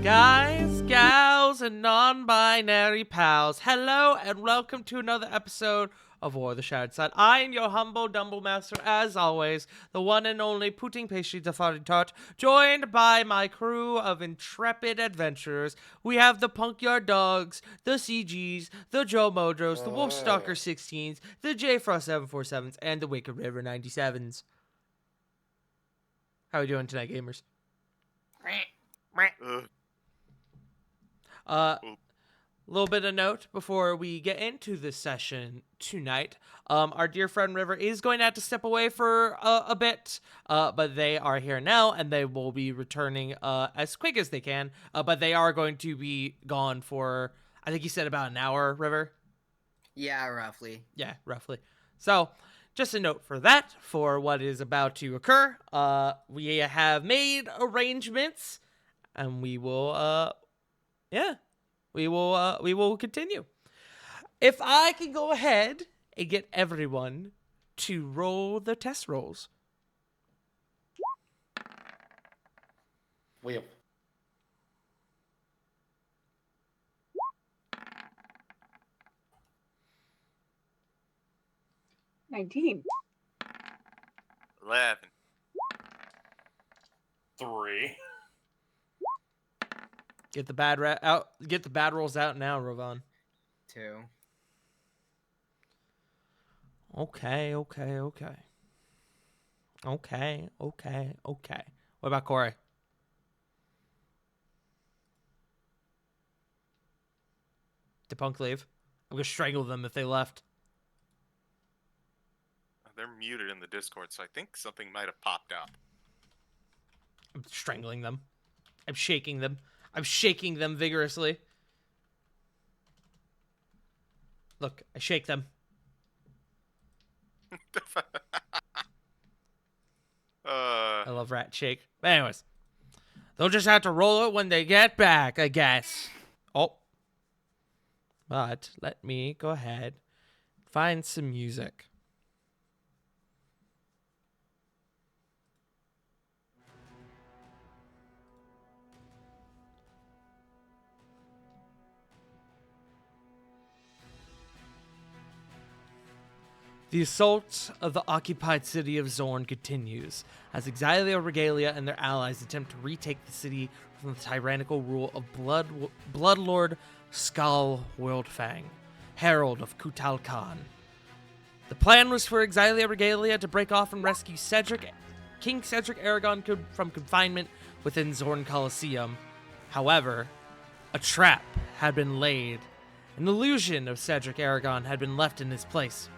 Guys, gals, and non-binary pals, hello and welcome to another episode of War of the Shattered Side. I am your humble Dumble Master, as always, the one and only Puting Pastry Defarting Tart, joined by my crew of intrepid adventurers. We have the Punkyard Dogs, the CGs, the Joe Modros, the Wolfstalker 16s, the J Frost 747s, and the Wicked River 97s. How are we doing tonight, gamers? Little bit of note before we get into this session tonight. Our dear friend River is going to have to step away for a bit, but they are here now, and they will be returning as quick as they can. But they are going to be gone for, I think you said about an hour, River? Yeah, roughly. Yeah, roughly. So, just a note for that, for what is about to occur. We have made arrangements, and we will, we will continue. If I can go ahead and get everyone to roll the test rolls. Wheel. $19. 11. 3. Get the bad rolls out now, Rovan. 2. Okay. What about Corey? Did Punk leave? I'm gonna strangle them if they left. They're muted in the Discord, so I think something might have popped out. I'm strangling them. I'm shaking them. I'm shaking them vigorously. Look, I shake them. I love Rat Shake. But anyways, they'll just have to roll it when they get back, I guess. Oh. But let me go ahead and find some music. The assault of the occupied city of Zorn continues, as Exilia Regalia and their allies attempt to retake the city from the tyrannical rule of Bloodlord Skal Wildfang, Herald of Kutal Khan. The plan was for Exilia Regalia to break off and rescue King Cedric Aragon from confinement within Zorn Coliseum. However, a trap had been laid. An illusion of Cedric Aragon had been left in his place.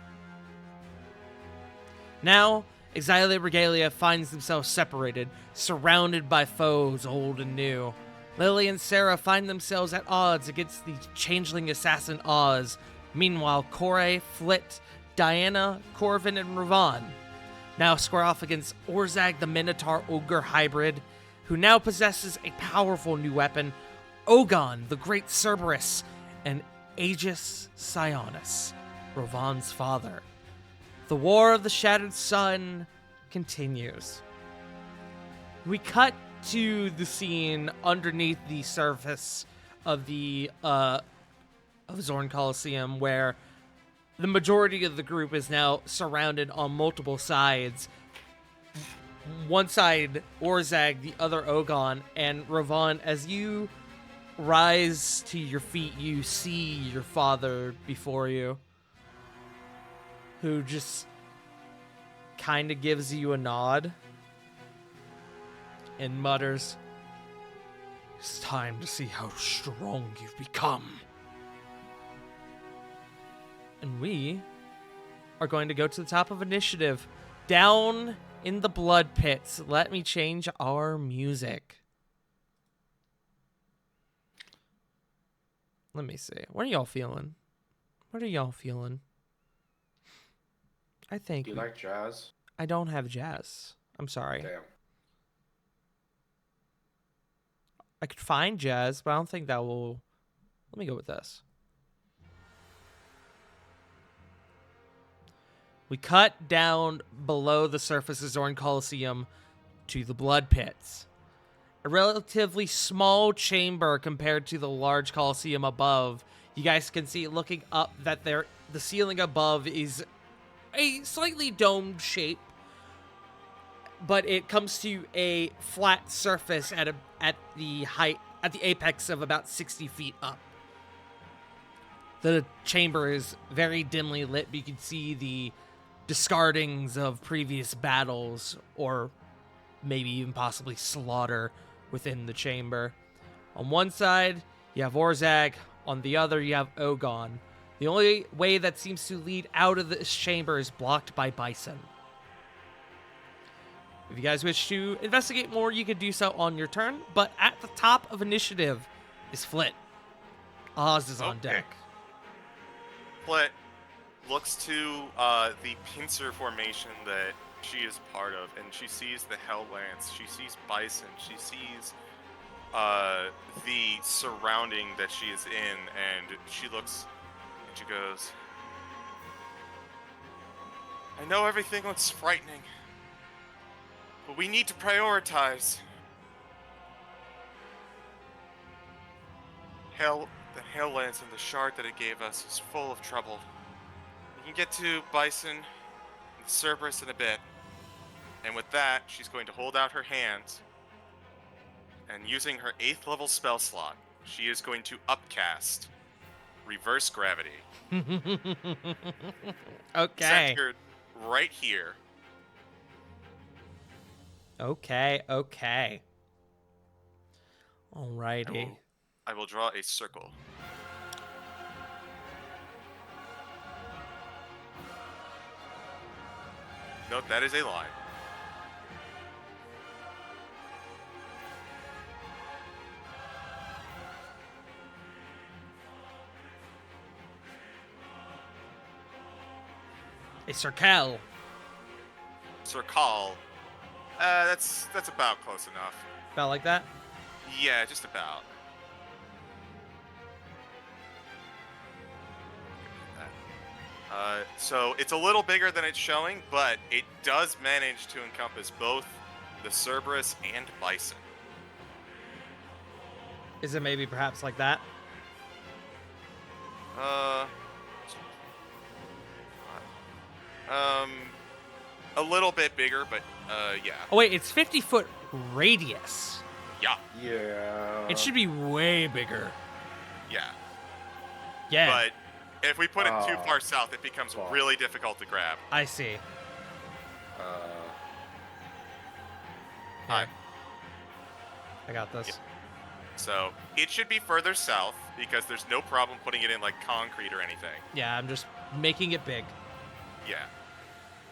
Now, Exilia Regalia finds themselves separated, surrounded by foes old and new. Lily and Sarah find themselves at odds against the changeling assassin Oz. Meanwhile, Corey, Flit, Diana, Corvin, and Ravan now square off against Orzag the Minotaur Ogre hybrid, who now possesses a powerful new weapon, Ogon the Great Cerberus, and Aegis Sionis, Ravan's father. The War of the Shattered Sun continues. We cut to the scene underneath the surface of the of Zorn Coliseum, where the majority of the group is now surrounded on multiple sides. One side, Orzag, the other Ogon, and Ravan. As you rise to your feet, you see your father before you, who just kind of gives you a nod and mutters, "It's time to see how strong you've become." And we are going to go to the top of initiative, down in the blood pits. Let me change our music. Let me see. What are y'all feeling? I think Do you like jazz? I don't have jazz. I'm sorry. Damn. I could find jazz, but I don't think that will... Let me go with this. We cut down below the surface of Zorn Coliseum to the blood pits. a relatively small chamber compared to the large Colosseum above. You guys can see looking up that the ceiling above is a slightly domed shape, but it comes to a flat surface at the apex of about 60 feet up. The chamber is very dimly lit, but you can see the discardings of previous battles, or maybe even possibly slaughter within the chamber. On one side, you have Orzag. On the other, you have Ogon. The only way that seems to lead out of this chamber is blocked by Bison. If you guys wish to investigate more, you can do so on your turn, but at the top of initiative is Flit. Oz is on deck. Flit looks to the pincer formation that she is part of, and she sees the Hell Lance, she sees Bison, she sees the surrounding that she is in, and she looks and she goes, I know everything looks frightening, but we need to prioritize. The Hell Lance and the shard that it gave us is full of trouble. We can get to Bison and Cerberus in a bit. And with that, she's going to hold out her hands. And using her 8th level spell slot, she is going to upcast Reverse Gravity. Okay. Centered right here. Okay. Alrighty. I will draw a circle. Note that is a line. A circle. Circle. That's about close enough. About like that? Yeah, just about. So it's a little bigger than it's showing, but it does manage to encompass both the Cerberus and Bison. Is it maybe perhaps like that? A little bit bigger, but yeah. Oh wait, it's 50-foot radius. Yeah. Yeah. It should be way bigger. Yeah. Yeah. But if we put it too Oh, far south, it becomes fuck. really difficult to grab. I see. Hi. I got this. Yeah. So it should be further south because there's no problem putting it in like concrete or anything. Yeah, I'm just making it big. Yeah.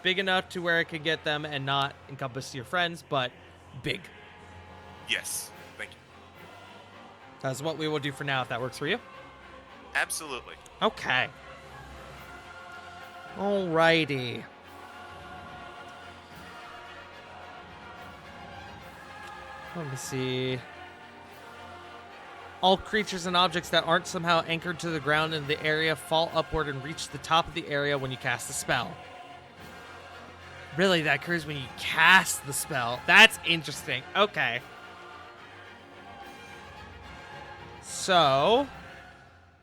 Big enough to where it could get them and not encompass your friends, but big. Yes. Thank you. That's what we will do for now, if that works for you. Absolutely. Okay. Alrighty. Let me see. All creatures and objects that aren't somehow anchored to the ground in the area fall upward and reach the top of the area when you cast the spell. Really, that occurs when you cast the spell. That's interesting. Okay. So,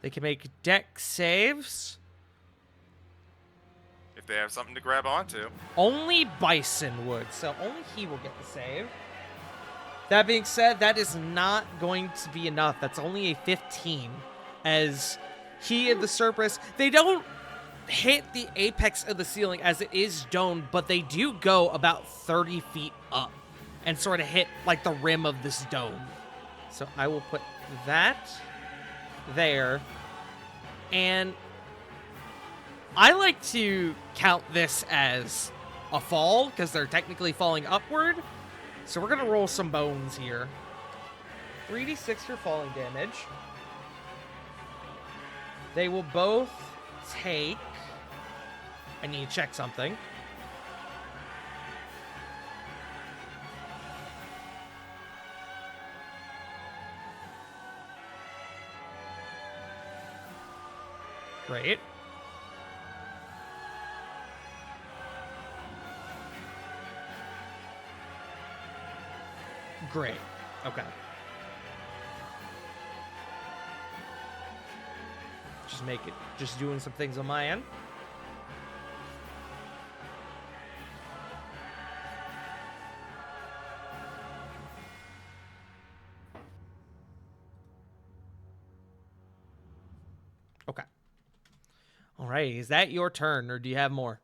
they can make dex saves. If they have something to grab onto. Only Bison would, so only he will get the save. That being said, that is not going to be enough. That's only a 15. As he and the Cerberus, they don't hit the apex of the ceiling as it is domed, but they do go about 30 feet up and sort of hit like the rim of this dome. So I will put that there. And I like to count this as a fall because they're technically falling upward. So we're going to roll some bones here. 3d6 for falling damage. They will both take... I need to check something. Great. Great. Okay. Just doing some things on my end. Okay. All right. Is that your turn, or do you have more?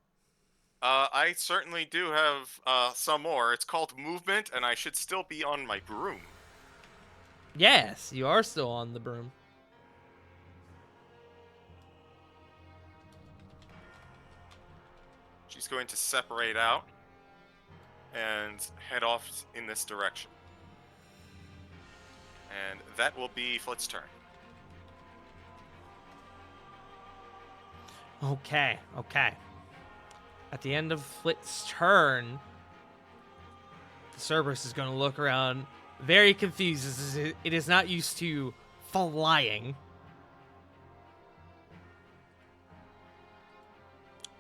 I certainly do have some more. It's called movement, and I should still be on my broom. Yes, you are still on the broom. She's going to separate out and head off in this direction. And that will be Flit's turn. Okay. At the end of Flit's turn, the Cerberus is going to look around, very confused as it is not used to flying.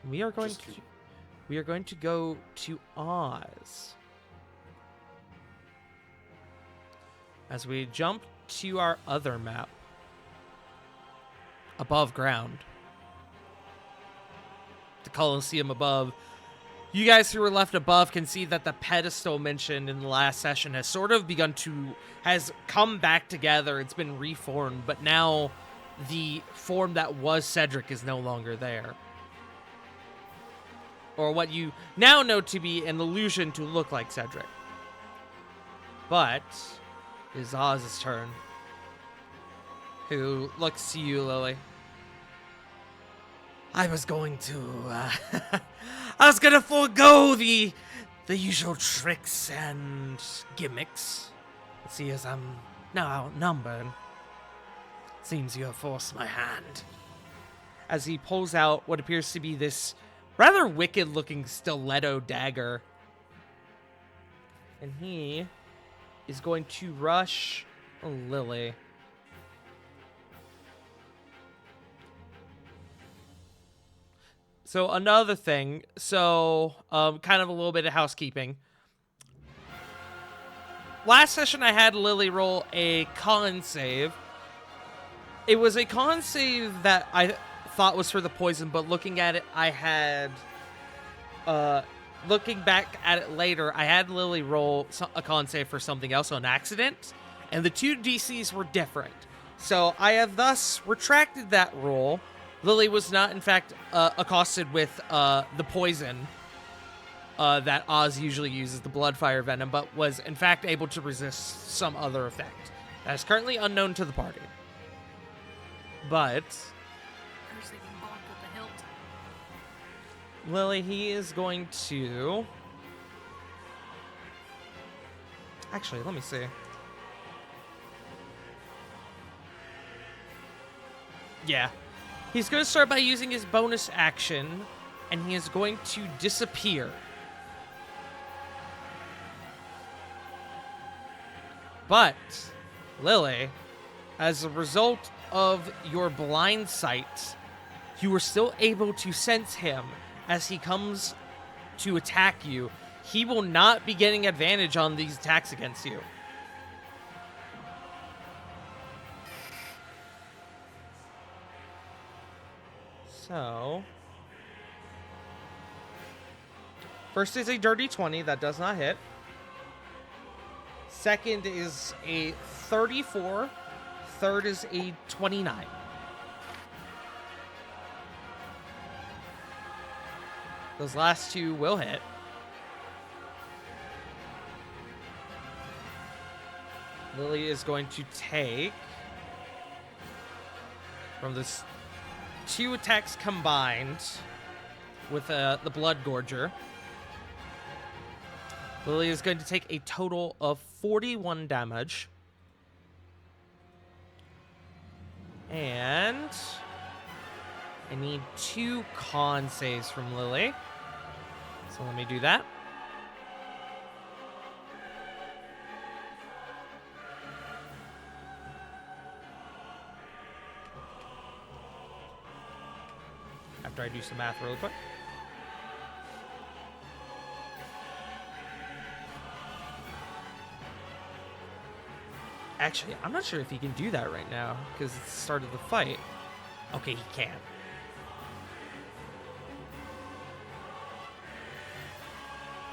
We are going to go to Oz. As we jump to our other map, above ground, the Colosseum above. You guys who were left above can see that the pedestal mentioned in the last session has sort of has come back together. It's been reformed, but now the form that was Cedric is no longer there. Or what you now know to be an illusion to look like Cedric. But it is Oz's turn, who looks to you, Lily. I was going to forego the usual tricks and gimmicks. See, as I'm now outnumbered, seems you have forced my hand. As he pulls out what appears to be this rather wicked-looking stiletto dagger. And he is going to rush Lily. So another thing, kind of a little bit of housekeeping. Last session I had Lily roll a con save. It was a con save that I thought was for the poison, but looking at it, looking back at it later, I had Lily roll a con save for something else on accident, and the two DCs were different. So I have thus retracted that roll. Lily was not, in fact, accosted with the poison that Oz usually uses, the Bloodfire Venom, but was, in fact, able to resist some other effect. That is currently unknown to the party. But Lily, he is going to... Actually, let me see. Yeah. He's going to start by using his bonus action, and he is going to disappear. But, Lily, as a result of your blind sight, you are still able to sense him as he comes to attack you. He will not be getting advantage on these attacks against you. So, first is a dirty 20, that does not hit. Second is a 34. Third is a 29. Those last two will hit. Lily is going to take, from this 2 attacks combined with the Blood Gorger, Lily is going to take a total of 41 damage. And I need 2 con saves from Lily. So let me do that. After I do some math really quick. Actually, I'm not sure if he can do that right now because it's the start of the fight. Okay, he can.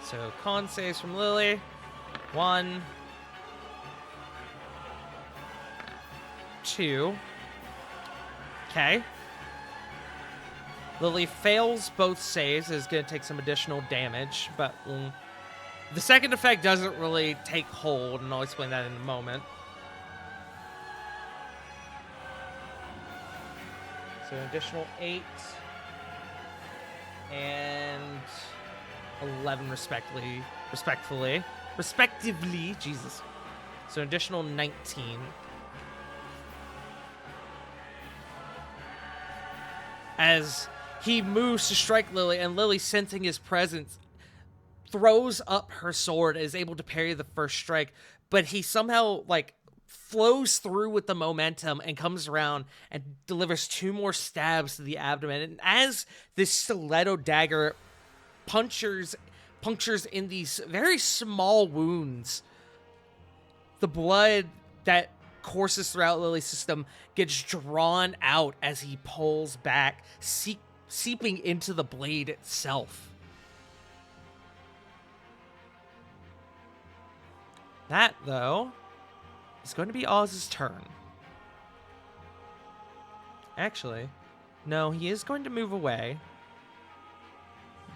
So con saves from Lily. 1, 2. Okay. Lily fails both saves. Is going to take some additional damage, but the second effect doesn't really take hold, and I'll explain that in a moment. So an additional 8 and 11 respectively. Jesus. So an additional 19. As he moves to strike Lily, and Lily, sensing his presence, throws up her sword, is able to parry the first strike, but he somehow, like, flows through with the momentum and comes around and delivers 2 more stabs to the abdomen. And as this stiletto dagger punctures in these very small wounds, the blood that courses throughout Lily's system gets drawn out as he pulls back, seeping into the blade itself. That, though, is going to be Oz's turn. Actually, no, he is going to move away.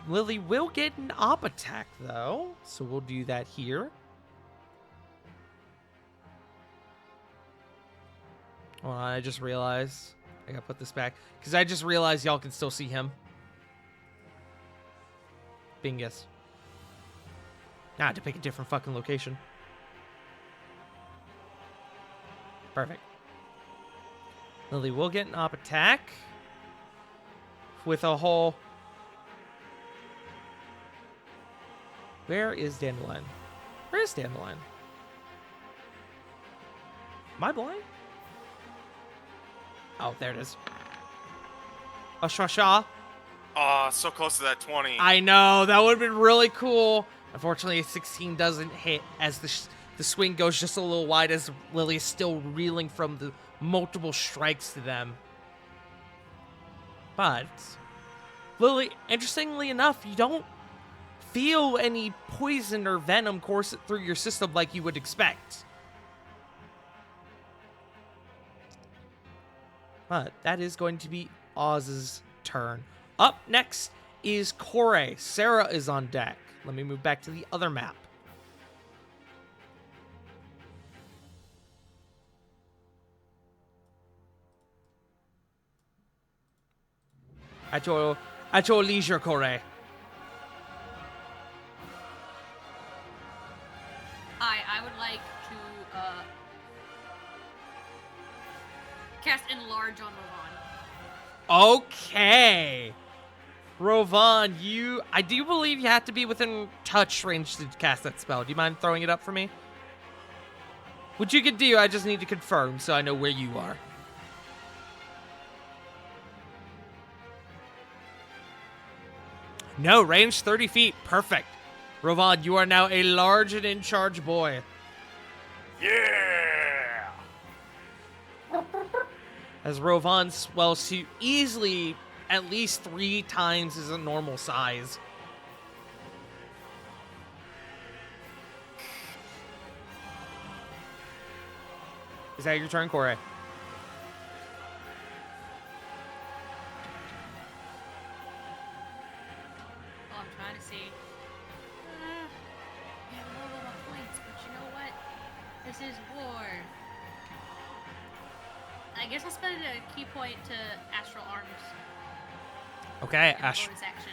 Lily will get an op attack, though, so we'll do that here. Hold on, I just realized I gotta put this back, because I just realized y'all can still see him. Bingus. Now I had to pick a different fucking location. Perfect. Lily will get an op attack with a whole... Where is Dandelion? Where is Dandelion? Am I blind? Oh, there it is. A Shasha. Oh, so close to that 20. I know, that would have been really cool. Unfortunately, 16 doesn't hit as the swing goes just a little wide as Lily is still reeling from the multiple strikes to them. But, Lily, interestingly enough, you don't feel any poison or venom course through your system like you would expect. But that is going to be Oz's turn. Up next is Kore. Sarah is on deck. Let me move back to the other map. At your leisure, Kore. I would like to cast Enlarge on Ravon. Okay. Rovan, I do believe you have to be within touch range to cast that spell. Do you mind throwing it up for me? Which you could do, I just need to confirm so I know where you are. No, range 30 feet. Perfect. Rovan, you are now a large and in charge boy. Yeah! As Rovan swells to easily at least 3 times his normal size. Is that your turn, Kore? Oh, I'm trying to see. We have low level points, but you know what? This is war. I guess I'll spend a key point to Astral Arms. Okay, as a Ash. bonus action.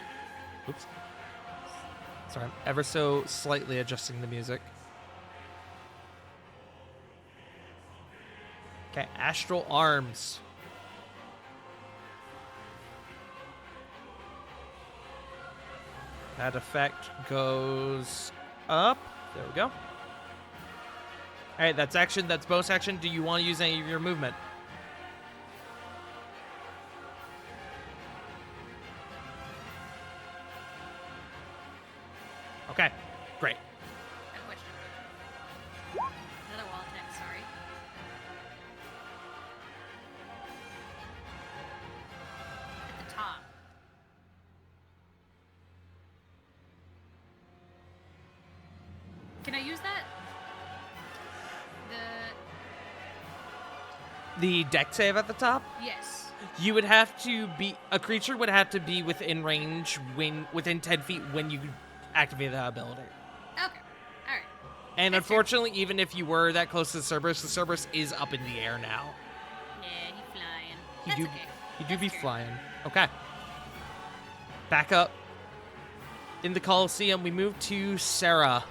Oops. Sorry, I'm ever so slightly adjusting the music. Okay, Astral Arms. That effect goes up. There we go. Alright, that's action. That's bonus action. Do you want to use any of your movement? Okay, great. I have a question. Another wall attack, sorry. Can I use that? The deck save at the top, Yes. you would have to be, a creature would have to be within range within 10 feet when you activate that ability. Okay. All right. And That's fair. unfortunately, even if you were that close to the Cerberus is up in the air now. Yeah, he's flying. He That's do, okay. he do That's be fair. flying. Okay. Back up. In the Colosseum, we move to Sarah.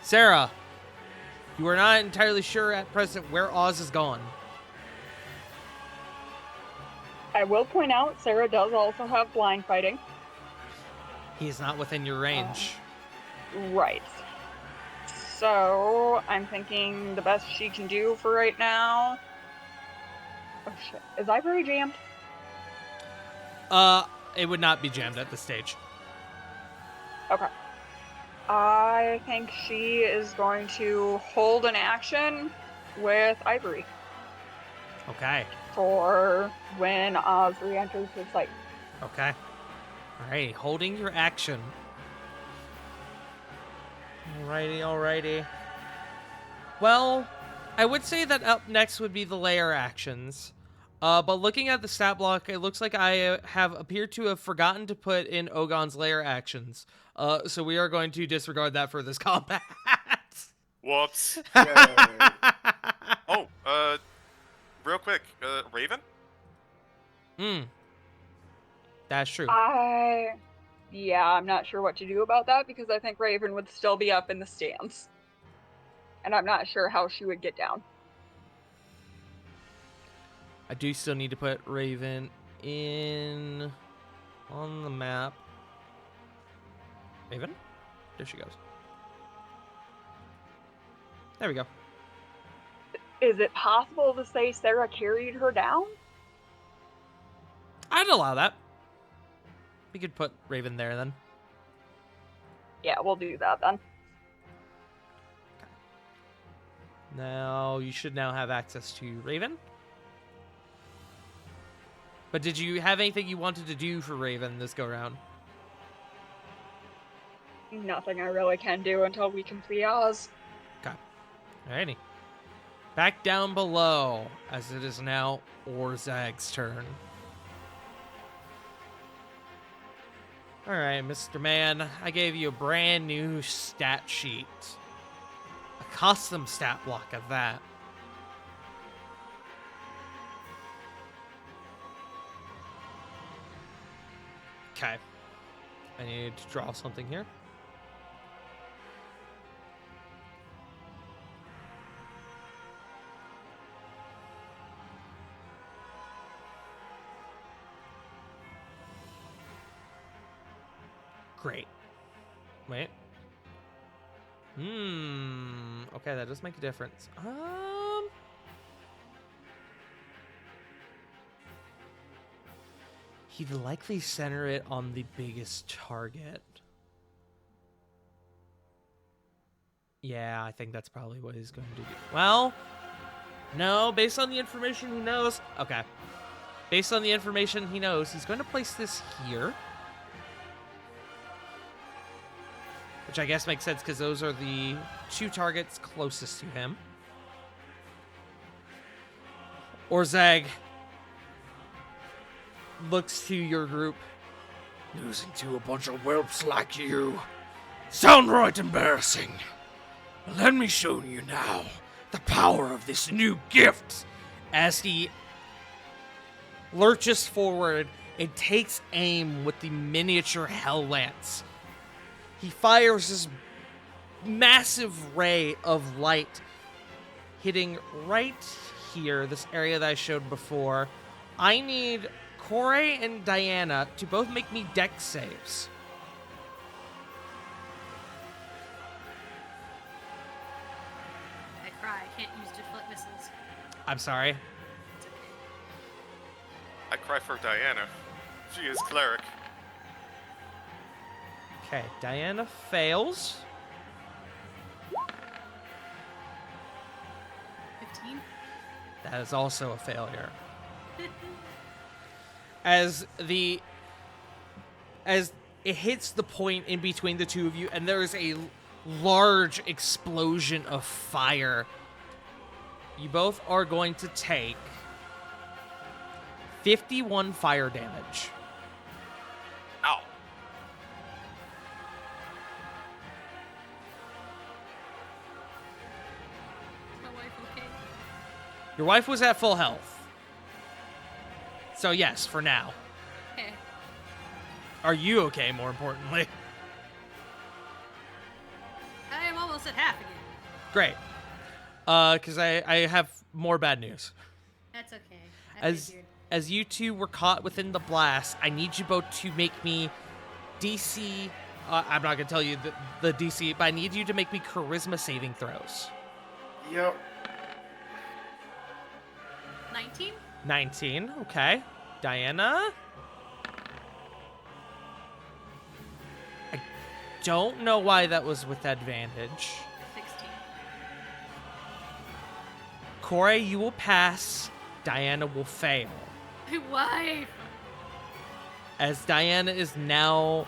Sarah, you are not entirely sure at present where Oz is gone. I will point out, Sarah does also have blind fighting. He is not within your range. Right. So, I'm thinking the best she can do for right now... Oh shit. Is Ivory jammed? It would not be jammed at this stage. Okay. I think she is going to hold an action with Ivory Okay. for when Oz re-enters his sight. Okay. Alrighty, holding your action. Alrighty. Well, I would say that up next would be the layer actions. But looking at the stat block, it looks like I have appeared to have forgotten to put in Ogon's layer actions. So we are going to disregard that for this combat. Whoops. Yay. Oh, real quick, Raven? That's true. I'm not sure what to do about that because I think Raven would still be up in the stands. And I'm not sure how she would get down. I do still need to put Raven in on the map. Raven? There she goes. There we go. Is it possible to say Sarah carried her down? I'd allow that. We could put Raven there then. Yeah, we'll do that then. Now, you should now have access to Raven. But did you have anything you wanted to do for Raven this go-round? Nothing I really can do until we complete Oz. Okay. Alrighty. Back down below, as it is now Orzag's turn. Alright, Mr. Man, I gave you a brand new stat sheet. A custom stat block of that. Okay. I need to draw something here. Great. Wait. Okay, that does make a difference. He'd likely center it on the biggest target. Yeah, I think that's probably what he's going to do. Well, no, based on the information he knows. Okay. Based on the information he knows, he's going to place this here. Which I guess makes sense because those are the two targets closest to him. Orzag looks to your group. Losing to a bunch of whelps like you. Sound right embarrassing. Let me show you now the power of this new gift. As he lurches forward and takes aim with the miniature Hell Lance. He fires this massive ray of light, hitting right here, this area that I showed before. I need Corey and Diana to both make me dex saves. I cry. I can't use deflect missiles. I'm sorry. It's okay. I cry for Diana. She is cleric. Okay, Diana fails. 15? That is also a failure. As it hits the point in between the two of you, and there is a large explosion of fire. You both are going to take 51 fire damage. Ow. Is my wife okay? Your wife was at full health. So yes, for now. Okay. Are you okay, more importantly? I am almost at half again. Great. Because I have more bad news. That's okay. I As figured. as you two were caught within the blast, I need you both to make me DC. I'm not gonna tell you the DC, but I need you to make me charisma saving throws. Yep. 19? 19. Okay. Diana. I don't know why that was with advantage. 16. Corey, you will pass. Diana will fail. My wife! As Diana is now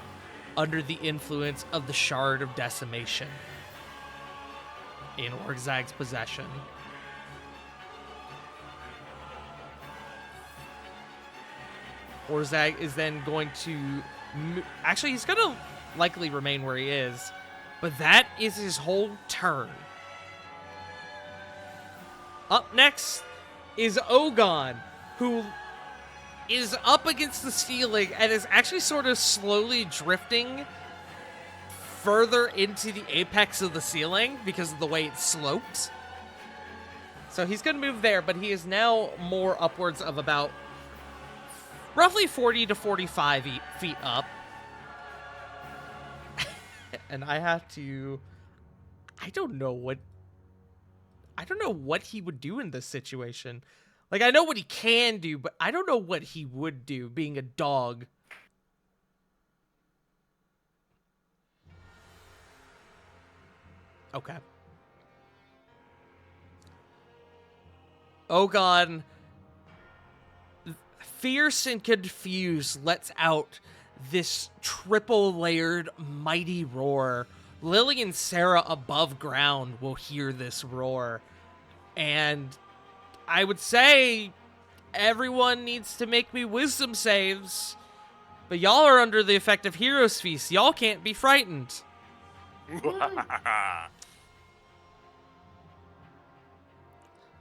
under the influence of the Shard of Decimation in Orgzag's possession. Orgzag is then going to... Actually, he's going to likely remain where he is, but that is his whole turn. Up next is Ogon, who is up against the ceiling and is actually sort of slowly drifting further into the apex of the ceiling because of the way it slopes. So he's going to move there, but he is now more upwards of about roughly 40 to 45 feet up. And I have to... I don't know what he would do in this situation. Like, I know what he can do, but I don't know what he would do being a dog. Okay. Ogon, fierce and confused, lets out this triple-layered mighty roar. Lily and Sarah above ground will hear this roar. And I would say everyone needs to make me wisdom saves. But y'all are under the effect of Hero's Feast. Y'all can't be frightened.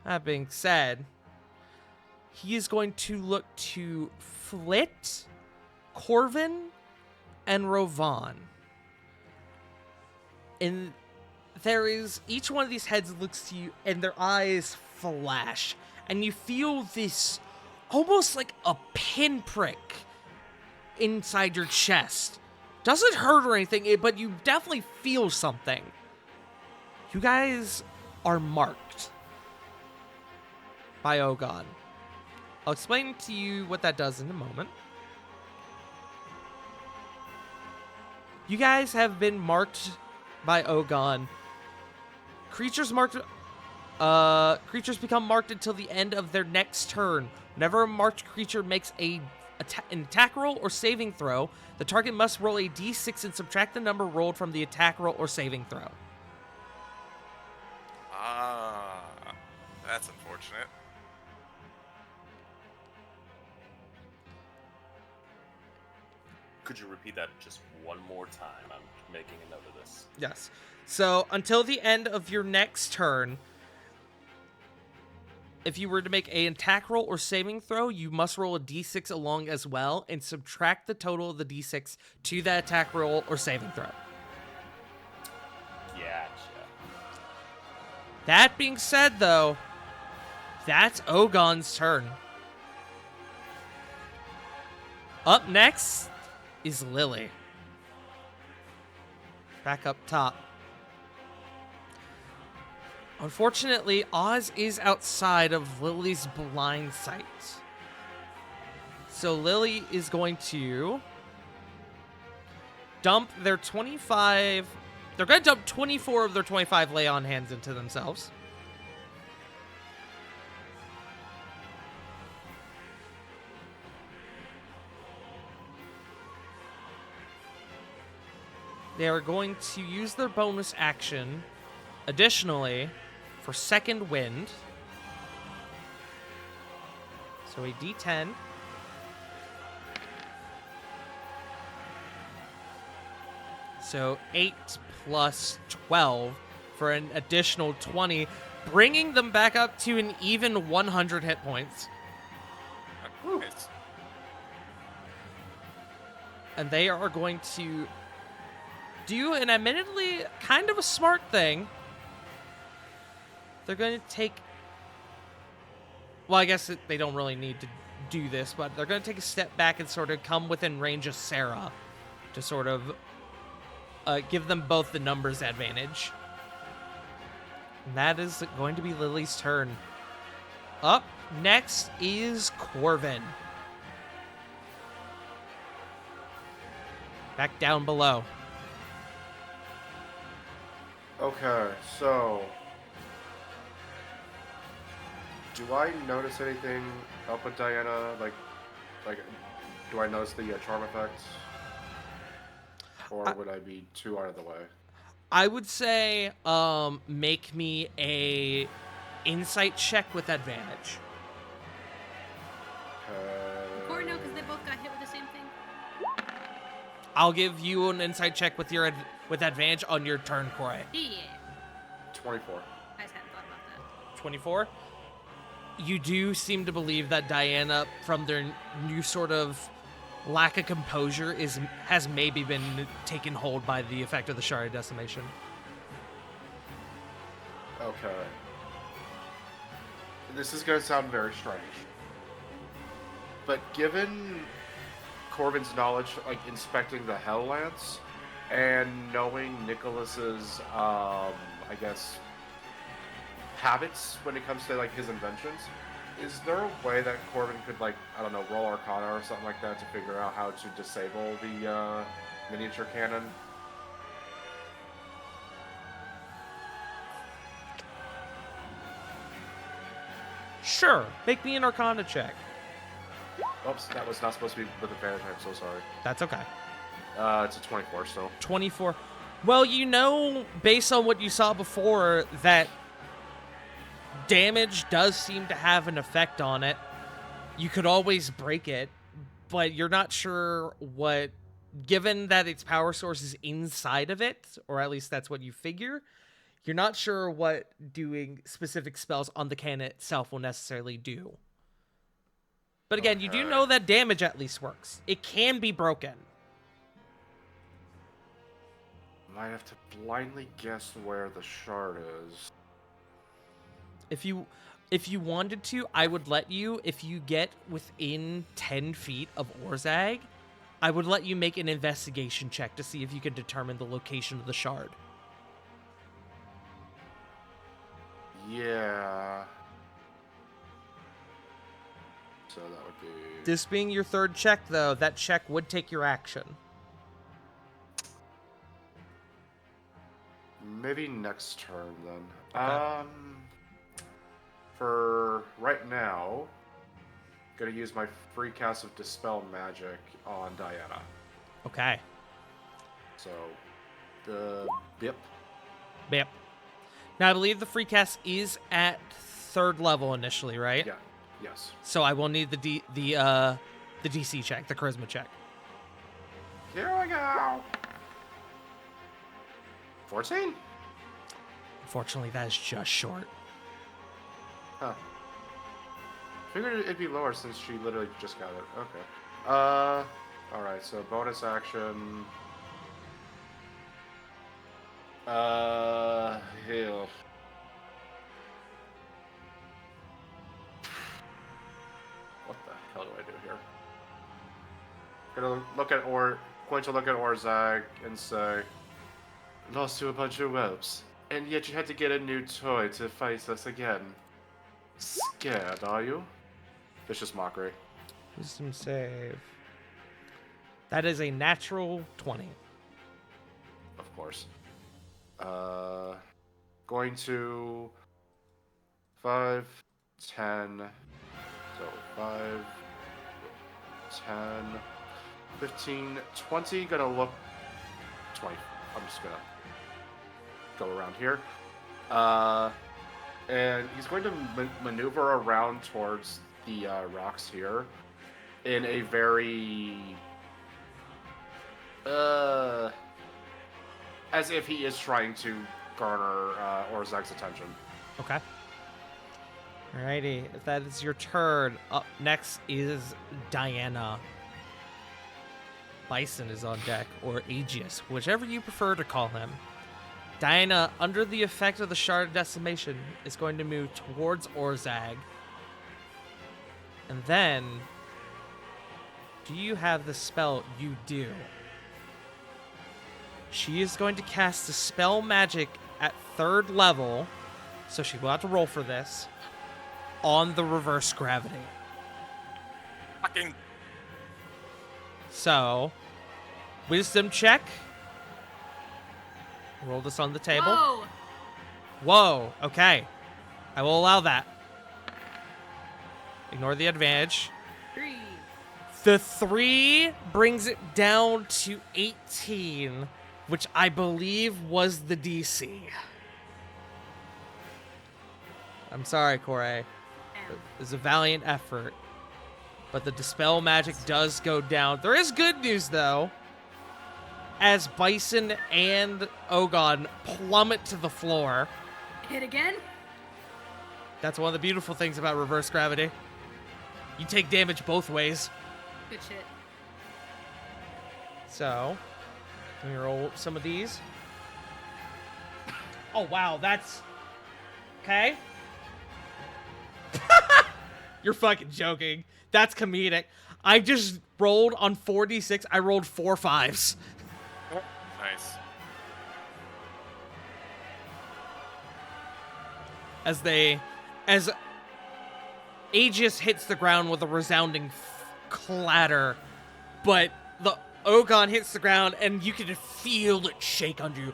That being said, he is going to look to Flit, Corvin, and Rovan. And there is, each one of these heads looks to you and their eyes flash. And you feel this almost like a pinprick inside your chest. Doesn't hurt or anything, but you definitely feel something. You guys are marked by Ogon. I'll explain to you what that does in a moment. You guys have been marked by Ogon. Creatures become marked until the end of their next turn. Whenever a marked creature makes an attack roll or saving throw, the target must roll a d6 and subtract the number rolled from the attack roll or saving throw. Ah, that's unfortunate. Could you repeat that just one more time? I'm making a note of this. Yes. So until the end of your next turn, if you were to make an attack roll or saving throw, you must roll a d6 along as well and subtract the total of the d6 to that attack roll or saving throw. Gotcha. That being said, though, that's Ogon's turn. Up next is Lily. Back up top. Unfortunately, Oz is outside of Lily's blind sight. So Lily is going to dump their 25... They're going to dump 24 of their 25 lay-on hands into themselves. they are going to use their bonus action, additionally, for second wind. So a D10. So 8 plus 12 for an additional 20, bringing them back up to an even 100 hit points. Nice. And they are going to do an admittedly kind of a smart thing. They're going to take... Well, I guess they don't really need to do this, but they're going to take a step back and sort of come within range of Sarah to sort of give them both the numbers advantage. And that is going to be Lily's turn. Up next is Corvin. Back down below. Okay, so do I notice anything up with Diana? Like, do I notice the charm effects, or would I be too out of the way? I would say, make me a insight check with advantage. Or no, because they both got hit with the same thing. I'll give you an insight check with your with advantage on your turn, Corey. Yeah. 24. I just hadn't thought about that. 24. You do seem to believe that Diana, from their new sort of lack of composure, has maybe been taken hold by the effect of the Shard of Decimation. Okay. This is going to sound very strange, but given Corbin's knowledge, like inspecting the Hell Lance, and knowing Nicholas's, I guess, habits when it comes to like his inventions, is there a way that Corbin could, like, I don't know, roll Arcana or something like that to figure out how to disable the miniature cannon? Sure, make me an Arcana check. Oops, that was not supposed to be with advantage. I'm so sorry. That's okay. It's a 24 still. 24. Well, you know, based on what you saw before, that damage does seem to have an effect on it. You could always break it, but you're not sure what, given that its power source is inside of it, or at least that's what you figure, you're not sure what doing specific spells on the cannon itself will necessarily do. But again, you do Okay. know that damage at least works. It can be broken. Might have to blindly guess where the shard is. If you wanted to, I would let you, if you get within 10 feet of Orzag, I would let you make an investigation check to see if you can determine the location of the shard. Yeah. So that would be... This being your third check, though, that check would take your action. Maybe next turn, then. Okay. For right now, gonna use my free cast of Dispel Magic on Diana. Okay. So, the bip. Yep. Now, I believe the free cast is at 3rd level initially, right? Yeah. Yes. So I will need the DC check, the charisma check. Here we go. 14. Unfortunately, that is just short. Huh. Figured it'd be lower since she literally just got it. Okay. Alright, so bonus action. Heal. What the hell do I do here? Gonna look at going to look at Orzag and say, lost to a bunch of whelps, and yet you had to get a new toy to fight us again. Scared, are you? Vicious mockery. Wisdom save. That is a natural 20. Of course. Going to 5, 10. So 5, 10, 15, 20. Gonna look 20. I'm just gonna go around here. And he's going to maneuver around towards the rocks here in a very as if he is trying to garner Orzag's attention. Okay. Alrighty, if that is your turn, up next is Diana. Bison is on deck, or Aegeus, whichever you prefer to call him. Diana, under the effect of the Shard of Decimation, is going to move towards Orzag. And then, do you have the spell? You do. She is going to cast a spell magic at 3rd level, so she will have to roll for this, on the reverse gravity. Fucking. So, wisdom check. Roll this on the table. Whoa! Whoa, okay. I will allow that. Ignore the advantage. 3. The 3 brings it down to 18, which I believe was the DC. I'm sorry, Corey. It was a valiant effort. But the Dispel magic does go down. There is good news, though. As Bison and Ogon plummet to the floor. Hit again? That's one of the beautiful things about reverse gravity. You take damage both ways. Good shit. So, let me roll some of these. Oh, wow, that's... Okay. You're fucking joking. That's comedic. I just rolled on 4d6. I rolled 4 5s. Nice. As Aegis hits the ground with a resounding clatter, but the Ogon hits the ground and you can feel it shake under you.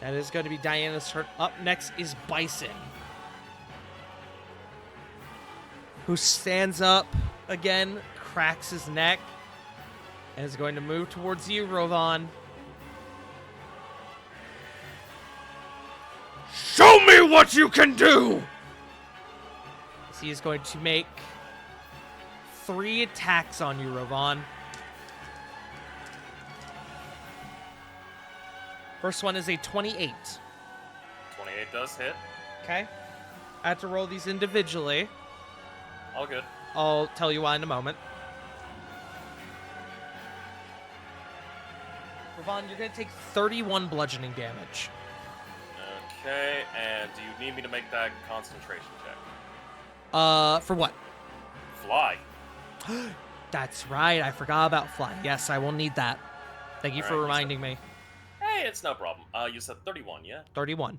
That is going to be Diana's turn. Up next is Bison, who stands up again, cracks his neck, and is going to move towards you, Rovan. Show me what you can do! He is going to make 3 attacks on you, Rovan. First one is a 28. 28 does hit. Okay. I have to roll these individually. All good. I'll tell you why in a moment. Rovan, you're going to take 31 bludgeoning damage. Okay, and do you need me to make that concentration check? For what? Fly. That's right. I forgot about fly. Yes, I will need that. Thank you All for right, reminding me. Hey, it's no problem. You said 31, yeah? 31.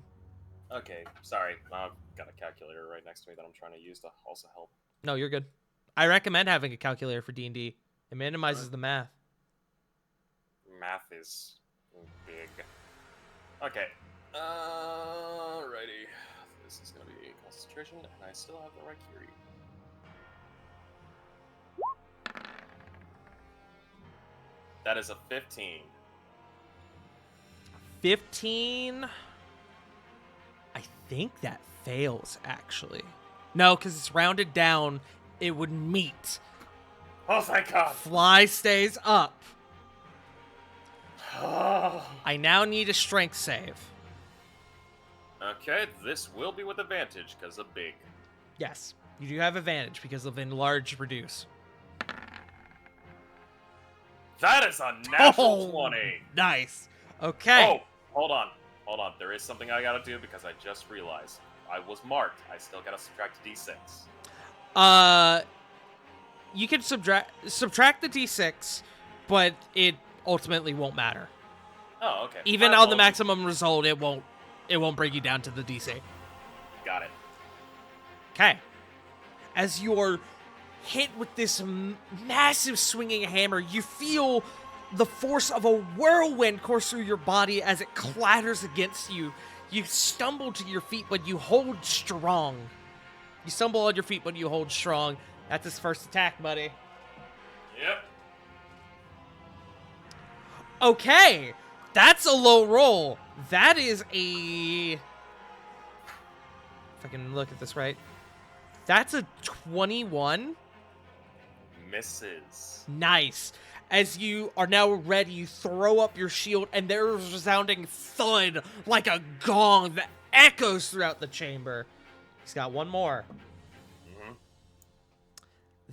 Okay, sorry. I've got a calculator right next to me that I'm trying to use to also help. No, you're good. I recommend having a calculator for D&D. It minimizes the math. Math is big. Okay. Alrighty. This is gonna be concentration, and I still have the right Raikiri. That is a 15. 15. I think that fails, actually. No, because it's rounded down. It would meet. Oh, thank God. Fly stays up. Oh. I now need a strength save. Okay, this will be with advantage because of big. Yes, you do have advantage because of enlarge reduce. That is a natural Oh, 20. Nice. Okay. Oh, hold on. Hold on. There is something I gotta do because I just realized. I was marked. I still gotta subtract d6. You can subtract the d6, but it ultimately won't matter. Oh, okay. Even My on the apologies. maximum result, it won't bring you down to the DC. Got it. Okay. As you're hit with this massive swinging hammer, you feel the force of a whirlwind course through your body as it clatters against you. You stumble to your feet, but you hold strong. You stumble on your feet, but you hold strong. That's his first attack, buddy. Yep. Okay, that's a low roll. That is a... If I can look at this right. That's a 21. Misses. Nice. As you are now ready, you throw up your shield, and there's a resounding thud like a gong that echoes throughout the chamber. He's got one more. Mm-hmm.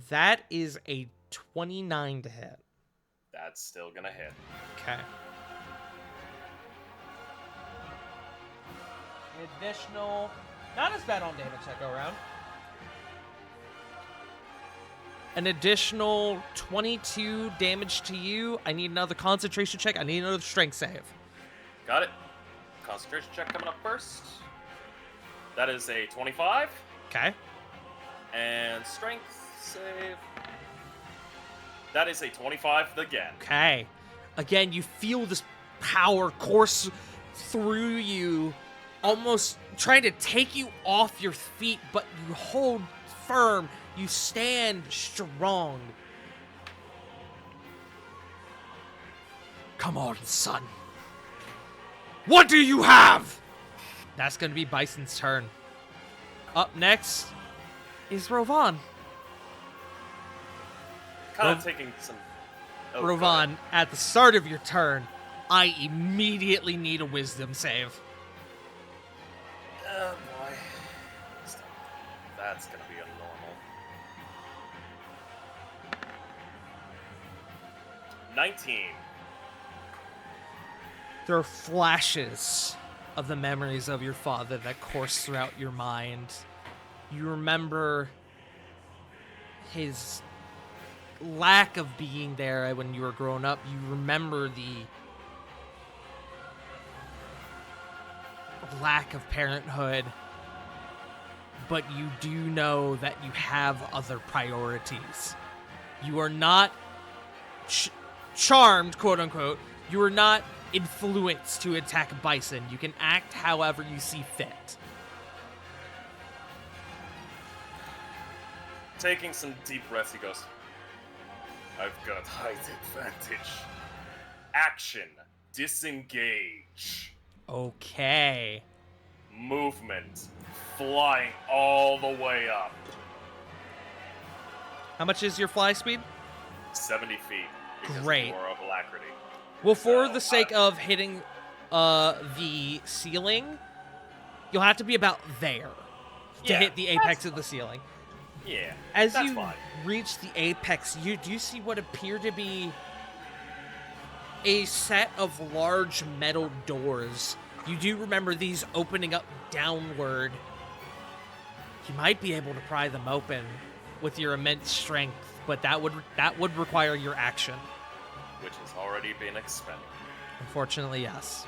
That is a 29 to hit. That's still gonna hit. Okay. Additional, not as bad on damage that go around. An additional 22 damage to you. I need another concentration check. I need another strength save. Got it. Concentration check coming up first. That is a 25. Okay. And strength save. That is a 25 again. Okay. Again, you feel this power course through you, almost trying to take you off your feet, but you hold firm. You stand strong. Come on, son. What do you have? That's going to be Bison's turn. Up next is Rovan. Kind of taking some... Oh, Rovan, at the start of your turn, I immediately need a wisdom save. Oh boy. That's gonna be a normal. 19. There are flashes of the memories of your father that course throughout your mind. You remember his lack of being there when you were growing up. You remember the lack of parenthood. But you do know that you have other priorities. You are not charmed, quote unquote. You are not influenced to attack Bison. You can act however you see fit. Taking some deep breaths, he goes, I've got height advantage. Action. Disengage. Okay. Movement. Flying all the way up. How much is your fly speed? 70 feet. Because Great. More of alacrity. Well, for the sake of hitting the ceiling, you'll have to be about there to Yeah, hit the apex of the ceiling. Yeah. As that's you fine. reach the apex, you do see what appear to be a set of large metal doors. You do remember these opening up downward. You might be able to pry them open with your immense strength, but that would require your action. Which has already been expended. Unfortunately, yes.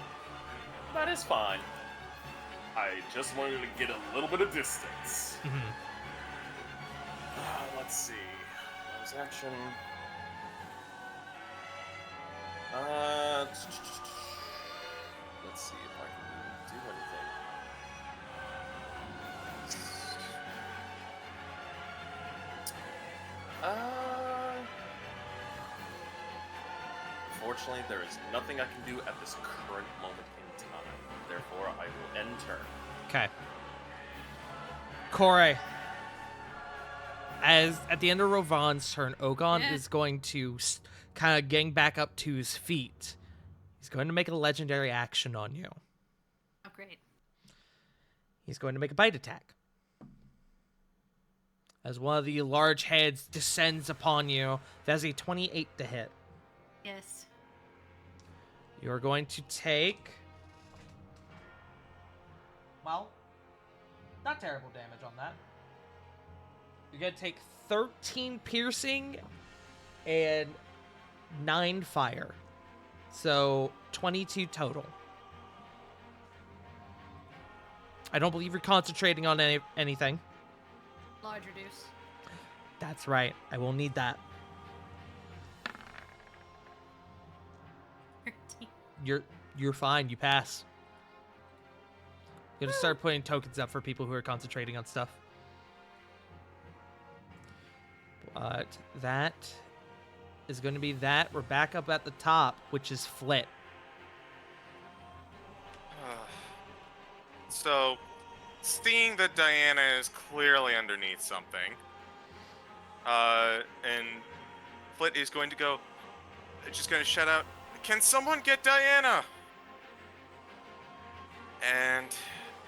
That is fine. I just wanted to get a little bit of distance. Mm-hmm. Let's see. Bonus action. Let's see if I can do anything. Unfortunately, there is nothing I can do at this current moment in time. Therefore, I will end turn. Okay. Corey. As at the end of Rovan's turn, Ogon Yeah. is going to kind of gang back up to his feet. He's going to make a legendary action on you. Oh, great. He's going to make a bite attack. As one of the large heads descends upon you, that's a 28 to hit. Yes. You're going to take... Well, not terrible damage on that. You're going to take 13 piercing and 9 fire. So, 22 total. I don't believe you're concentrating on anything. Large reduce. That's right. I will need that. 13. You're fine. You pass. I'm gonna start putting tokens up for people who are concentrating on stuff. But that is going to be that. We're back up at the top, which is Flit. So, seeing that Diana is clearly underneath something, and Flit is going to go, just going to shout out, "Can someone get Diana?" And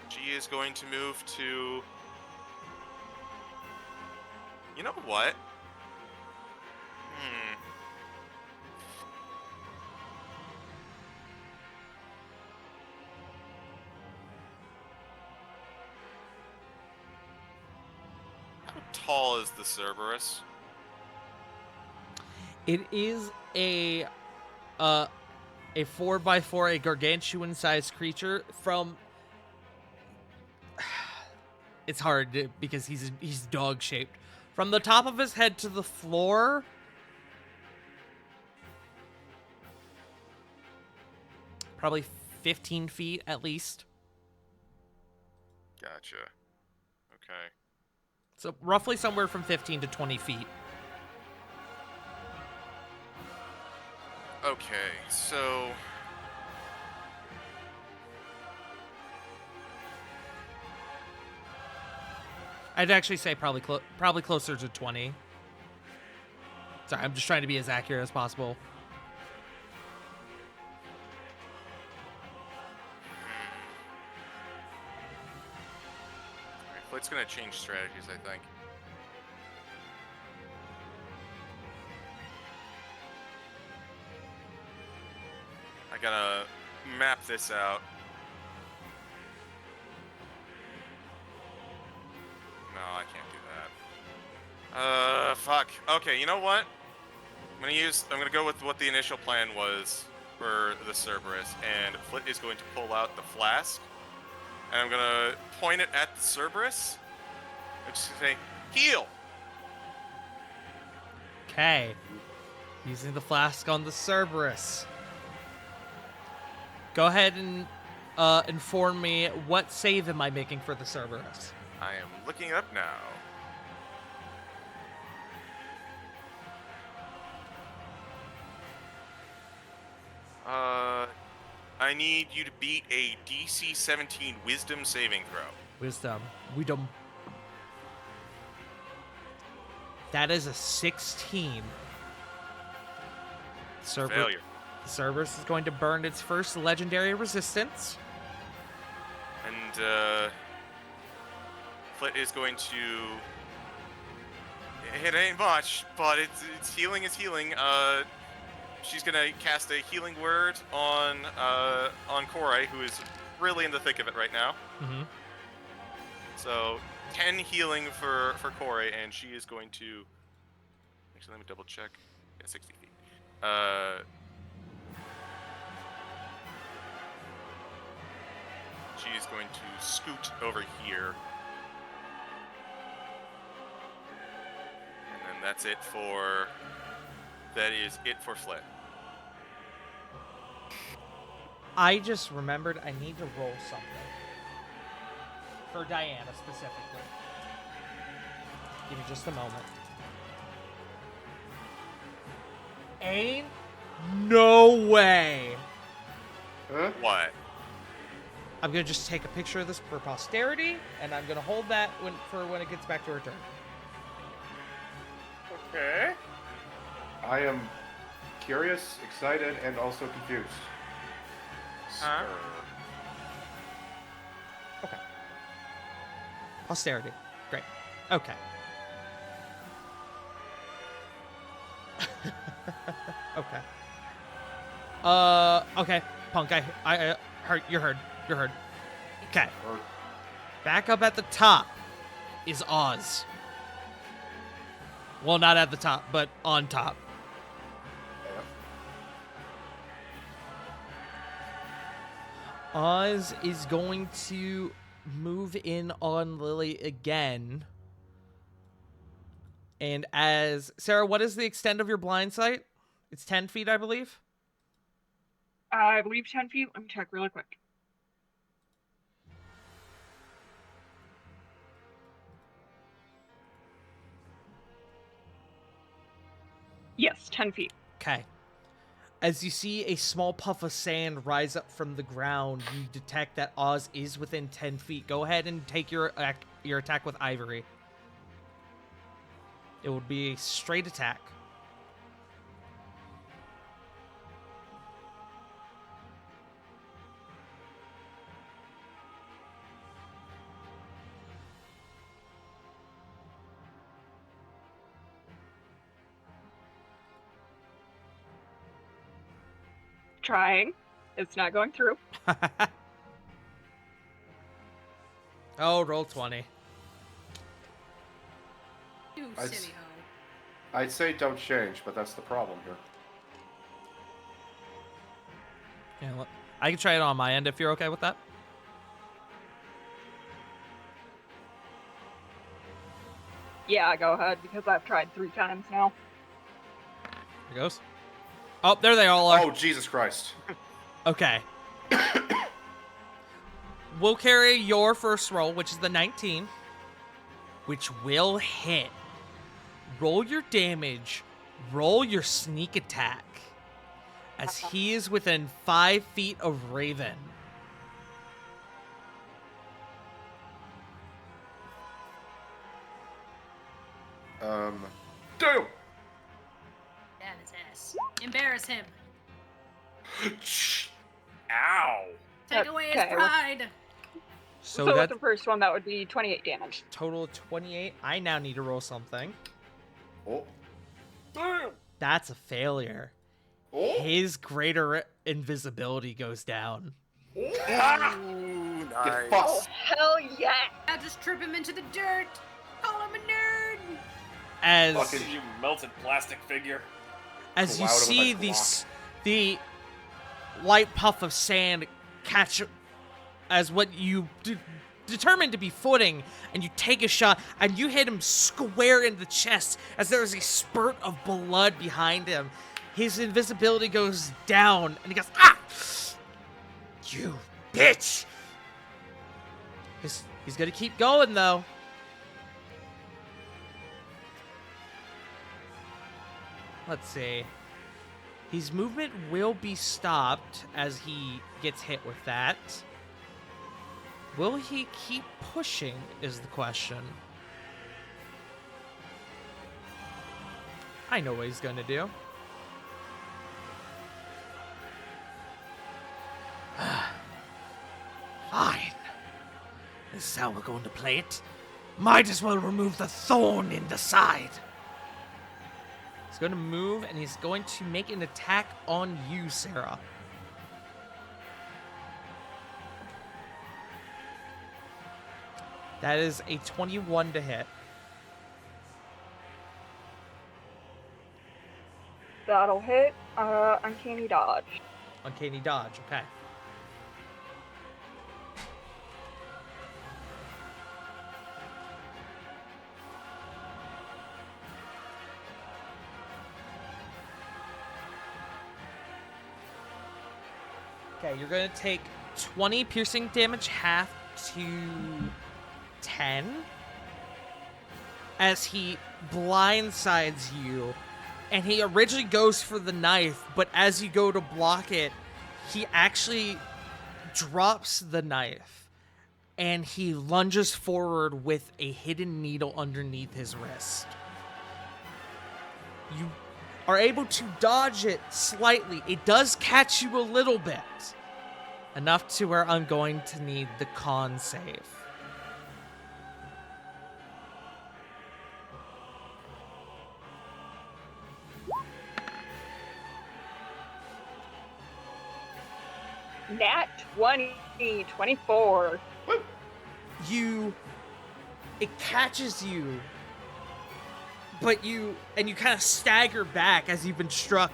she is going to move to... You know what? How tall is the Cerberus? It is a 4x4, a gargantuan-sized creature from... It's hard because he's dog-shaped. From the top of his head to the floor... Probably 15 feet at least. Gotcha. Okay. So roughly somewhere from 15 to 20 feet. Okay, so... I'd actually say probably closer to 20. Sorry, I'm just trying to be as accurate as possible. Alright, Flit's gonna change strategies, I think. I gotta map this out. No, I can't do that. Fuck. Okay, you know what? I'm gonna go with what the initial plan was for the Cerberus, and Flit is going to pull out the flask, and I'm gonna point it at the Cerberus, and just say, "Heal!" Okay. Using the flask on the Cerberus. Go ahead and inform me, what save am I making for the Cerberus? I am looking it up now. I need you to beat a DC 17 Wisdom saving throw. Wisdom. That is a 16. Failure. The Cerberus is going to burn its first legendary resistance. And, Flit is going to... It ain't much, but it's healing is healing. She's gonna cast a healing word on Korai, who is really in the thick of it right now. Mm-hmm. So 10 healing for Korai, and she is going to. Actually, let me double check. Yeah, 60 feet. She is going to scoot over here. And then that's it for. That is it for Flit. I just remembered I need to roll something. For Diana, specifically. Give me just a moment. Ain't no way. Huh? What? I'm going to just take a picture of this for posterity, and I'm going to hold that when it gets back to her turn. Okay. I am curious, excited, and also confused. Huh? Okay. Posterity. Great. Okay. Okay. Okay. Punk, I heard, you're heard. You're heard. Okay. Or Back up at the top is Oz. Well, not at the top, but on top. Oz is going to move in on Lily again. And as... Sarah, what is the extent of your blind sight? It's 10 feet, I believe? I believe 10 feet. Let me check really quick. Yes, 10 feet. Okay. As you see a small puff of sand rise up from the ground, you detect that Oz is within 10 feet. Go ahead and take your attack with Ivory. It would be a straight attack. Trying. It's not going through. Oh, roll 20. You I'd silly s- ho. I'd say don't change, but that's the problem here. Yeah, I can try it on my end if you're okay with that. Yeah, go ahead, because I've tried 3 times now. Here goes. Oh, there they all are. Oh, Jesus Christ. Okay. We'll carry your first roll, which is the 19, which will hit. Roll your damage. Roll your sneak attack. As he is within 5 feet of Raven. Damn! That is ass. Embarrass him. Ow! Take away his Okay, well- pride. So with that's the first one, that would be 28 damage. total of 28. I now need to roll something. Oh. Damn! That's a failure. Oh. His greater invisibility goes down. Ooh, Get nice. Oh, fucked. hell yeah! I'll just trip him into the dirt. Call him a nerd. As Fucking- You melted plastic figure. as you Cloud him with see a the light puff of sand catch as what you determine to be footing, and you take a shot and you hit him square in the chest as there is a spurt of blood behind him. His invisibility goes down and he goes, "Ah! You bitch!" He's gonna keep going though. Let's see. His movement will be stopped as he gets hit with that. Will he keep pushing is the question. I know what he's gonna do. Fine. This is how we're going to play it. Might as well remove the thorn in the side. He's going to move and he's going to make an attack on you, Sarah. That is a 21 to hit. That'll hit. Uncanny dodge. Uncanny dodge, okay. Okay, you're going to take 20 piercing damage, half to 10, as he blindsides you. And he originally goes for the knife, but as you go to block it, he actually drops the knife. And he lunges forward with a hidden needle underneath his wrist. You are able to dodge it slightly. It does catch you a little bit. Enough to where I'm going to need the con save. Nat 20, 24. It catches you, but you kind of stagger back as you've been struck,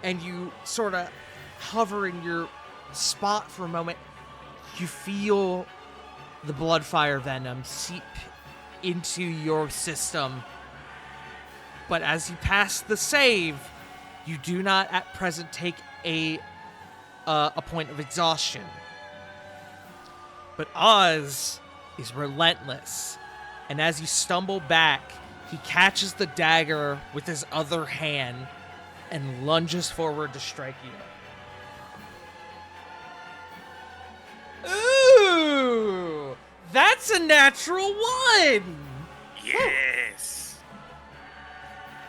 and you sort of hover in your spot for a moment. You feel the bloodfire venom seep into your system, but as you pass the save, you do not at present take a point of exhaustion. But Oz is relentless, and as you stumble back, He catches the dagger with his other hand and lunges forward to strike you. Ooh! That's a natural one! Yes.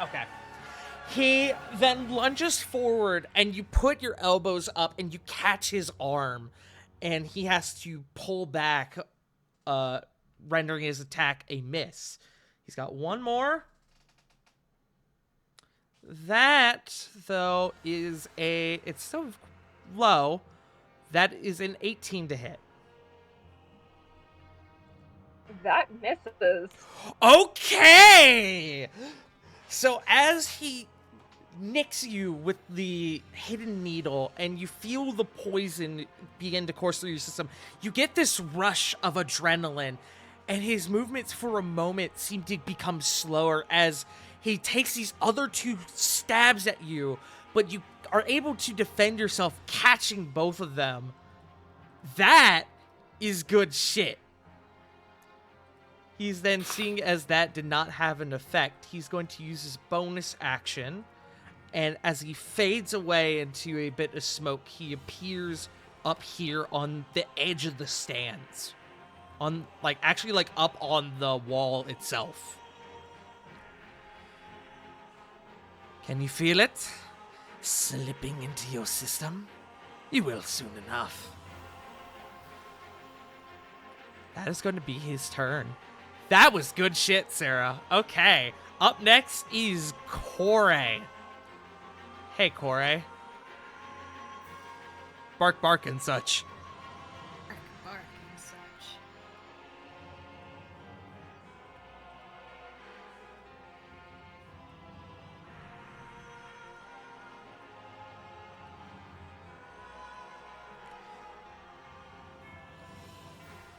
Okay. He then lunges forward, and you put your elbows up, and you catch his arm, and he has to pull back, rendering his attack a miss. He's got one more. That, though, is it's so low. That is an 18 to hit. That misses. Okay! So as he nicks you with the hidden needle and you feel the poison begin to course through your system, you get this rush of adrenaline, and his movements for a moment seem to become slower as he takes these other two stabs at you, but you are able to defend yourself, catching both of them. That is good shit. He's then, seeing as that did not have an effect, he's going to use his bonus action, and as he fades away into a bit of smoke, he appears up here on the edge of the stands. On, actually up on the wall itself. Can you feel it? Slipping into your system? You will soon enough. That is going to be his turn. That was good shit, Sarah. Okay. Up next is Corey. Hey, Corey. Bark, bark, and such. Bark, bark, and such.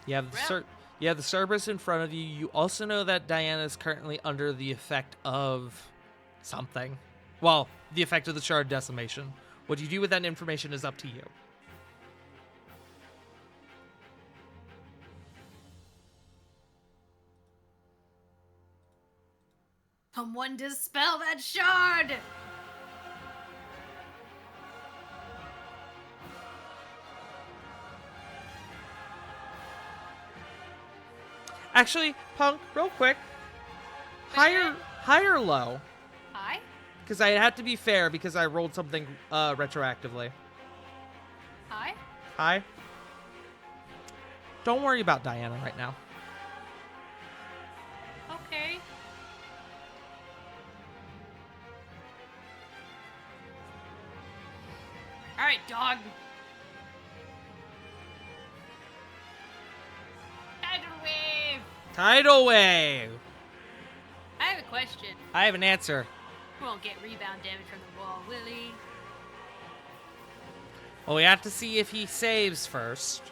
You have the Cerberus in front of you. You also know that Diana is currently under the effect of something. Well, the effect of the Shard Decimation. What you do with that information is up to you. Someone dispel that shard! Actually, Punk, real quick. High or low? Hi? Because I had to be fair because I rolled something retroactively. Hi? High? Don't worry about Diana right now. Okay. Alright, dog. Tidal wave! Tidal wave! I have a question. I have an answer. We won't get rebound damage from the wall, will he? Well, we have to see if he saves first.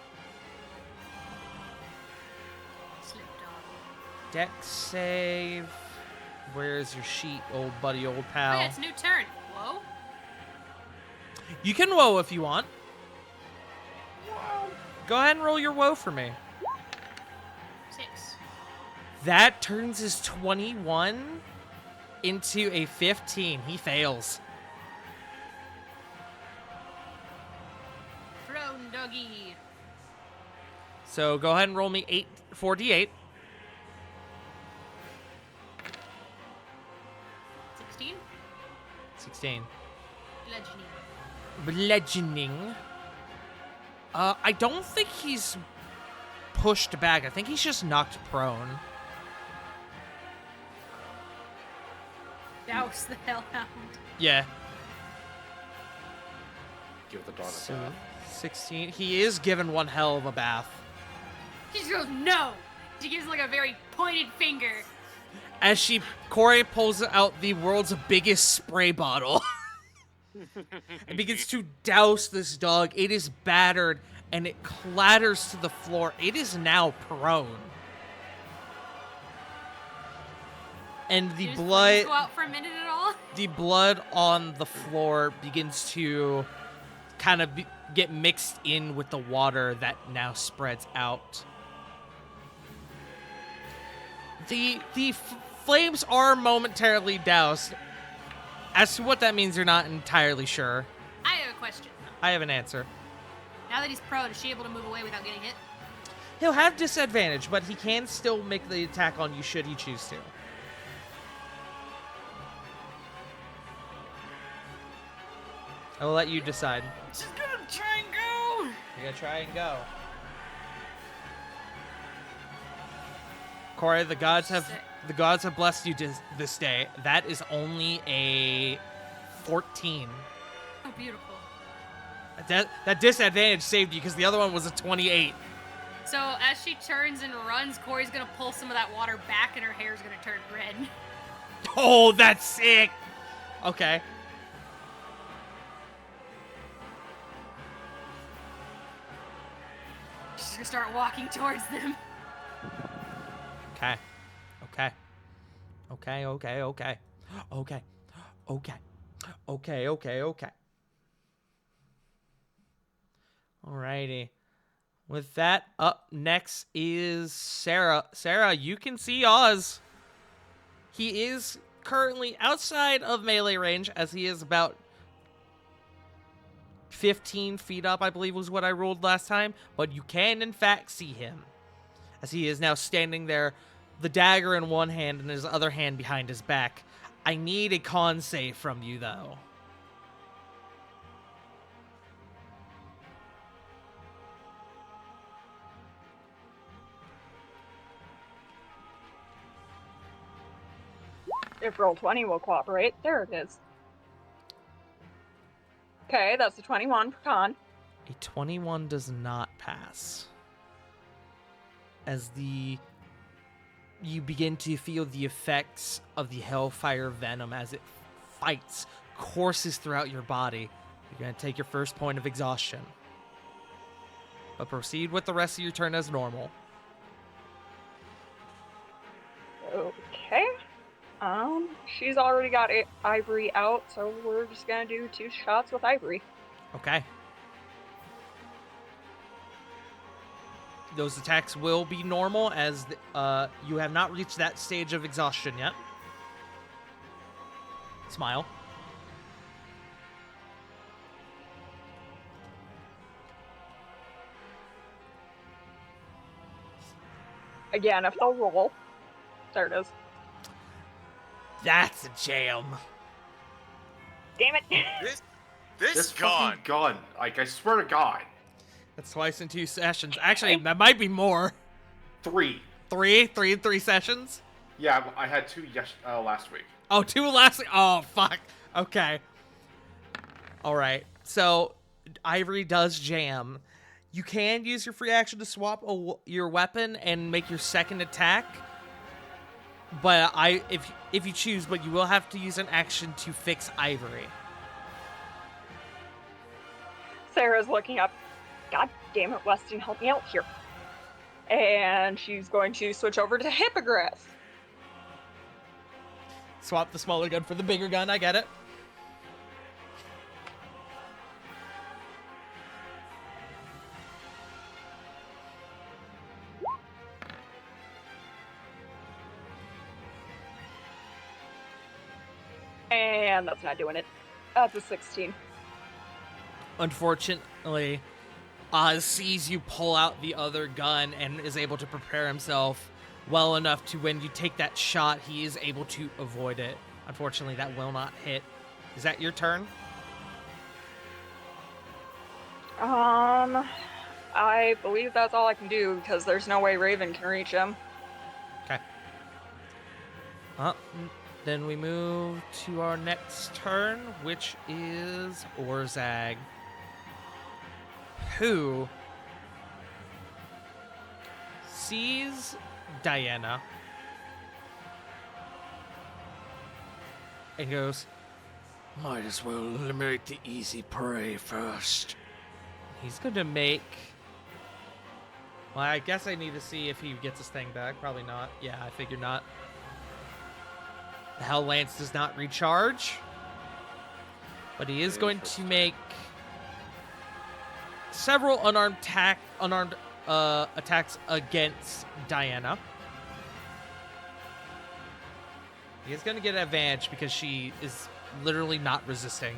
Slip dog. Dex save. Where's your sheet, old buddy, old Oh pal? yeah, it's a new turn. Whoa. You can woe if you want. Go ahead and roll your woe for me. 6. That turns his 21 into a 15. He fails. Throne doggy. So go ahead and roll me 4d8. 16. 16. Bludgeoning. Bludgeoning. I don't think he's pushed back. I think he's just knocked prone. Douse the hellhound. Yeah. Give the dog a So bath. 16. He is given one hell of a bath. She just goes, no! She gives like a very pointed finger. As Corey pulls out the world's biggest spray bottle and begins to douse this dog. It is battered and it clatters to the floor. It is now prone. And the Did his blood, flames go out for a minute at all? the blood on the floor begins to kind of get mixed in with the water that now spreads out. The flames are momentarily doused. As to what that means, you're not entirely sure. I have a question. I have an answer. Now that he's prone, is she able to move away without getting hit? He'll have disadvantage, but he can still make the attack on you should he choose to. I will let you decide. She's gonna try and go. You're gonna try and go. Corey, the gods have blessed you this day. That is only a 14. Oh, beautiful. That disadvantage saved you because the other one was a 28. So as she turns and runs, Corey's gonna pull some of that water back, and her hair's gonna turn red. Oh, that's sick. Okay. She's gonna start walking towards them. Okay. Okay. Okay, okay, okay. Okay. Okay. Okay, okay, okay. Alrighty. With that, up next is Sarah. Sarah, you can see Oz. He is currently outside of melee range, as he is about 15 feet up, I believe was what I ruled last time. But you can, in fact, see him, as he is now standing there, the dagger in one hand and his other hand behind his back. I need a con save from you, though. If Roll20 will cooperate, there it is. Okay, that's a 21 for con. A 21 does not pass. As you begin to feel the effects of the hellfire venom as it fights, courses throughout your body. You're going to take your first point of exhaustion. But proceed with the rest of your turn as normal. Okay. She's already got Ivory out, so we're just gonna do 2 shots with Ivory. Okay. Those attacks will be normal, as you have not reached that stage of exhaustion yet. Smile. Again, if they'll roll. There it is. That's a jam. Damn it. This fucking gun. Like, I swear to God. That's twice in 2 sessions. Actually, that might be more. 3. 3 in 3 sessions? Yeah, I had 2 last week. Oh, 2 last week? Oh, fuck. Okay. Alright. So, Ivory does jam. You can use your free action to swap your weapon and make your second attack. But if you choose, but you will have to use an action to fix Ivory. Sarah's looking up. God damn it, Weston, help me out here. And she's going to switch over to Hippogriff. Swap the smaller gun for the bigger gun, I get it. And that's not doing it. That's a 16. Unfortunately, Oz sees you pull out the other gun and is able to prepare himself well enough to when you take that shot, he is able to avoid it. Unfortunately, that will not hit. Is that your turn? I believe that's all I can do because there's no way Raven can reach him. Okay. Then we move to our next turn, which is Orzag, who sees Diana and goes, Might as well eliminate the easy prey first. he's going to make... Well, I guess I need to see if he gets his thing back. Probably not. Yeah, I figured not. The Hell Lance does not recharge, but he is going to make several unarmed attacks against Diana. He is going to get an advantage because she is literally not resisting.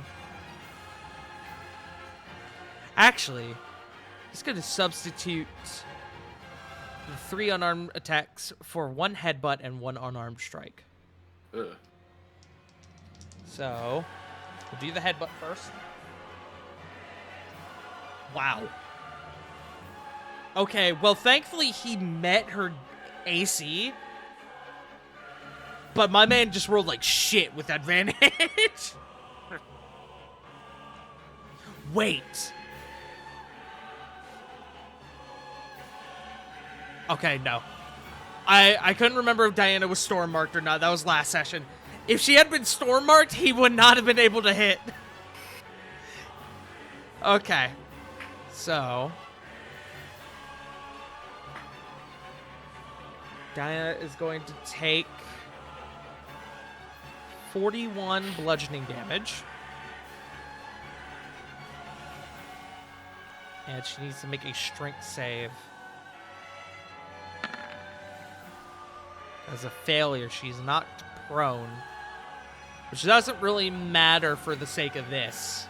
Actually, he's going to substitute the 3 unarmed attacks for 1 headbutt and 1 unarmed strike. Ugh. So, we'll do the headbutt first. Wow. Okay, well, thankfully he met her AC. But my man just rolled like shit with advantage. Wait. Okay, no. I couldn't remember if Diana was storm marked or not. That was last session. If she had been storm marked, he would not have been able to hit. Okay. So. Diana is going to take 41 bludgeoning damage. And she needs to make a strength save. As a failure, she's not prone. Which doesn't really matter for the sake of this,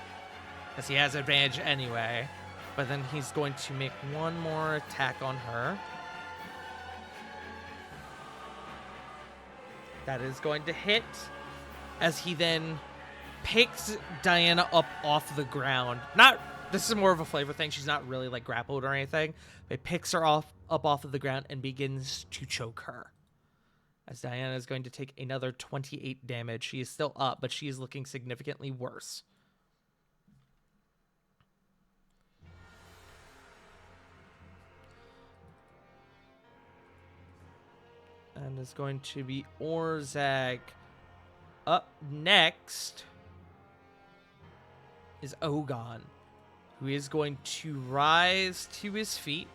as he has advantage anyway. But then he's going to make one more attack on her. That is going to hit, as he then picks Diana up off the ground. This is more of a flavor thing. She's not really like grappled or anything. But picks her up off of the ground and begins to choke her. As Diana is going to take another 28 damage. She is still up, but she is looking significantly worse. And is going to be Orzag. Up next is Ogon, who is going to rise to his feet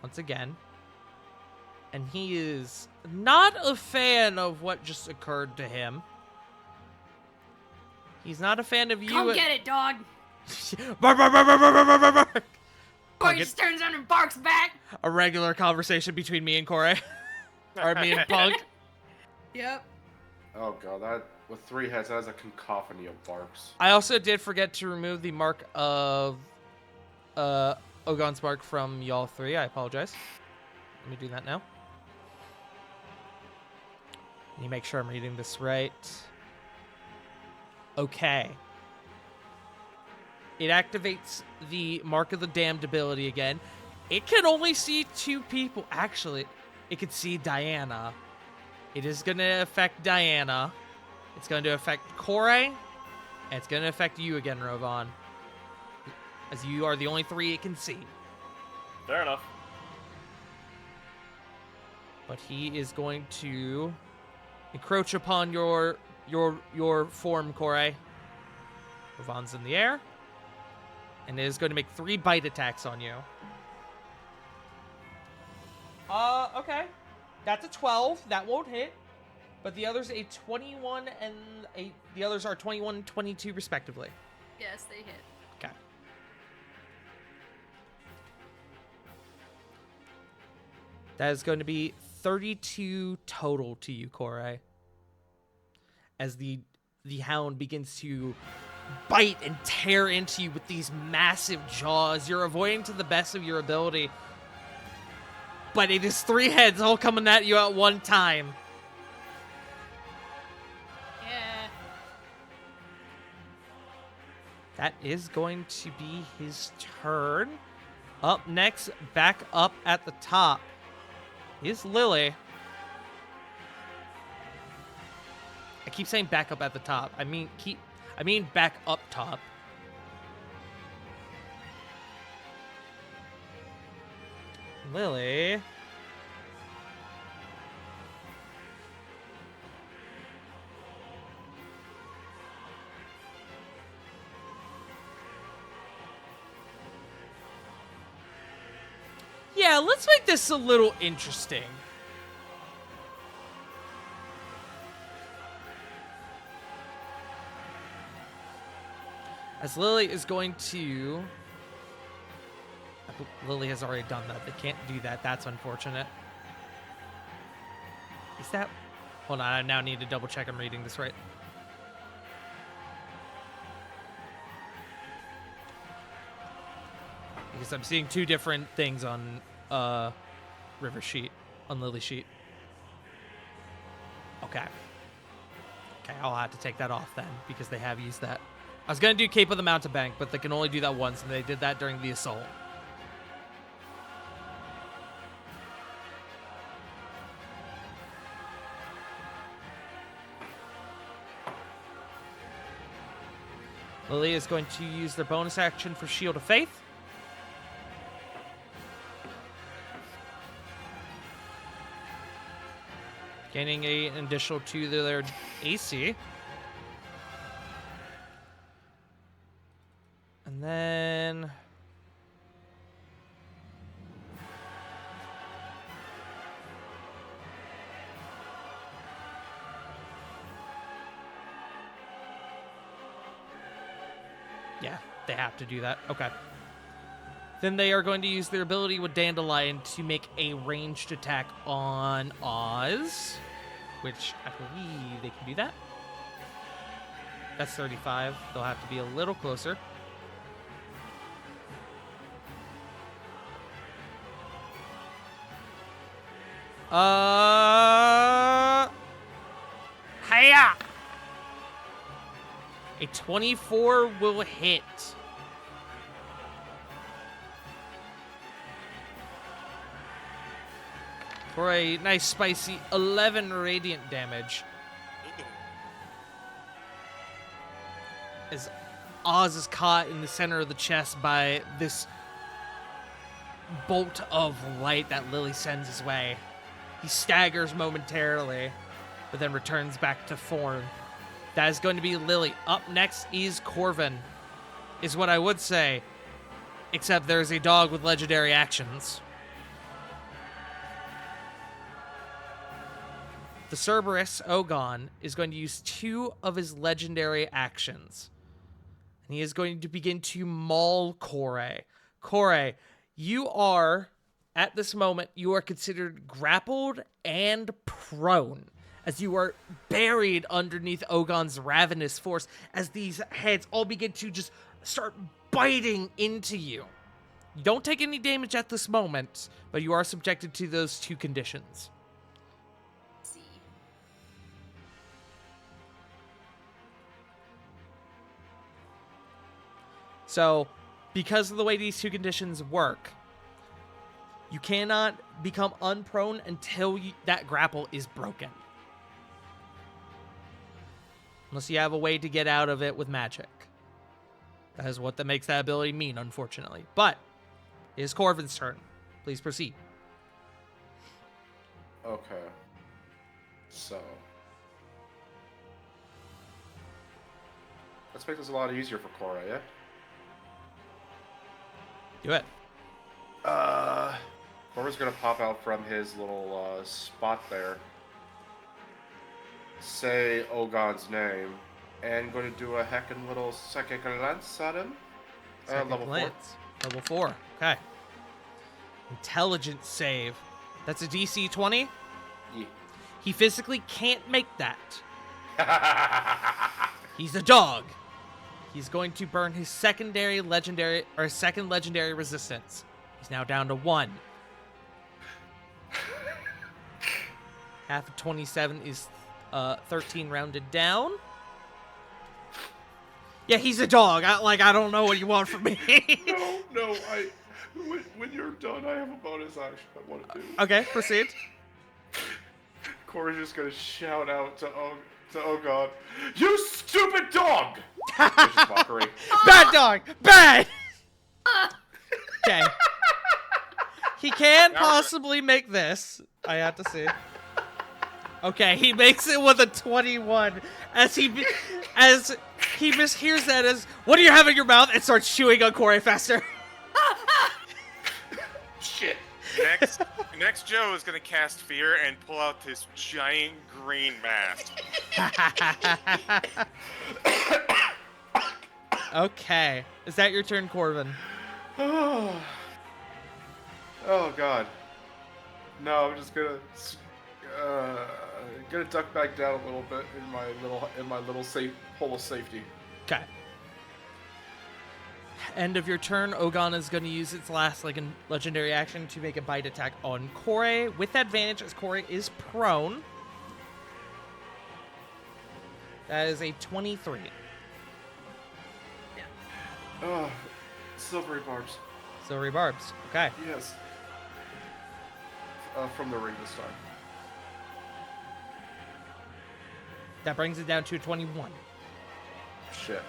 once again. And he is not a fan of what just occurred to him. He's not a fan of you. Come get it, dog. Bark, bark, bark, bark, bark, bark, bark, bark. Corey just turns around and barks back. A regular conversation between me and Corey. Or me and Punk. Yep. Oh god, that with 3 heads, that is a cacophony of barks. I also did forget to remove the mark of Ogon's mark from y'all 3. I apologize. Let me do that now. Let me make sure I'm reading this right. Okay. It activates the Mark of the Damned ability again. It can only see 2 people. Actually, it could see Diana. It is going to affect Diana. It's going to affect Corey. And it's going to affect you again, Rovon. As you are the only 3 it can see. Fair enough. But he is going to encroach upon your form, Corey. Rovon's in the air. And it is going to make 3 bite attacks on you. Okay. That's a 12. That won't hit. But the others a 21 and the others are 21 and 22 respectively. Yes, they hit. Okay. That is going to be 32 total to you, Corey. As the hound begins to bite and tear into you with these massive jaws. You're avoiding to the best of your ability. But it is 3 heads all coming at you at one time. Yeah. That is going to be his turn. Up next, back up at the top, is Lily. I keep saying back up at the top. I mean back up top. Lily. Yeah, let's make this a little interesting. As Lily is going to... Lily has already done that. They can't do that. That's unfortunate. Is that... Hold on, I now need to double check I'm reading this right. Because I'm seeing two different things on River sheet, on Lily sheet. Okay. Okay, I'll have to take that off then, because they have used that. I was going to do Cape of the Mountebank, but they can only do that once, and they did that during the assault. Lily is going to use their bonus action for Shield of Faith. Gaining an additional 2 to their AC. And then... Yeah, they have to do that. Okay. Then they are going to use their ability with Dandelion to make a ranged attack on Oz, which I believe they can do that. That's 35. They'll have to be a little closer. Hiya! A 24 will hit. For a nice spicy 11 radiant damage. As Oz is caught in the center of the chest by this bolt of light that Lily sends his way. He staggers momentarily, but then returns back to form. That is going to be Lily. Up next is Corvin, is what I would say, except there's a dog with legendary actions. The Cerberus, Ogon, is going to use 2 of his legendary actions. And he is going to begin to maul Kore. Kore, you are, at this moment, you are considered grappled and prone, as you are buried underneath Ogon's ravenous force, as these heads all begin to just start biting into you. You don't take any damage at this moment, but you are subjected to those 2 conditions. See. So, because of the way these 2 conditions work, you cannot become unprone until that grapple is broken. Unless you have a way to get out of it with magic. That is what that makes that ability mean, unfortunately. But, it is Corvin's turn. Please proceed. Okay. So. Let's make this a lot easier for Cora, yeah? Do it. Cora's gonna pop out from his little spot there. Say Ogon's name. And going to do a heckin' little psychic lance at him. Second Level 4. glance. Level 4. Okay. Intelligence save. That's a DC 20? Yeah. He physically can't make that. He's a dog. He's going to burn his second legendary resistance. He's now down to 1. Half of 27 is 13 rounded down. Yeah, he's a dog. I don't know what you want from me. No, when you're done, I have a bonus action I want to do. Okay, proceed. Cora's just gonna shout out to Ogon, "You stupid dog!" Which is mockery. Bad dog! Bad! Okay. He can possibly make this. I have to see. Okay, he makes it with a 21 as he mishears that as, "What do you have in your mouth?" and starts chewing on Corey faster. Shit. Next, Joe is gonna cast Fear and pull out this giant green mask. Okay. Is that your turn, Corvin? Oh God. No, I'm just gonna Gonna duck back down a little bit in my little safe hole of safety. Okay. End of your turn, Ogon is going to use its last legendary action to make a bite attack on Kore with advantage as Kore is prone. That is a 23. Oh, silvery barbs. Silvery barbs. Okay. Yes. From the ring this time. That brings it down to a 21. Shit.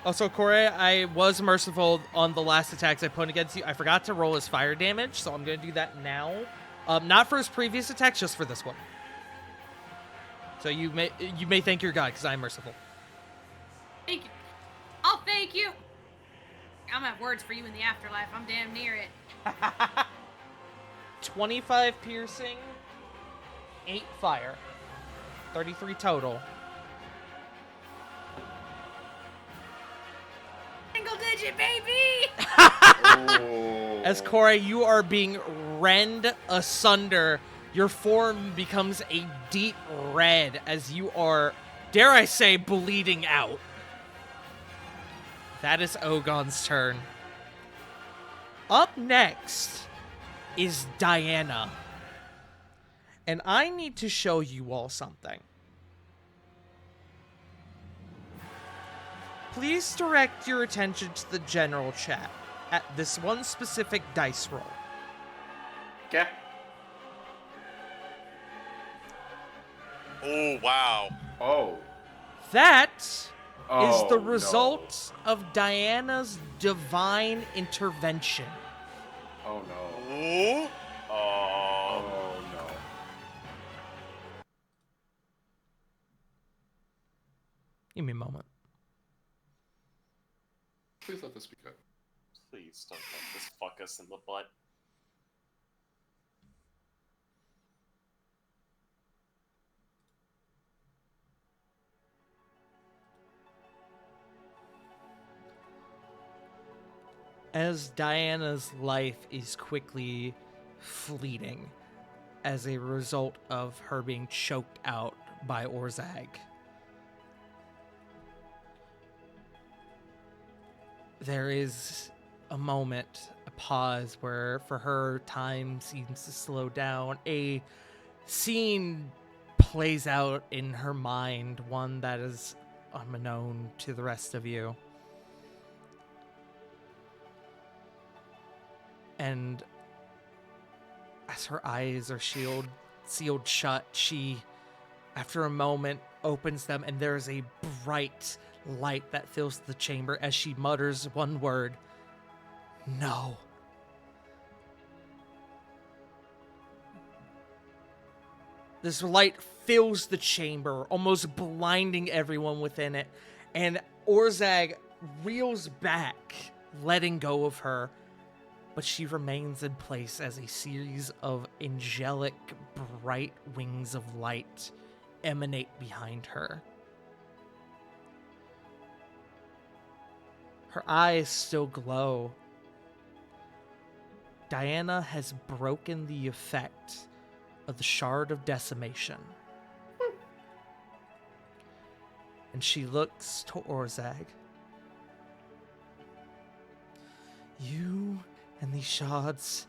Also, Kore, I was merciful on the last attacks I put against you. I forgot to roll his fire damage, so I'm going to do that now. Not for his previous attacks, just for this one. So you may thank your god, because I'm merciful. Thank you. I'll thank you. I'm gonna have words for you in the afterlife. I'm damn near it. 25 piercing, 8 fire, 33 total. Single digit, baby! Oh. As Kore, you are being rend asunder. Your form becomes a deep red as you are, dare I say, bleeding out. That is Ogon's turn. Up next is Diana. And I need to show you all something. Please direct your attention to the general chat at this one specific dice roll. Okay. Oh, wow. Oh. That is Oh, the no. result of Diana's divine intervention. Oh no. Ooh. Oh. Oh no. Give me a moment. Please let this be good. Please don't let this fuck us in the butt. As Diana's life is quickly fleeting as a result of her being choked out by Orzag, there is a moment, a pause where for her time seems to slow down. A scene plays out in her mind, one that is unknown to the rest of you. And as her eyes are sealed shut, she, after a moment, opens them, and there is a bright light that fills the chamber as she mutters one word: no. This light fills the chamber, almost blinding everyone within it, and Orzag reels back, letting go of her. But she remains in place as a series of angelic, bright wings of light emanate behind her. Her eyes still glow. Diana has broken the effect of the Shard of Decimation. And she looks to Orzag. You and these shards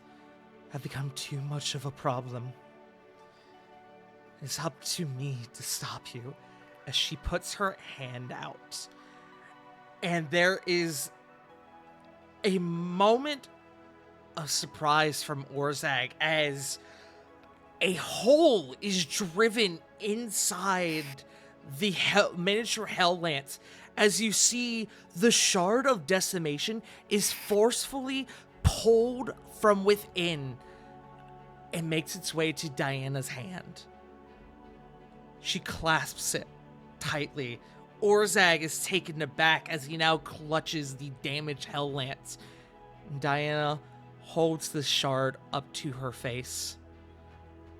have become too much of a problem. It's up to me to stop you, as she puts her hand out. And there is a moment of surprise from Orzag as a hole is driven inside the miniature Hell Lance, as you see the Shard of Decimation is forcefully pulled from within and makes its way to Diana's hand. She clasps it tightly. Orzag is taken aback as he now clutches the damaged Hell Lance. Diana holds the shard up to her face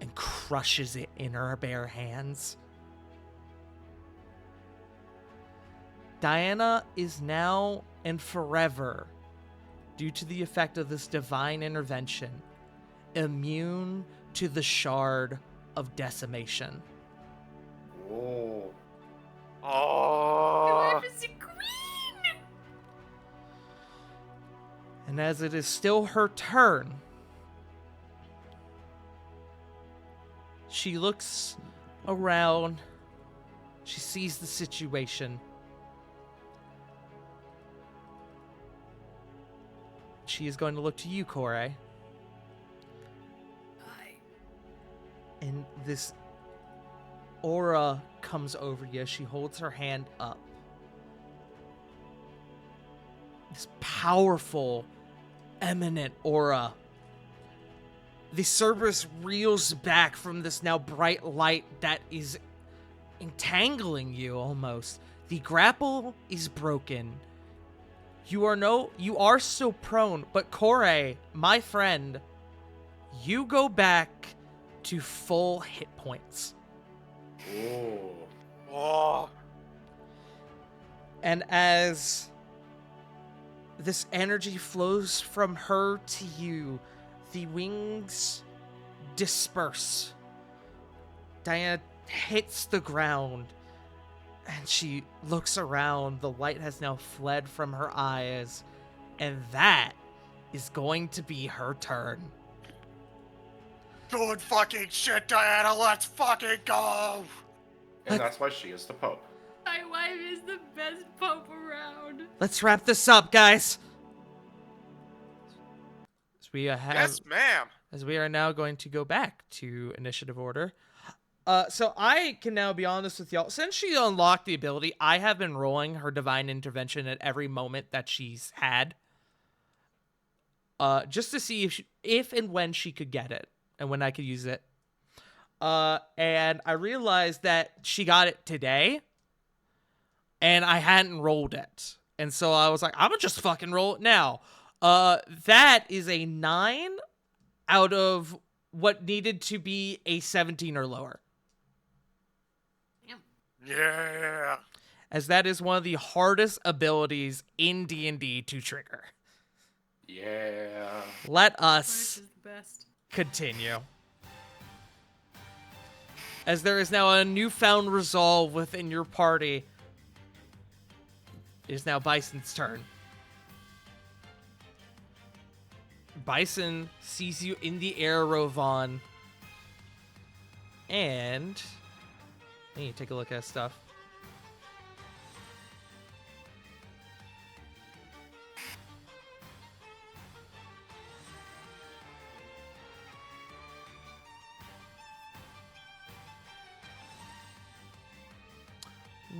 and crushes it in her bare hands. Diana is now and forever, due to the effect of this divine intervention, immune to the Shard of Decimation. Oh. Oh. Is it green? And as it is still her turn, she looks around. She sees the situation. She is going to look to you, Corey. And this aura comes over you. She holds her hand up. This powerful, eminent aura. The Cerberus reels back from this now bright light that is entangling you almost. The grapple is broken. You are still prone, but Corey, my friend, you go back to full hit points. Oh. Oh. And as this energy flows from her to you, the wings disperse. Diana hits the ground and she looks around. The light has now fled from her eyes, and that is going to be her turn. Good fucking shit, Diana. Let's fucking go. And that's why she is the Pope. My wife is the best pope around. Let's wrap this up, guys. As we Yes, ma'am. as we are now going to go back to initiative order. So I can now be honest with y'all. Since she unlocked the ability, I have been rolling her divine intervention at every moment that she's had. Just to see if and when she could get it and when I could use it. And I realized that she got it today and I hadn't rolled it. And so I was like, I'm gonna just fucking roll it now. That is a 9 out of what needed to be a 17 or lower. Yeah. As that is one of the hardest abilities in D&D to trigger. Yeah. Let Which us is the best. continue. As there is now a newfound resolve within your party, it is now Bison's turn. Bison sees you in the air, Rovan. And I need to take a look at stuff.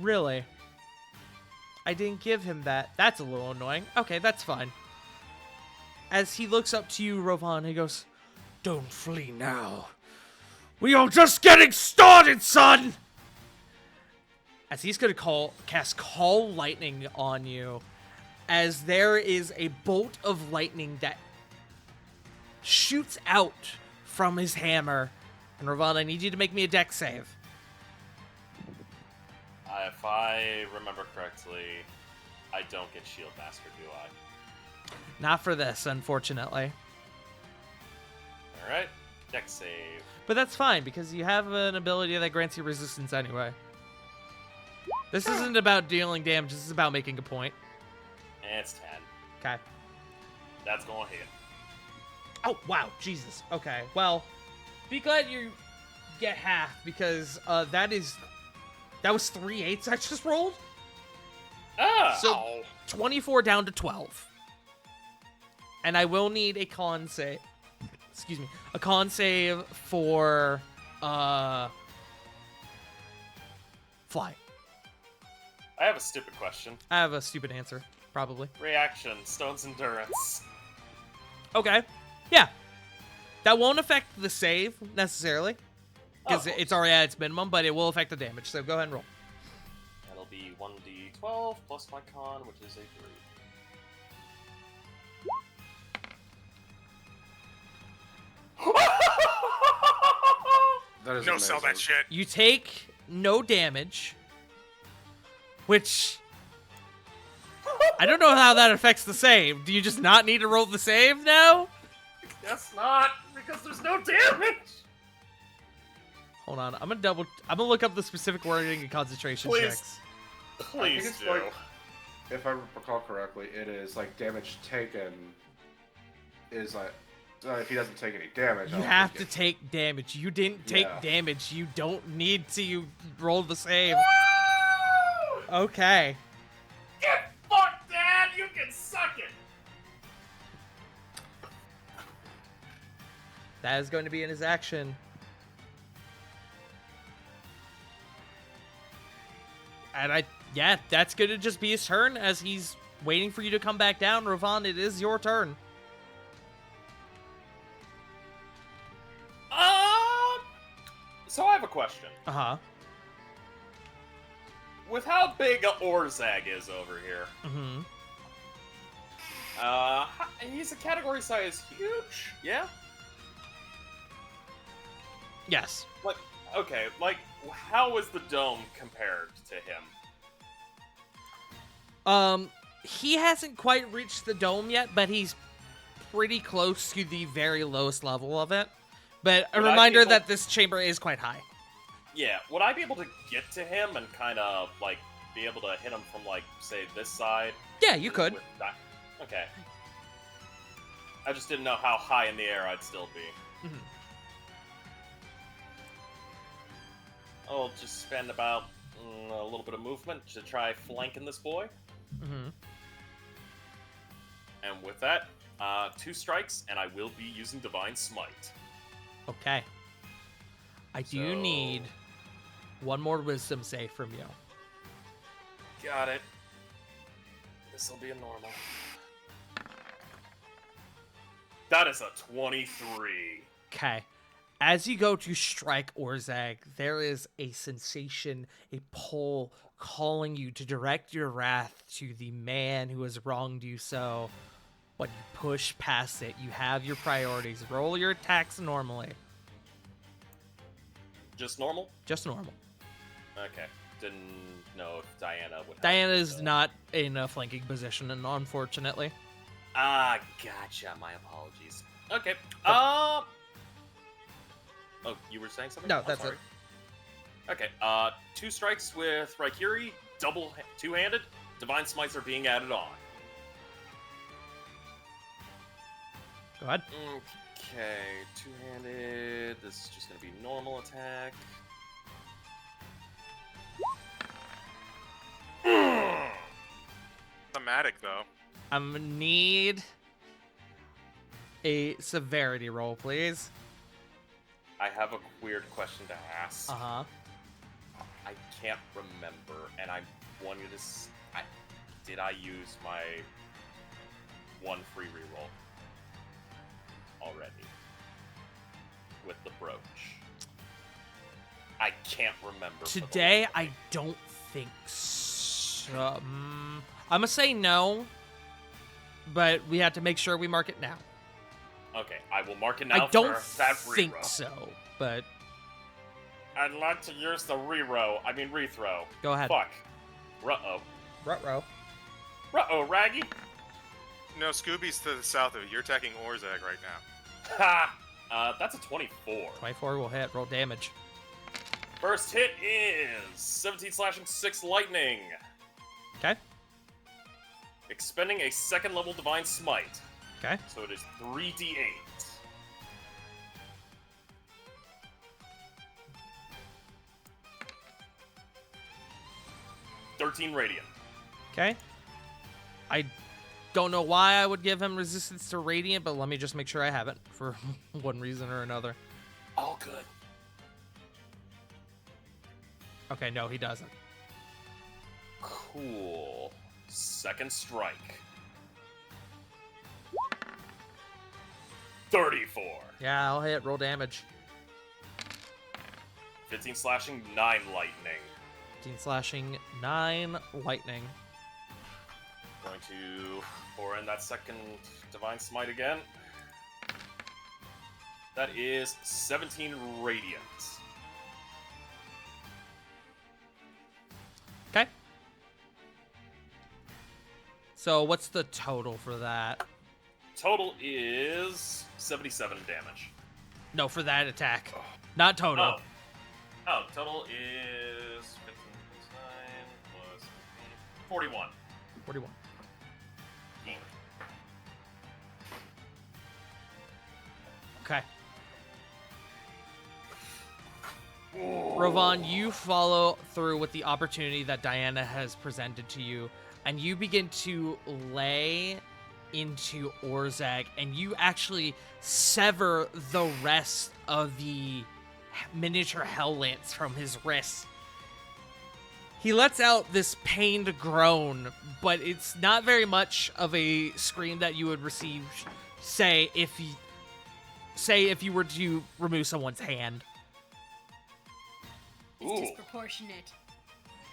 Really? I didn't give him that. That's a little annoying. Okay, that's fine. As he looks up to you, Rovan, he goes, Don't flee now. We are just getting started, son! as he's going to cast Call Lightning on you, as there is a bolt of lightning that shoots out from his hammer. And Rovan, I need you to make me a dex save. If I remember correctly, I don't get Shield Master, do I? Not for this, unfortunately. Alright, dex save. But that's fine, because you have an ability that grants you resistance anyway. This isn't about dealing damage, this is about making a point. And it's 10. Okay. That's going to hit. Oh, wow, Jesus. Okay, well, be glad you get half, because that was 3 8s I just rolled. Ah! So 24 down to 12. And I will need a con save. Excuse me. A con save for fly. I have a stupid question. I have a stupid answer, probably. Reaction, Stone's Endurance. Okay. Yeah. That won't affect the save necessarily, because Oh, it's already at its minimum, but it will affect the damage. So go ahead and roll. That'll be 1d12 plus my con, which is a 3. That is No, sell that amazing. shit. You take no damage, which I don't know how that affects the save. Do you just not need to roll the save now? Guess not, because there's no damage! Hold on. I'm gonna look up the specific wording and concentration Please. checks. Please it's do. like- If I recall correctly, it is like damage taken is like if he doesn't take any damage. I You don't have think to take damage. You didn't take Yeah. damage. You don't need to roll the save. Okay. Get fucked, Dad! You can suck it! That is going to be in his action. And yeah, that's going to just be his turn as he's waiting for you to come back down. Rovan, it is your turn. So I have a question. Uh-huh. With how big Orzag is over here, Mm-hmm. He's a category size huge, yeah? Yes. Like, okay, like, how is the dome compared to him? He hasn't quite reached the dome yet, but he's pretty close to the very lowest level of it. But a Would I be reminder able- that this chamber is quite high. Yeah, would I be able to get to him and kind of, like, be able to hit him from, like, say, this side? Yeah, you could. With that? Okay. I just didn't know how high in the air I'd still be. Mhm. I'll just spend about a little bit of movement to try flanking this boy. Mm-hmm. And with that, 2 strikes, and I will be using Divine Smite. Okay. I do So- need one more wisdom save from you. Got it. This'll be a normal. That is a 23. Okay. As you go to strike Orzag, there is a sensation, a pull calling you to direct your wrath to the man who has wronged you so. But you push past it. You have your priorities. Roll your attacks normally. Just normal? Just normal. Okay. Didn't know if Diana would. Diana is not in a flanking position, and unfortunately. Ah, gotcha. My apologies. Okay. Oh, you were saying something? No, I'm that's sorry. it. Okay. 2 strikes with Raikiri, two-handed. Divine Smites are being added on. Go ahead. Okay, two-handed. This is just gonna be normal attack. Thematic though. I'm gonna need a severity roll, please. I have a weird question to ask. Uh-huh. I can't remember, and I wanted to. Did I use my 1 free reroll already with the brooch? I can't remember. for the Today, life of I me. don't think so. I'm gonna say no, but we have to make sure we mark it now. Okay, I will mark it now. I don't for that think reroll. so, but I'd like to use the rethrow. go ahead. Fuck. Ruh-oh. Ruh-roh. Ruh-oh, Raggy. No, Scooby's to the south of you. You're attacking Orzag right now. Ha! That's a 24. 24 will hit. Roll damage. First hit is 17 slashing, 6 lightning. Okay. Expending a 2nd level Divine Smite. Okay. So it is 3d8. $13 radiant. Okay. I don't know why I would give him resistance to radiant, but let me just make sure I have it for one reason or another. All good. Okay, no, he doesn't. Cool. 2nd strike. 34. Yeah, I'll hit. Roll damage. 15 slashing, 9 lightning. 15 slashing, 9 lightning. Going to pour in that 2nd Divine Smite again. That is 17 radiant. Okay. So what's the total for that? Total is 77 damage. No, for that attack. Not total. Oh. Oh, total is 15 plus 9 plus 15, 41. 41. Okay. Rovan, you follow through with the opportunity that Diana has presented to you, and you begin to lay into Orzag, and you actually sever the rest of the miniature Hell Lance from his wrist. He lets out this pained groan, but it's not very much of a scream that you would receive, say if you were to remove someone's hand. It's Ooh. disproportionate.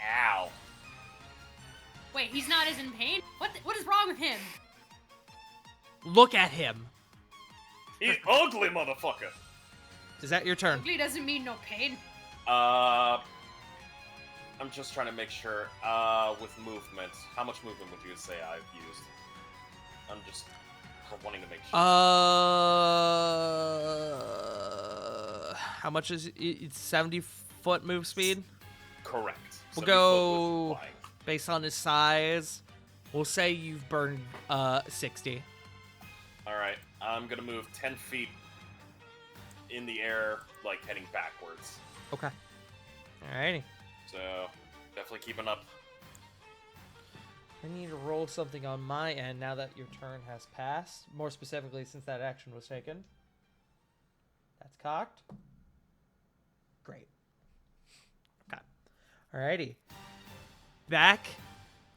Ow. Wait, he's not as in pain? What is wrong with him? Look at him. He's ugly, motherfucker. Is that your turn? Ugly doesn't mean no pain. I'm just trying to make sure, with movement, how much movement would you say I've used? I'm just wanting to make sure. How much is it? It's 70-foot move speed? Correct. We'll 70 foot go with flying. based on his size. We'll say you've burned 60. Alright, I'm gonna move 10 feet in the air, like heading backwards. Okay. Alrighty. So, definitely keeping up. I need to roll something on my end now that your turn has passed. More specifically, since that action was taken. That's cocked. Great. Okay. Alrighty. Back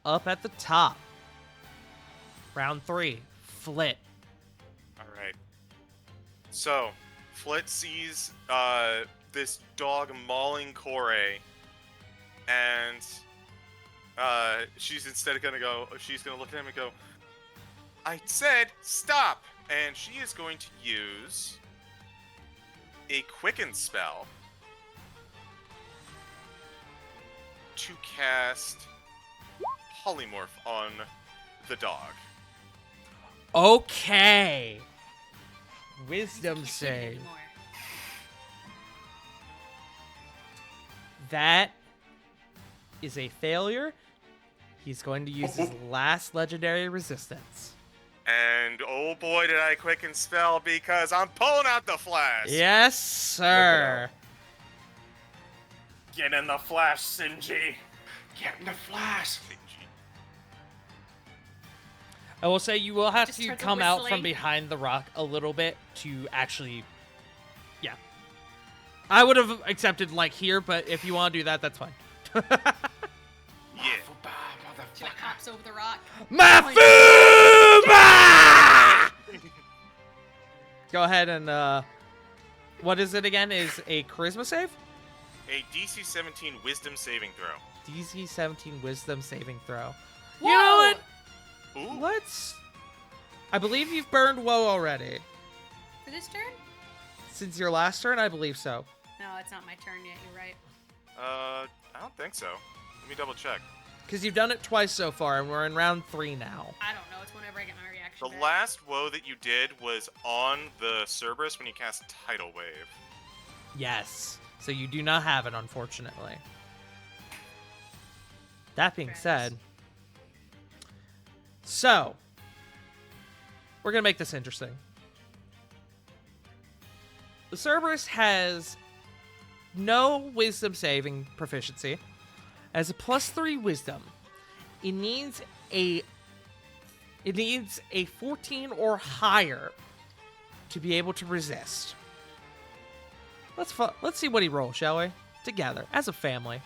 up at the top. Round 3. Flit. Alright. So, Flit sees this dog mauling Corey, and she's instead gonna look at him and go, I said stop! And she is going to use a Quicken spell to cast Polymorph on the dog. Okay. Wisdom Can't take it save. anymore. That is a failure. He's going to use his last legendary resistance. And oh boy, did I Quicken spell because I'm pulling out the flash. Yes, sir. Get in the flash, Sinji. Get in the flash. I will say you will have Just to starts come out from whistling. behind the rock a little bit to actually, yeah. I would have accepted like here, but if you want to do that, that's fine. Yeah. She like hops over the rock. Mafuba! Go ahead and what is it again? Is a charisma save? A DC 17 Wisdom saving throw. DC 17 Wisdom saving throw. Whoa! You know what? Ooh. Let's. I believe you've burned woe already. For this turn? Since your last turn, I believe so. No, it's not my turn yet. You're right. I don't think so. Let me double check. Because you've done it twice so far, and we're in round 3 now. I don't know. It's whenever I get my reaction. The back. last woe that you did was on the Cerberus when you cast Tidal Wave. Yes. So you do not have it, unfortunately. That being Travis. said, so we're going to make this interesting. The Cerberus has no wisdom saving proficiency. As a +3 wisdom, it needs a 14 or higher to be able to resist. Let's see what he rolls, shall we? Together, as a family.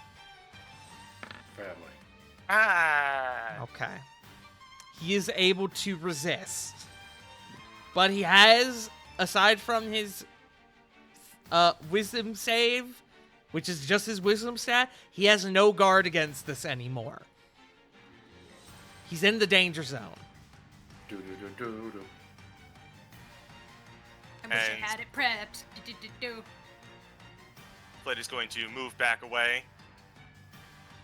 Family. Ah! Okay. He is able to resist. But he has, aside from his wisdom save, which is just his wisdom stat, he has no guard against this anymore. He's in the danger zone. Do do do do do. I wish And- I had it prepped. Do-do-do-do. Flit is going to move back away.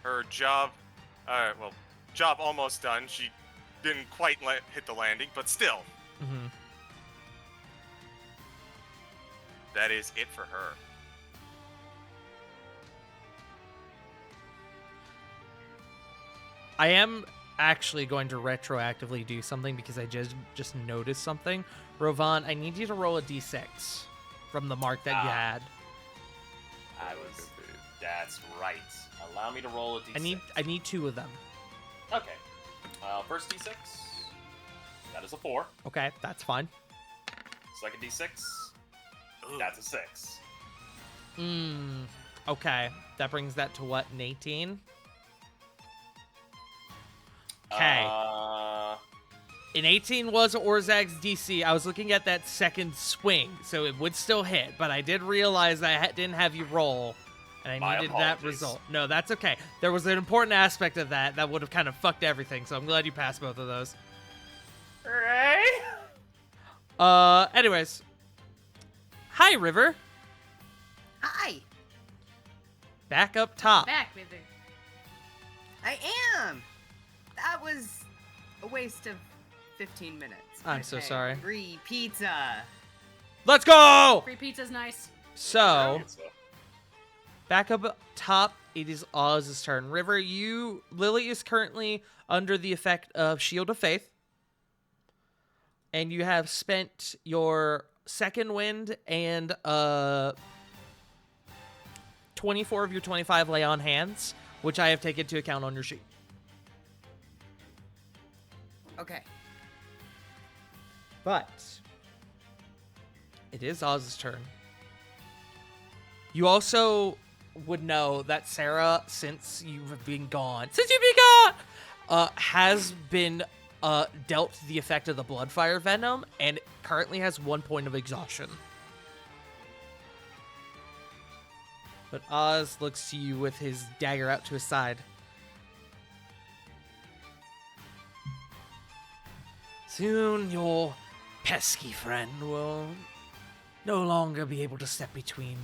Her job, job almost done. She didn't quite hit the landing, but still, Mm-hmm. that is it for her. I am actually going to retroactively do something because I just noticed something. Rovan, I need you to roll a d6 from the mark that you had. That's right. Allow me to roll a d6. I need 2 of them. Okay. First d6. That is a 4. Okay, that's fine. Second d6. That's a 6. Okay. That brings that to what, an 18? Okay. An 18 was Orzag's DC. I was looking at that second swing, so it would still hit, but I did realize that I didn't have you roll, and I needed that result. No, that's okay. There was an important aspect of that would have kind of fucked everything, so I'm glad you passed both of those. Right? Anyways. Hi, River. Hi, Back up top. Back with her. I am. That was a waste of 15 minutes. I'm so Okay, sorry. Free pizza. Let's go! Free pizza's nice. So, back up top, it is Oz's turn. River, Lily is currently under the effect of Shield of Faith. And you have spent your second wind and 24 of your 25 lay on hands, which I have taken into account on your sheet. Okay. But it is Oz's turn. You also would know that Sarah, since you've been gone, has been dealt the effect of the Bloodfire Venom and currently has 1 point of exhaustion. But Oz looks to you with his dagger out to his side. Soon your pesky friend will no longer be able to step between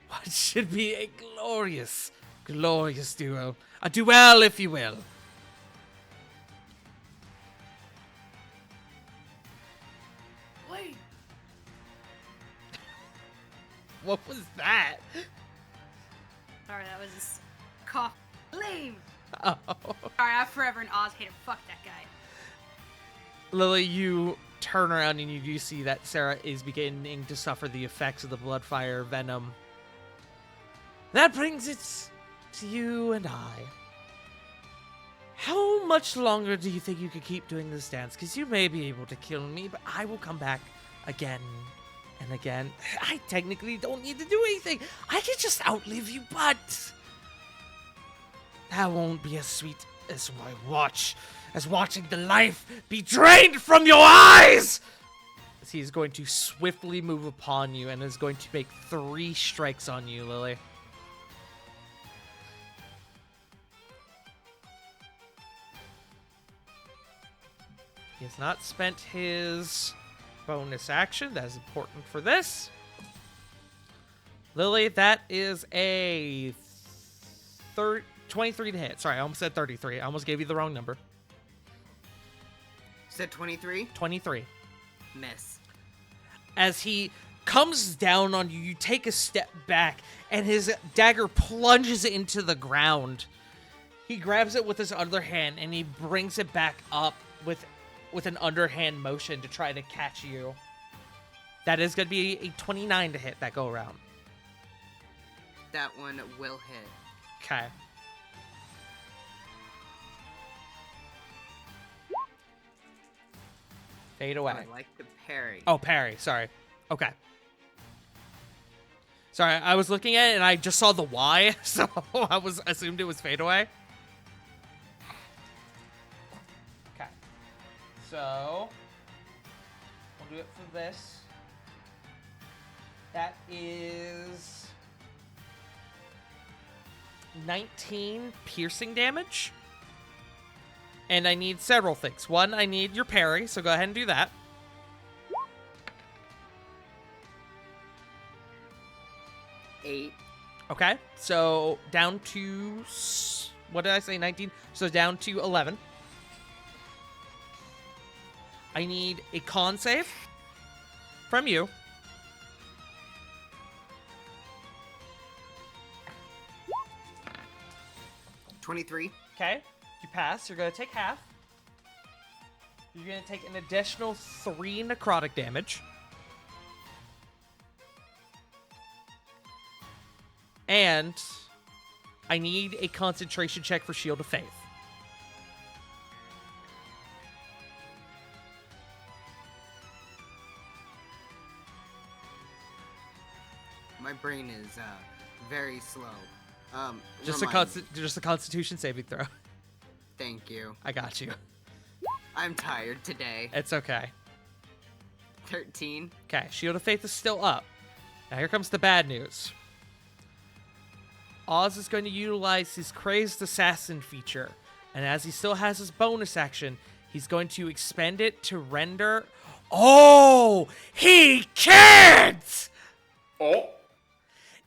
what should be a glorious, glorious duo. A duel, if you will. Wait. What was that? Sorry, that was just cough. Lame. Oh. Sorry, I'm forever an Oz hater. Fuck that guy. Lily, you turn around and you do see that Sarah is beginning to suffer the effects of the Bloodfire Venom. That brings it to you and I. How much longer do you think you could keep doing this dance? Because you may be able to kill me, but I will come back again and again. I technically don't need to do anything. I can just outlive you, but that won't be as sweet as watching the life be drained from your eyes! As he is going to swiftly move upon you and is going to make 3 strikes on you, Lily. He has not spent his bonus action. That is important for this. Lily, that is a 23 to hit. Sorry, I almost said 33. I almost gave you the wrong number. Said 23? 23. Miss. As he comes down on you, you take a step back, and his dagger plunges into the ground. He grabs it with his other hand, and he brings it back up with an underhand motion to try to catch you. That is going to be a 29 to hit that go around. That one will hit. Okay. Fade away. I like the parry. Oh, parry. Sorry. Okay. Sorry, I was looking at it and I just saw the Y, so I assumed it was fade away. Okay. So we'll do it for this. That is 19 piercing damage. And I need several things. One, I need your parry, so go ahead and do that. Eight. Okay, so down to, what did I say, 19? So down to 11. I need a con save from you. 23. Okay, you pass. You're going to take half. You're going to take an additional 3 necrotic damage. And I need a concentration check for Shield of Faith. My brain is very slow. Just remind me. just a Constitution saving throw. Thank you. I got you. I'm tired today. It's okay. 13. Okay, Shield of Faith is still up. Now here comes the bad news. Oz is going to utilize his Crazed Assassin feature, and as he still has his bonus action, he's going to expend it to render... Oh! He can't! Oh,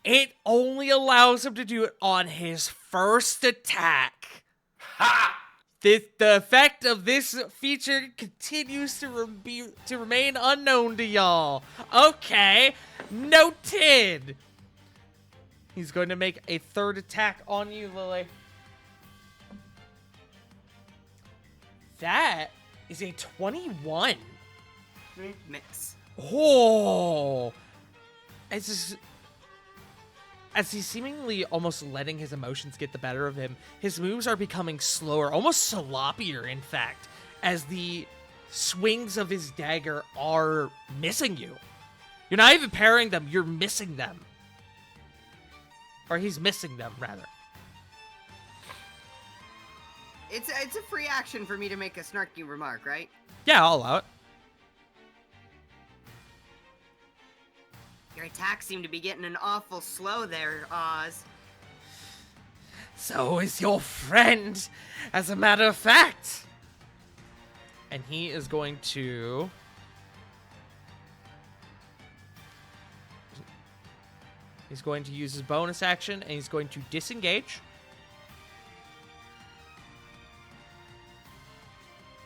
It only allows him to do it on his first attack. ha! The effect of this feature continues to remain unknown to y'all. Okay, noted. He's going to make a third attack on you, Lily. That is a 21. Miss. Oh! As he's seemingly almost letting his emotions get the better of him, his moves are becoming slower, almost sloppier, in fact, as the swings of his dagger are missing you. You're not even parrying them, you're missing them. Or he's missing them, rather. It's a free action for me to make a snarky remark, right? Yeah, I'll allow it. Your attacks seem to be getting an awful slow there, Oz. So is your friend, as a matter of fact. And he is going to... He's going to use his bonus action, and he's going to disengage.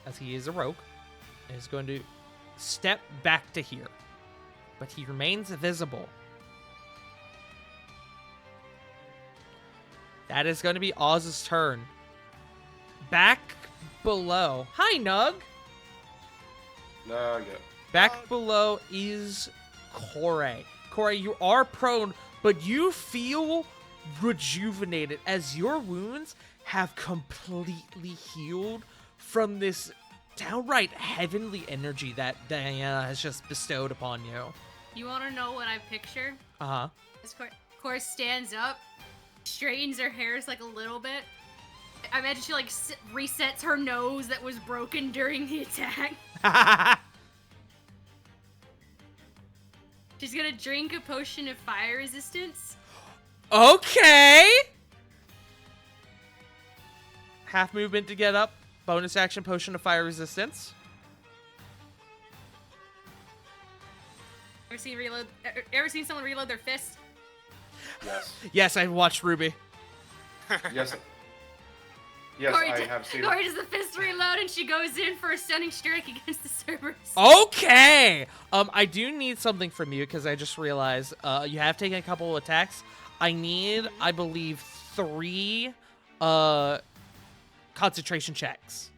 As he is a rogue. And he's going to step back to here. But he remains visible. That is going to be Oz's turn. Back below. Hi, Nug. No, yeah. Back below is Corey. Corey, you are prone, but you feel rejuvenated as your wounds have completely healed from this downright heavenly energy that Diana has just bestowed upon you. You want to know what I picture? Uh-huh. This Cora stands up, straightens her hairs like a little bit. I imagine she like resets her nose that was broken during the attack. She's gonna drink a potion of fire resistance. Okay. Half movement to get up. Bonus action potion of fire resistance. Ever seen someone reload their fist? Yes. Yes, I've watched Ruby. Yes. Yes, Corey I have seen Corey it. does the fist reload and she goes in for a stunning strike against the Cerberus. Okay. I do need something from you because I just realized you have taken a couple of attacks. I need, I believe, 3 concentration checks.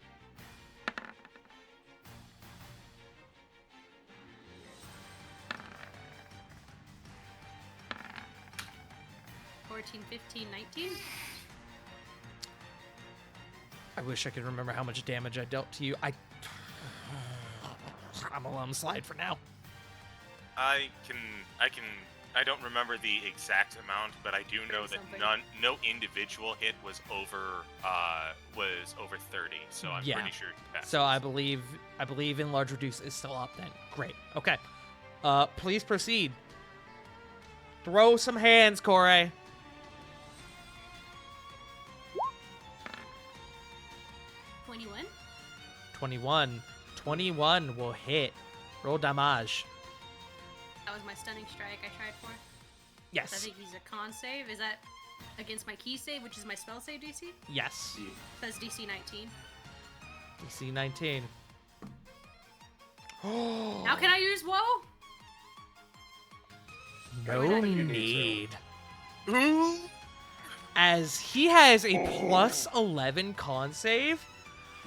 $14, $15, $19. I wish I could remember how much damage I dealt to you. I'm gonna let him slide for now. I don't remember the exact amount, but I do know that Something. no individual hit was over 30. So I'm Yeah. pretty sure he passed. So I believe in large reduce is still up then. Great. Okay. Please proceed. Throw some hands, Corey. 21. 21 will hit. Roll damage. That was my stunning strike I tried for. I Yes. think he's a con save. Is that against my key save, which is my spell save DC? Yes. That's DC 19. DC 19. How can I use woe? No You need need. Ooh. as he has a plus 11 con save.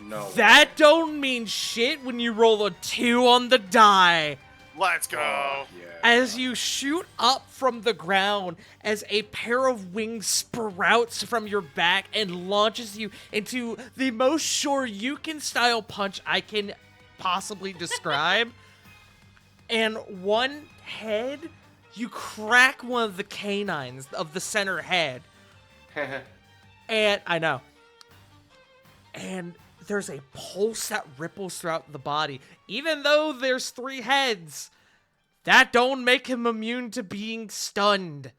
No. That don't mean shit when you roll a 2 on the die. Let's go. Oh, yeah. As you shoot up from the ground, as a pair of wings sprouts from your back and launches you into the most Shoryuken style punch I can possibly describe. And one head, you crack one of the canines of the center head. And I know. And there's a pulse that ripples throughout the body. Even though there's 3 heads, that don't make him immune to being stunned.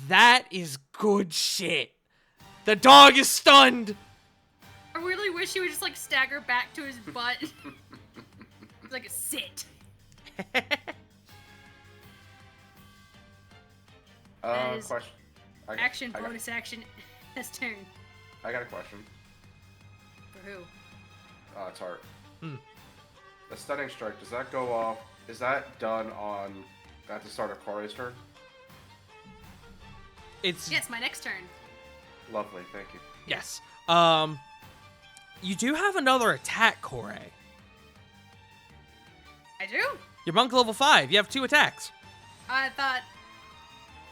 That is good shit. The dog is stunned. I really wish he would just like stagger back to his butt. It's like a sit. That is Question. Action, I got- bonus action, this turn. I got a question. For who? It's Hart. Hmm. The stunning strike, does that go off? Is that done at the start of Corey's turn? It's Yes, my next turn. Lovely, thank you. yes. You do have another attack, Corey. I do? You're monk level 5. You have 2 attacks. I thought.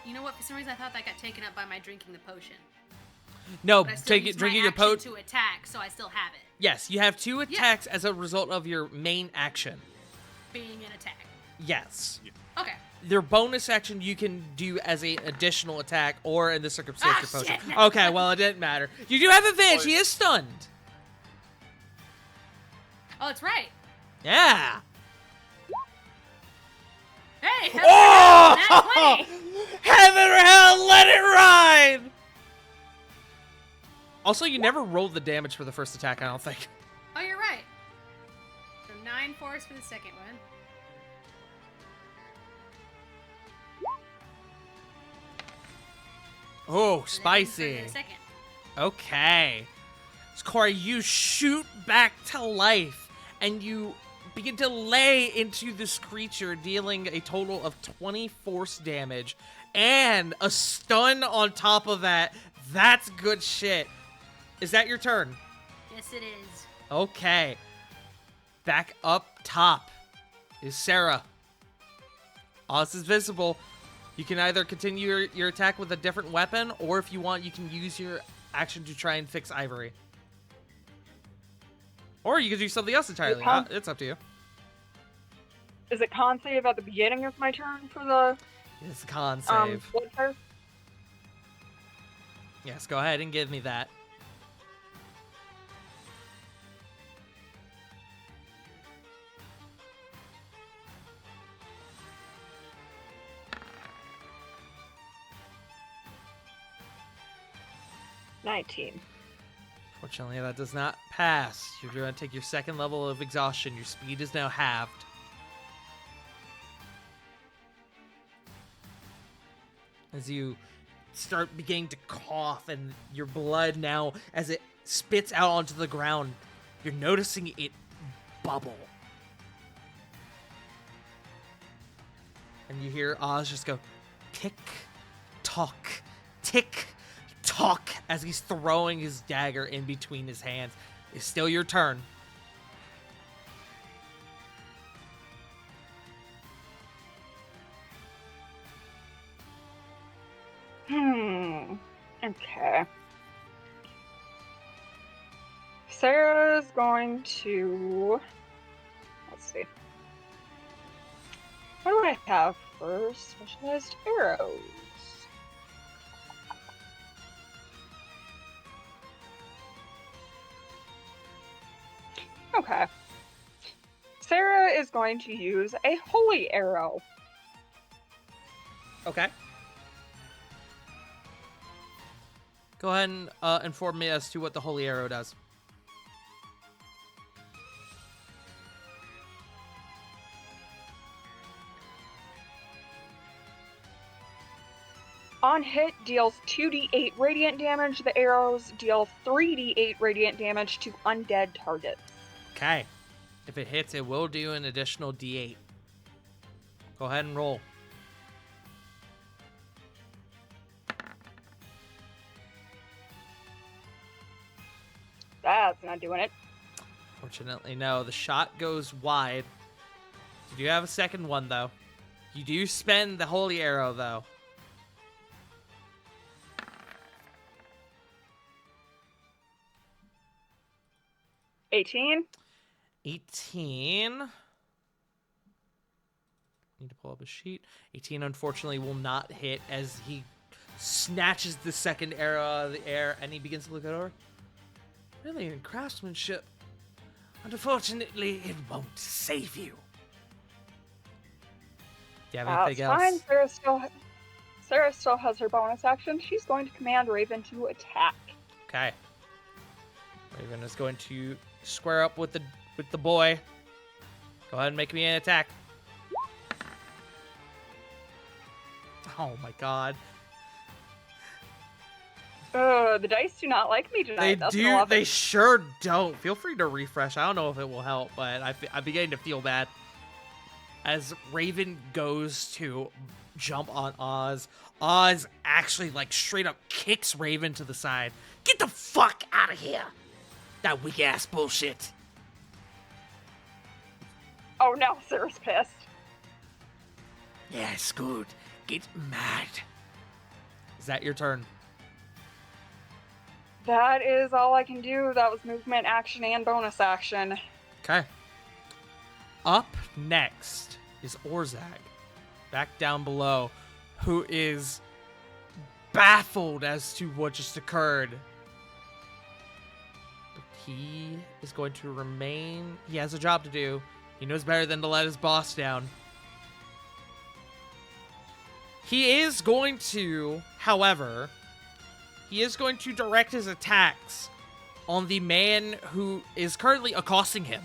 You know what? For some reason, I thought that got taken up by my drinking the potion. No, But I still used my drinking your action potion. to attack, so I still have it. Yes, you have 2 attacks as a result of your main action. Being an attack. Yes. Okay. Their bonus action you can do as an additional attack, or in this circumstance, your potion. Shit, no. Okay, well, it didn't matter. You do have advantage. He is stunned. Oh, that's right. Yeah. Hey, Heather, Oh! nat 20. Heaven or hell, let it ride! Also, you never rolled the damage for the first attack, I don't think. Oh, you're right. So 9 force for the second one. Oh, 11 for spicy. the second. Okay. So, Corey, you shoot back to life, and you begin to lay into this creature, dealing a total of 20 force damage, and a stun on top of that. That's good shit. Is that your turn? Yes, it is. Okay. Back up top is Sarah. Oz is visible. You can either continue your attack with a different weapon, or if you want, you can use your action to try and fix Ivory. Or you can do something else entirely. It's up to you. Is it con save at the beginning of my turn for the It's a con save. blood fire? Yes, go ahead and give me that. $19. Fortunately, that does not pass. You're going to take your second level of exhaustion. Your speed is now halved. As you start beginning to cough, and your blood now, as it spits out onto the ground, you're noticing it bubble. And you hear Oz just go, tick, tock, tick, tock, as he's throwing his dagger in between his hands. It's still your turn. Okay. Sarah's going to... Let's see. What do I have for specialized arrows? Okay. Sarah is going to use a holy arrow. Okay. Go ahead and inform me as to what the holy arrow does. On hit, deals 2d8 radiant damage. The arrows deal 3d8 radiant damage to undead targets. Okay. If it hits, it will do an additional d8. Go ahead and roll. Not doing it. Fortunately, no. The shot goes wide. You do have a second one, though. You do spend the holy arrow, though. $18. 18. Need to pull up a sheet. 18, unfortunately, will not hit as he snatches the second arrow out of the air and he begins to look it over. Really, in craftsmanship. Unfortunately, it won't save you. Do you have anything Fine. else? Sarah still has her bonus action. She's going to command Raven to attack. Okay. Raven is going to square up with the boy. Go ahead and make me an attack. Oh my god. The dice do not like me tonight. They That's an do. 11. They sure don't. Feel free to refresh. I don't know if it will help, but I'm beginning to feel bad. As Raven goes to jump on Oz, Oz actually like straight up kicks Raven to the side. Get the fuck out of here! That weak ass bullshit. Oh no, Sarah's pissed. Yes, good. Get mad. Is that your turn? That is all I can do. That was movement, action, and bonus action. Okay. Up next is Orzag, back down below, who is baffled as to what just occurred. But he is going to remain. He has a job to do. He knows better than to let his boss down. He is going to, however, he is going to direct his attacks on the man who is currently accosting him,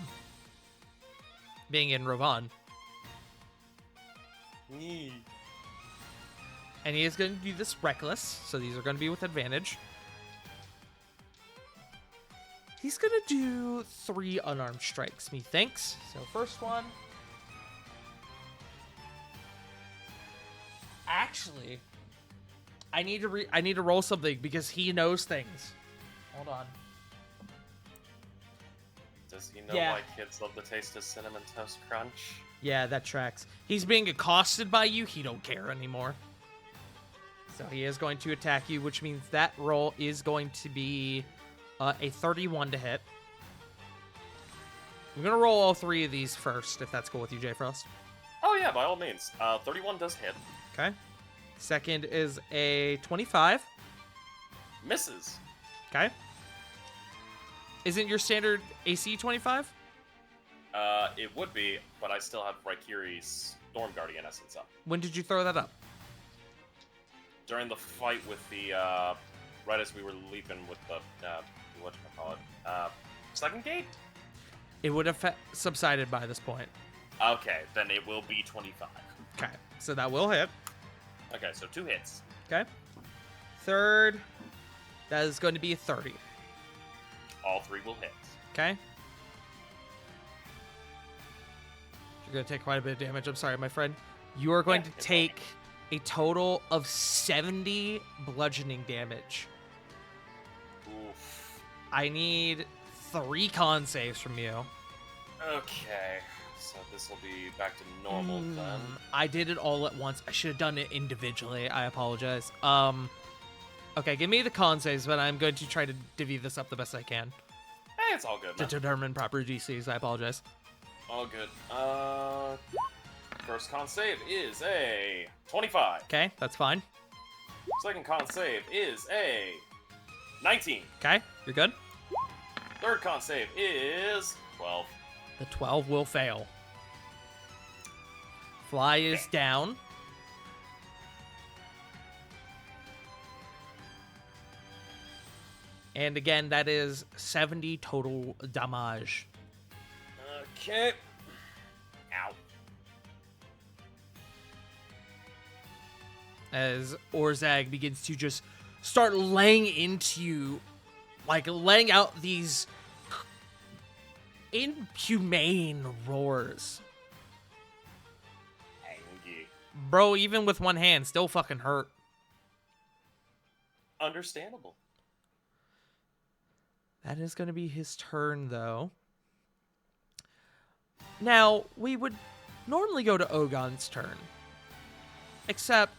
being in Rovan. And he is going to do this reckless, so these are going to be with advantage. He's going to do 3 unarmed strikes, methinks. So first one. Actually, I need to roll something because he knows things. Hold on. Does he know Yeah. why kids love the taste of Cinnamon Toast Crunch? Yeah, that tracks. He's being accosted by you. He don't care anymore. So he is going to attack you, which means that roll is going to be a 31 to hit. I'm going to roll all 3 of these first, if that's cool with you, J. Frost. Oh yeah, by all means. 31 does hit. Okay. Second is a 25. Misses. Okay. Isn't your standard AC 25? It would be, but I still have Raikiri's Storm Guardian Essence up. When did you throw that up? During the fight with the, right as we were leaping with the, whatchamacallit, second gate? It would have subsided by this point. Okay, then it will be 25. Okay. So that will hit. Okay, so 2 hits. Okay. Third, that is going to be a 30. All 3 will hit. Okay. You're going to take quite a bit of damage. I'm sorry, my friend. You are going Yeah, to it's take a total of 70 bludgeoning damage. Oof. I need 3 con saves from you. Okay, so this will be back to normal then. I did it all at once. I should have done it individually. I apologize. Okay, give me the con saves, but I'm going to try to divvy this up the best I can Hey, it's all good, to man. determine proper DCs. I apologize. All good. First con save is a 25. Okay, that's fine. Second con save is a 19. Okay, you're good. Third con save is 12. The 12 will fail. Fly is down. And again, that is 70 total damage. Okay. Ow. As Orzag begins to just start laying into you, like laying out these inhumane roars. Angie. Bro, even with one hand, still fucking hurt. Understandable. That is going to be his turn, though. Now, we would normally go to Ogon's turn. Except,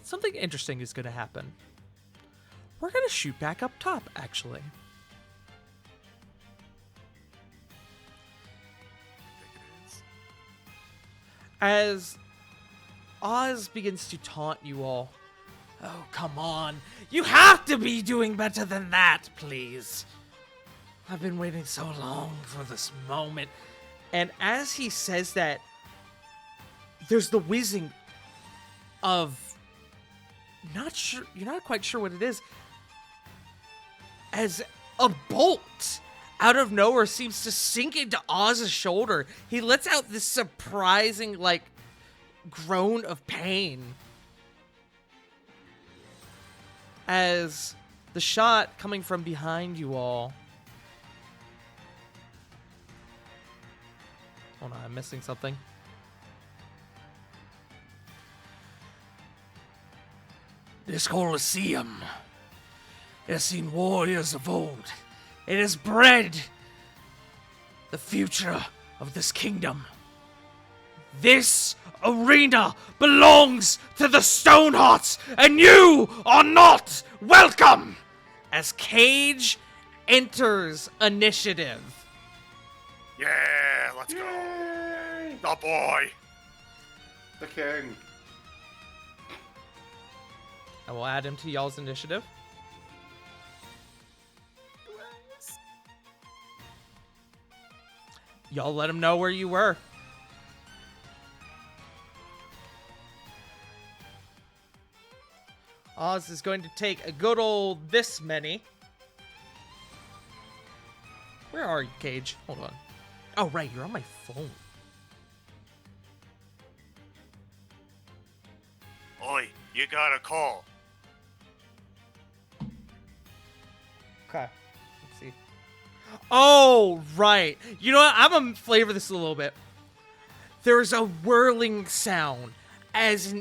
something interesting is going to happen. We're going to shoot back up top, actually. As Oz begins to taunt you all. Oh, come on. You have to be doing better than that, please. I've been waiting so long for this moment. And as he says that, there's the whizzing of you're not quite sure what it is, as a bolt out of nowhere seems to sink into Oz's shoulder. He lets out this surprising, groan of pain as the shot coming from behind you all. Hold on, I'm missing something. This Colosseum has seen warriors of old. It has bred the future of this kingdom. This arena belongs to the Stonehearts, and you are not welcome! As Cage enters initiative. Yeah, let's go. Yay! Oh boy. The king. I will add him to y'all's initiative. Y'all let him know where you were. Oz is going to take a good old this many. Where are you, Cage? Hold on. Oh, right, you're on my phone. Oi, you got a call. Okay. Let's see. Oh, right. You know what? I'm going to flavor this a little bit. There's a whirling sound as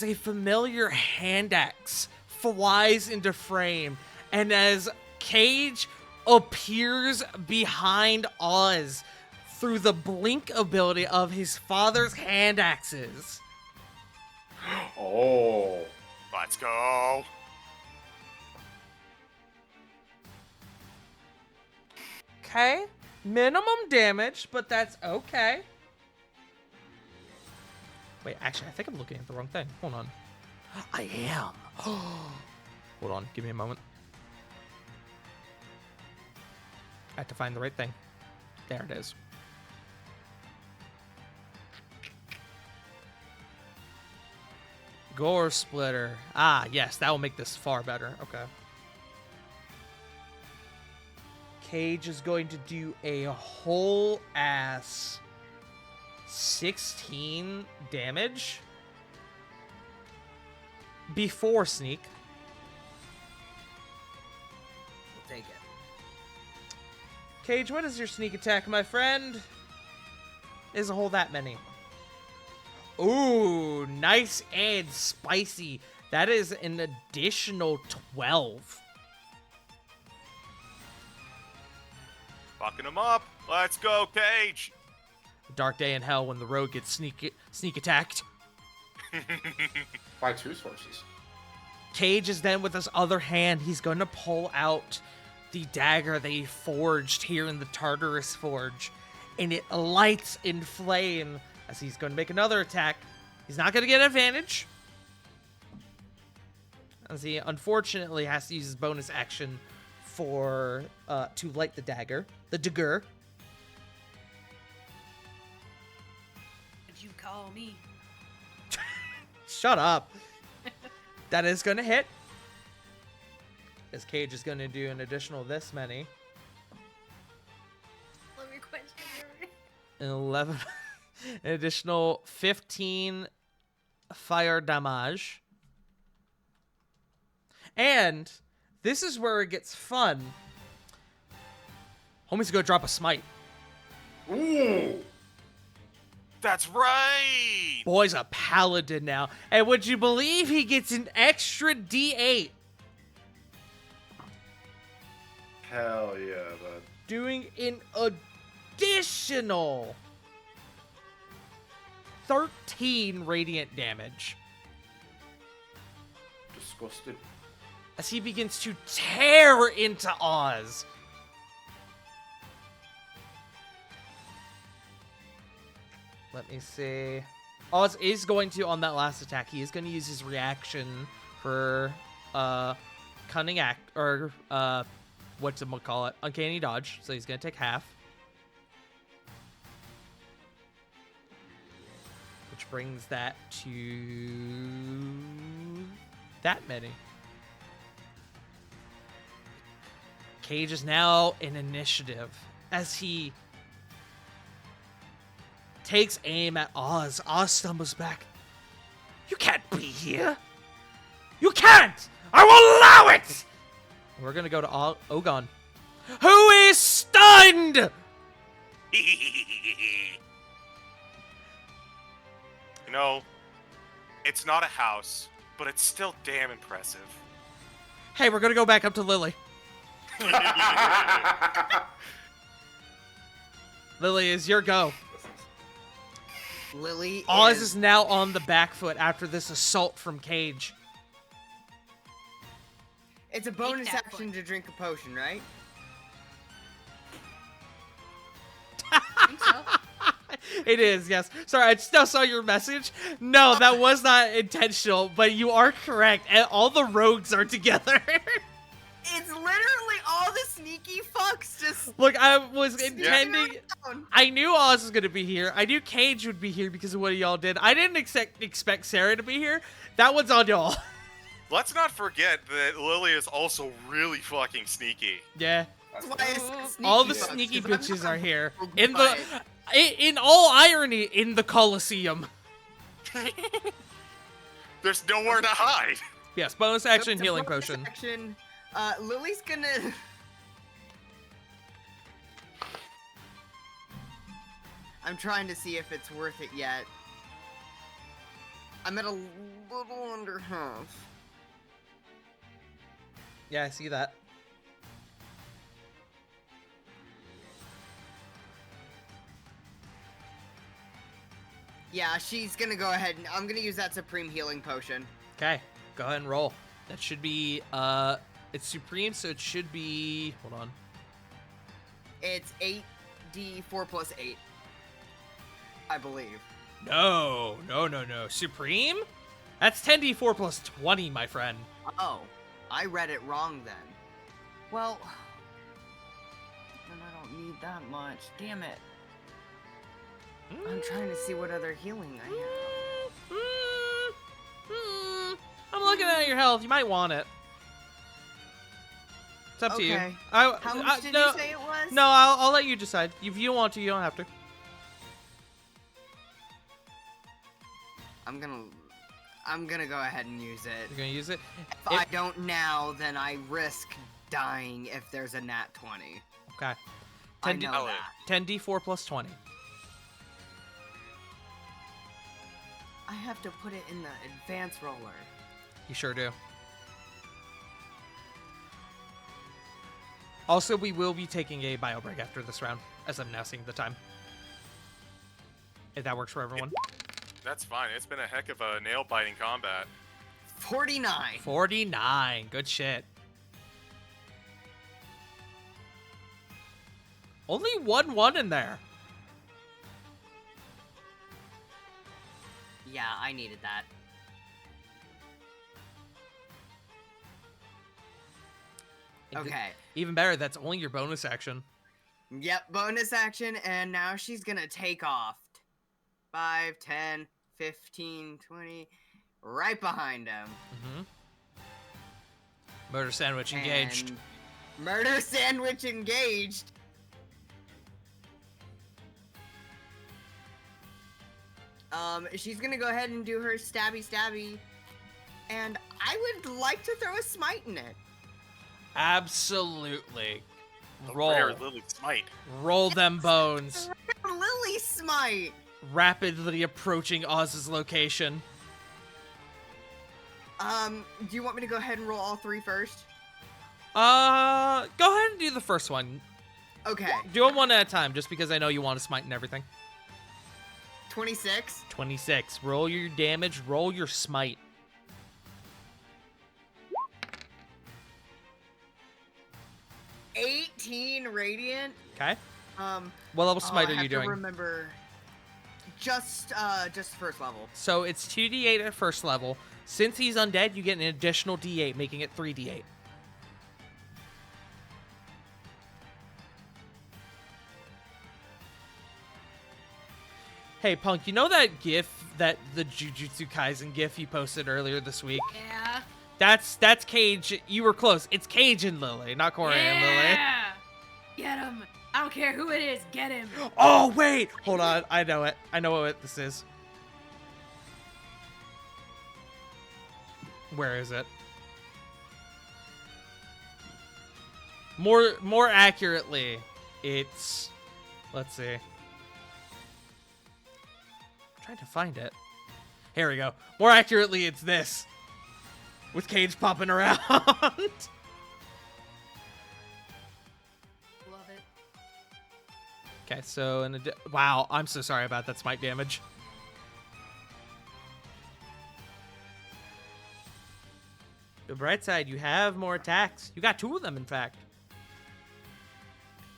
a familiar hand axe flies into frame, and as Cage appears behind Oz through the blink ability of his father's hand axes. Oh. Let's go. Okay. Minimum damage, but that's okay. Wait, actually, I think I'm looking at the wrong thing. Hold on. I am. Hold on. Give me a moment. I have to find the right thing. There it is. Gore Splitter. Ah, yes. That will make this far better. Okay. Cage is going to do a whole ass 16 damage before sneak. We'll take it. Cage, what is your sneak attack, my friend? Is a whole that many. Ooh, nice and spicy. That is an additional 12. Fucking him up. Let's go, Cage. Dark day in hell when the rogue gets sneak attacked. By two sources. Cage is then with his other hand, he's going to pull out the dagger they forged here in the Tartarus Forge, and it lights in flame as he's going to make another attack. He's not going to get advantage, as he unfortunately has to use his bonus action for to light the dagger, the dagger. Did you call me? Shut up. That is going to hit. This Cage is going to do an additional this many. Let me quench your 11, an additional 15 fire damage. And this is where it gets fun. Homie's gonna drop a smite. Ooh. That's right. Boy's a paladin now. And would you believe he gets an extra D8? Hell yeah, bud. doing an additional 13 radiant damage Disgusted. as he begins to tear into Oz. Let me see. Oz is going to, on that last attack, he is going to use his reaction for cunning act, or whatchamacallit, uncanny dodge. So he's going to take half. Which brings that to that many. Cage is now in initiative as he takes aim at Oz. Oz stumbles back. You can't be here. You can't! I won't allow it! We're gonna go to Ogon, who is stunned! You know, it's not a house, but it's still damn impressive. Hey, we're gonna go back up to Lily. Lily, is your go. Lily Oz is now on the back foot after this assault from Cage. It's a bonus that action to drink a potion, right? I think so. It is, yes. Sorry, I still saw your message. No, that was not intentional, but you are correct. And all the rogues are together. It's literally all the sneaky fucks just Look, I was intending... around. I knew Oz was going to be here. I knew Cage would be here because of what y'all did. I didn't expect Sarah to be here. That one's on y'all. Let's not forget that Lily is also really fucking sneaky. Yeah. That's why I said sneaky All the fucks, sneaky 'cause I'm bitches not are here. rogue In by the... In all irony, in the Colosseum. There's nowhere to hide. Yes, bonus action It's a healing bonus potion. action. Lily's gonna. I'm trying to see if it's worth it yet. I'm at a little under half. Yeah, I see that. Yeah, she's gonna go ahead and I'm gonna use that supreme healing potion. Okay, go ahead and roll. That should be, it's supreme, so it should be, hold on. It's 8d4 plus 8. I believe. No. Supreme? That's 10d4 plus 20, my friend. Oh, I read it wrong then. Well, then I don't need that much. Damn it. I'm trying to see what other healing I have. I'm looking at your health. You might want it. It's up to you. Okay. How much did no, you say it was? No, I'll let you decide. If you don't want to, you don't have to. I'm gonna go ahead and use it. You're gonna use it. If I don't now, then I risk dying if there's a nat 20. Okay. I 10d know that. 10d4 plus 20. I have to put it in the advanced roller. You sure do. Also, we will be taking a bio break after this round, as I'm now seeing the time. If that works for everyone. That's fine. It's been a heck of a nail-biting combat. 49. 49. Good shit. Only 1-1 in there. Yeah, I needed that. Okay. Even better, that's only your bonus action. Yep, bonus action, and now she's gonna take off. 5, 10, 15, 20, right behind him. Mm-hmm. Murder sandwich engaged. And murder sandwich engaged. She's gonna go ahead and do her stabby, and I would like to throw a smite in it. Absolutely. A Roll. rare Lily Smite. Roll them bones. Lily smite. Rapidly approaching Oz's location. Do you want me to go ahead and roll all 3 first? Go ahead and do the first one. Okay. Do them one at a time, just because I know you want to smite and everything. 26. 26. Roll your damage. Roll your smite. $18 radiant. Okay. Um. What level smite I are have you to doing? remember. Just first level. So it's 2d8 at first level. Since he's undead, you get an additional d8, making it 3d8. Hey, Punk, you know that GIF, that the Jujutsu Kaisen GIF you posted earlier this week? Yeah. That's Cage. You were close. It's Cage and Lily, not Corey and Lily. Yeah. Get him. I don't care who it is. Get him. Oh, wait. Hold on. I know it. I know what this is. Where is it? More accurately, it's... Let's see. I'm trying to find it. Here we go. More accurately, it's this. With Cage popping around. Love it. Okay, so wow, I'm so sorry about that smite damage. The bright side, you have more attacks. You got 2 of them, in fact.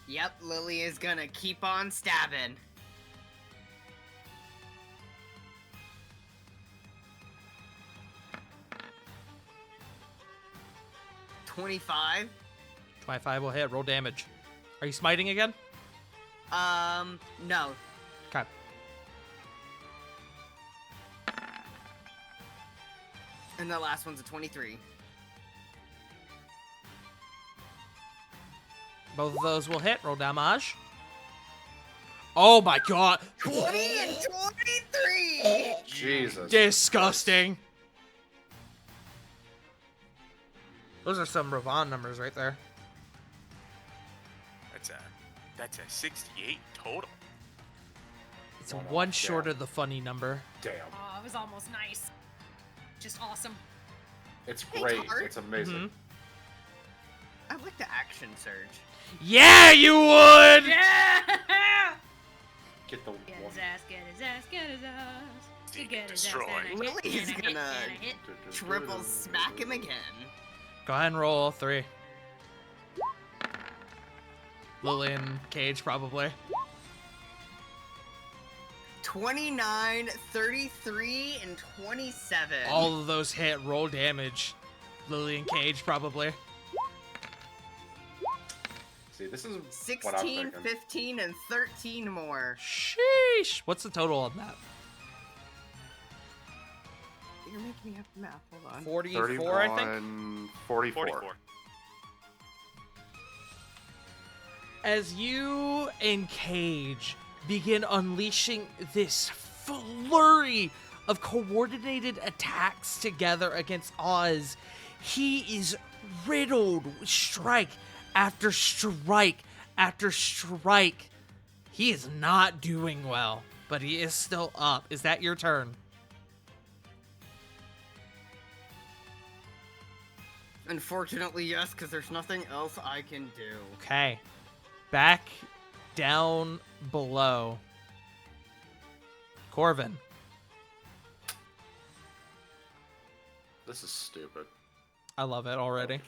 Yep, Lily is gonna keep on stabbing. $25. 25 will hit. Roll damage. Are you smiting again? No. Okay. And the last one's a 23. Both of those will hit. Roll damage. Oh my god. 20 and 23! Jesus. Disgusting. Those are some Ravon numbers right there. That's a 68 total. It's Oh, no, one damn. short of the funny number. Damn. Oh, it was almost nice. Just awesome. It's Hey, great. Tart. It's amazing. Mhm. I'd like to action surge. Yeah, you would! Yeah! Get the Get one. his ass, get his ass, get his ass. Seek Get and his ass, destroy. and a hit, Lily's and a hit, gonna- and a hit. Triple smack him again. Go ahead and roll all 3. Lily and Cage, probably. 29, 33, and 27. All of those hit. Roll damage. Lily and Cage, probably. See, this is what I'm 16, thinking. 15, and 13 more. Sheesh. What's the total on that? You're making me have to math. Hold on. 44, I think. 44. 44. As you and Cage begin unleashing this flurry of coordinated attacks together against Oz, he is riddled with strike after strike after strike. He is not doing well, but he is still up. Is that your turn? Unfortunately, yes, because there's nothing else I can do. Okay. Back down below. Corvin. This is stupid. I love it already.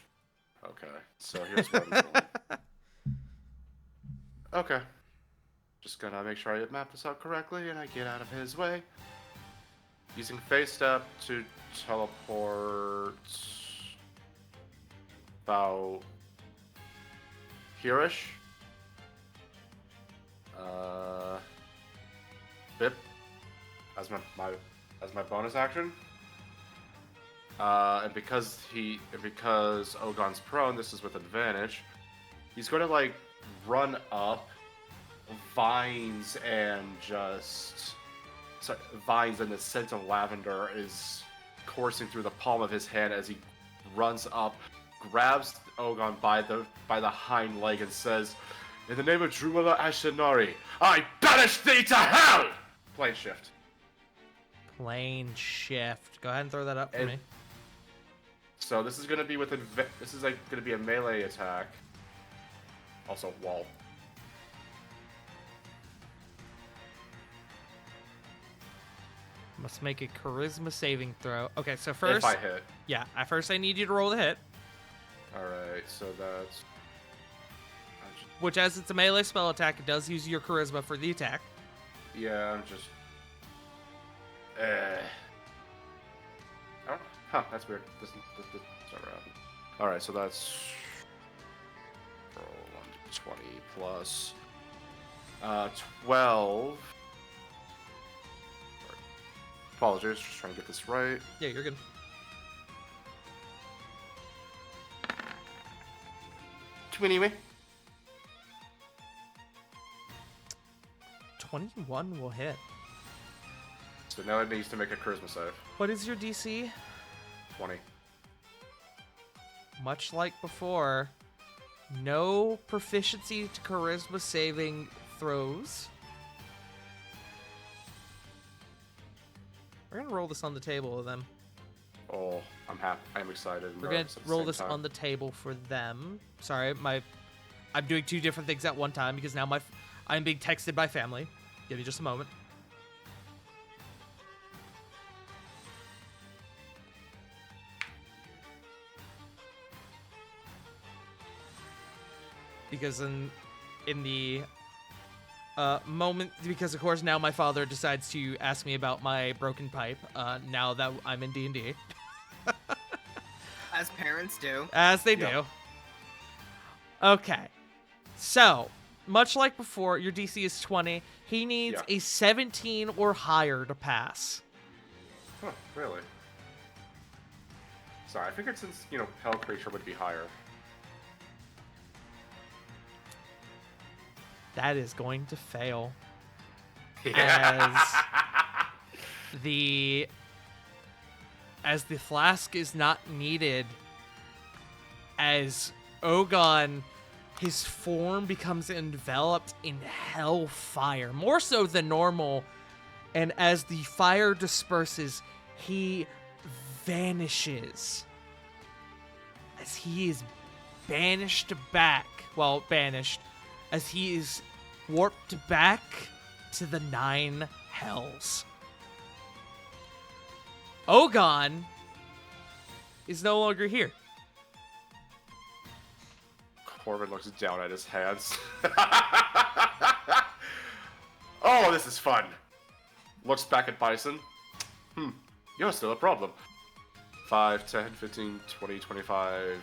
Okay, so here's what I'm doing. Okay. Just gonna make sure I map this out correctly and I get out of his way. Using Phase Step to teleport about here-ish. Bip as my bonus action. And because Ogon's prone, this is with advantage. He's going to like run up vines and vines and the scent of lavender is coursing through the palm of his hand as he runs up, grabs Ogon by the hind leg and says, "In the name of Drumala Ashinari, I banish thee to hell!" Plane shift. Plane shift. Go ahead and throw that up for And- me. So this is gonna be with this is like gonna be a melee attack. Also wall. Must make a charisma saving throw. Okay, so first, If I hit. yeah, at first I need you to roll the hit, All right. So that's. which as it's a melee spell attack, it does use your charisma for the attack. Yeah, I'm just. Oh, huh, that's weird. This not right. All right, so that's roll 1d20 plus 12. Apologies, just trying to get this right. Yeah, you're good. Anyway. 21 will hit. So now it needs to make a charisma save. What is your DC? 20. Much like before, no proficiency to charisma saving throws. We're gonna roll this on the table with them. Oh, I'm happy. I'm excited. We're gonna roll this on the table for them. Sorry, I'm doing two different things at one time because now I'm being texted by family. Give me just a moment. Because in the moment, because of course now my father decides to ask me about my broken pipe. Now that I'm in D&D, As parents do. as they Yeah. do. Okay, so much like before, your DC is 20. He needs Yeah. a 17 or higher to pass. Huh, really? Sorry, I figured since, Hell Creature would be higher. That is going to fail. As the flask is not needed, as Ogon, his form becomes enveloped in hellfire, more so than normal, and as the fire disperses, he vanishes. As he is banished, as he is warped back to the 9 hells. Ogon is no longer here. Corbin looks down at his hands. Oh, this is fun. Looks back at Bison. You're still a problem. 5, 10, 15, 20, 25.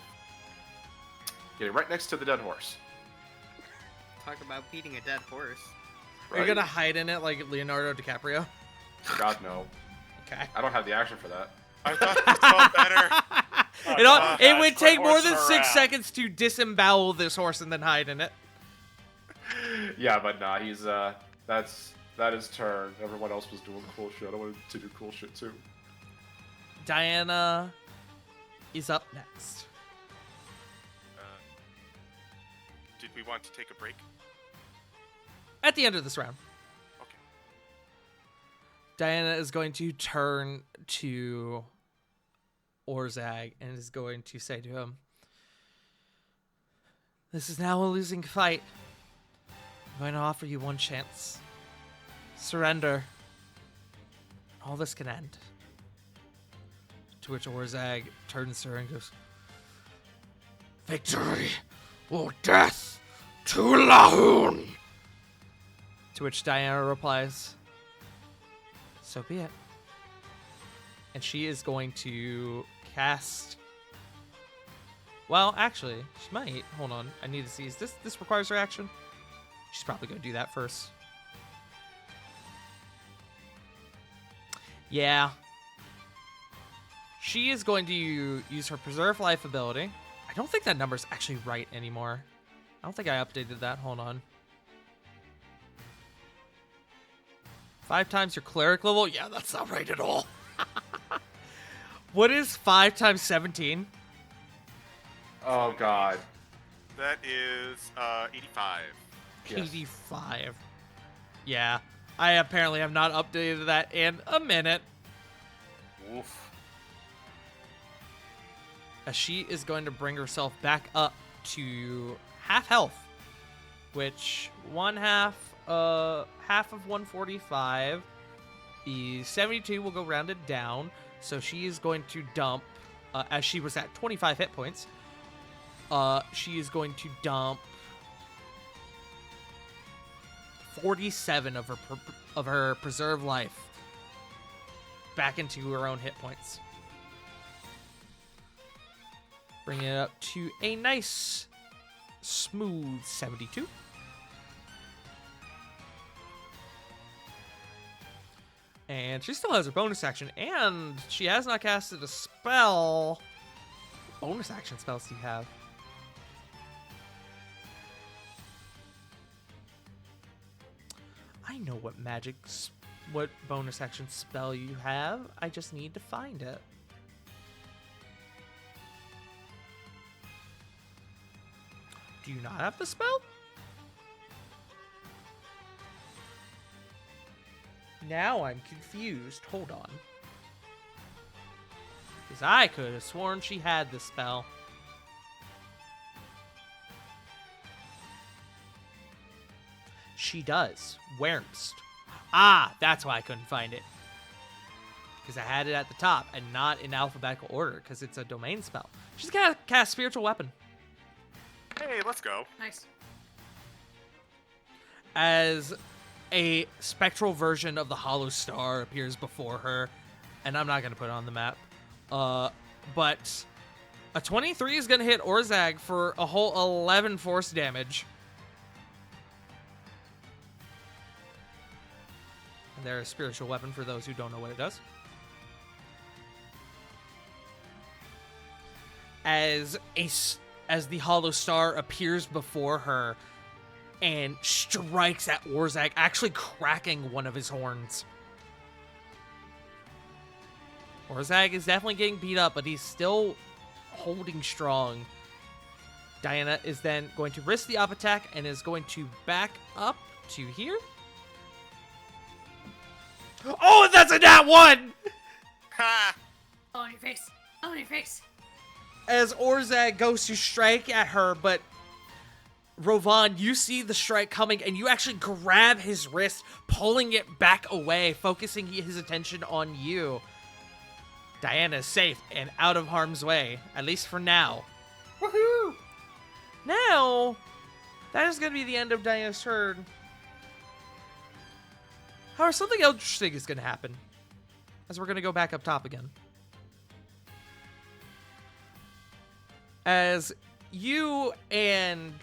Getting right next to the dead horse. Talk about beating a dead horse. Are you Right? gonna hide in it like Leonardo DiCaprio? God, no. Okay. I don't have the action for that. I thought this felt better. It would That's take what more horse than are 6 at. seconds to disembowel this horse and then hide in it. Yeah, but nah, he's that is turn. Everyone else was doing cool shit. I wanted to do cool shit too. Diana is up next. Did we want to take a break? At the end of this round, Okay. Diana is going to turn to Orzag and is going to say to him, "This is now a losing fight. I'm going to offer you one chance. Surrender. All this can end." To which Orzag turns to her and goes, Victory or death to Lahoon! to which Diana replies, "So be it." And she is going to cast... Well, actually, she might. Hold on. I need to see. Is this requires her action? She's probably going to do that first. Yeah. She is going to use her Preserve Life ability. I don't think that number's actually right anymore. I don't think I updated that. Hold on. 5 times your cleric level? Yeah, that's not right at all. What is 5 times 17? Oh god. That is 85. Yes. 85. Yeah. I apparently have not updated that in a minute. Oof. as she is going to bring herself back up to half health, which half of 145 is 72. Will go rounded down, so she is going to dump, as she was at 25 hit points. She is going to dump 47 of her preserve life back into her own hit points, bringing it up to a nice smooth 72. And she still has her bonus action, and she has not casted a spell. What bonus action spells do you have? I know what bonus action spell you have. I just need to find it. Do you not have the spell? Now I'm confused. Hold on. Because I could have sworn she had the spell. She does. Wyrmst. Ah, that's why I couldn't find it. Because I had it at the top and not in alphabetical order, because it's a domain spell. She's gonna cast Spiritual Weapon. Hey, let's go. Nice. As a spectral version of the Hollow Star appears before her, and I'm not gonna put it on the map. But a 23 is gonna hit Orzag for a whole 11 force damage. And they're a spiritual weapon for those who don't know what it does. As the Hollow Star appears before her and strikes at Orzag, actually cracking one of his horns. Orzag is definitely getting beat up, but he's still holding strong. Diana is then going to risk the up attack and is going to back up to here. Oh, that's a nat 1! Ha! Oh, on your face. Oh, on your face. As Orzag goes to strike at her, but Rovan, you see the strike coming, and you actually grab his wrist, pulling it back away, focusing his attention on you. Diana is safe and out of harm's way, at least for now. Woohoo! Now, that is going to be the end of Diana's turn. However, something interesting is going to happen, as we're going to go back up top again. As you and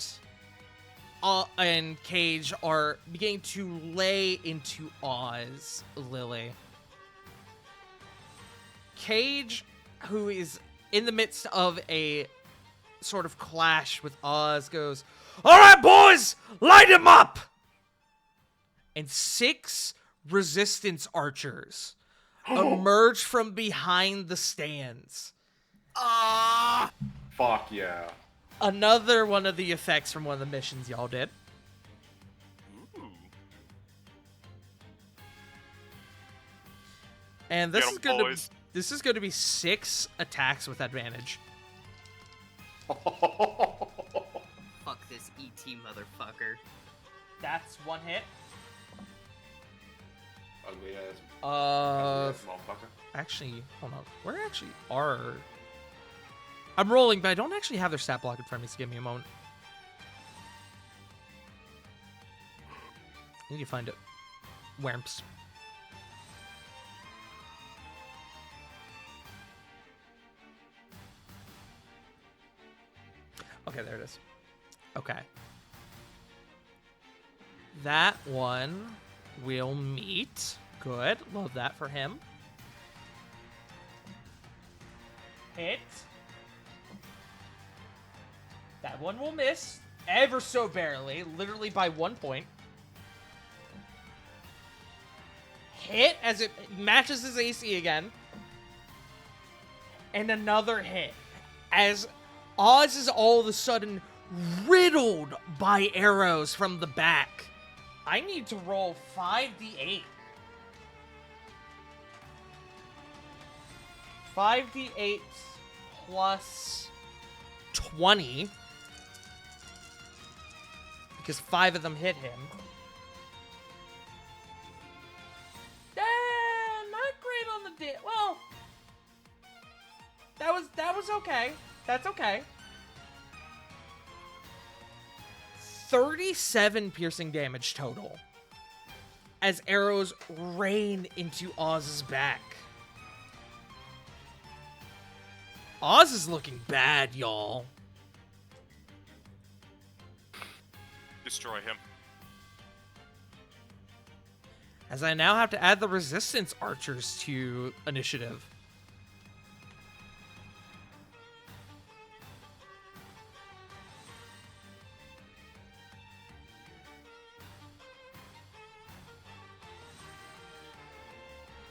Cage are beginning to lay into Oz, Lily. Cage, who is in the midst of a sort of clash with Oz, goes, "All right, boys, light him up!" And 6 resistance archers emerge from behind the stands. Fuck yeah. Another one of the effects from one of the missions y'all did. Ooh. And this Get is 'em, going to boys. this is going to be 6 attacks with advantage. Fuck this ET motherfucker. That's 1 hit. Ugly ass. Motherfucker. Actually, hold on. Where actually are? I'm rolling, but I don't actually have their stat block in front of me, so give me a moment. I need to find it. Wyrmst. Okay, there it is. Okay. That one will meet. Good. Love that for him. Hit. That one will miss. Ever so barely. Literally by 1 point. Hit as it matches his AC again. And another hit. As Oz is all of a sudden riddled by arrows from the back. I need to roll 5d8. 5d8 plus 20. Because 5 of them hit him. Not great on the well, that was okay. That's okay. 37 piercing damage total as arrows rain into Oz's back. Oz is looking bad, y'all. Destroy him. As I now have to add the resistance archers to initiative.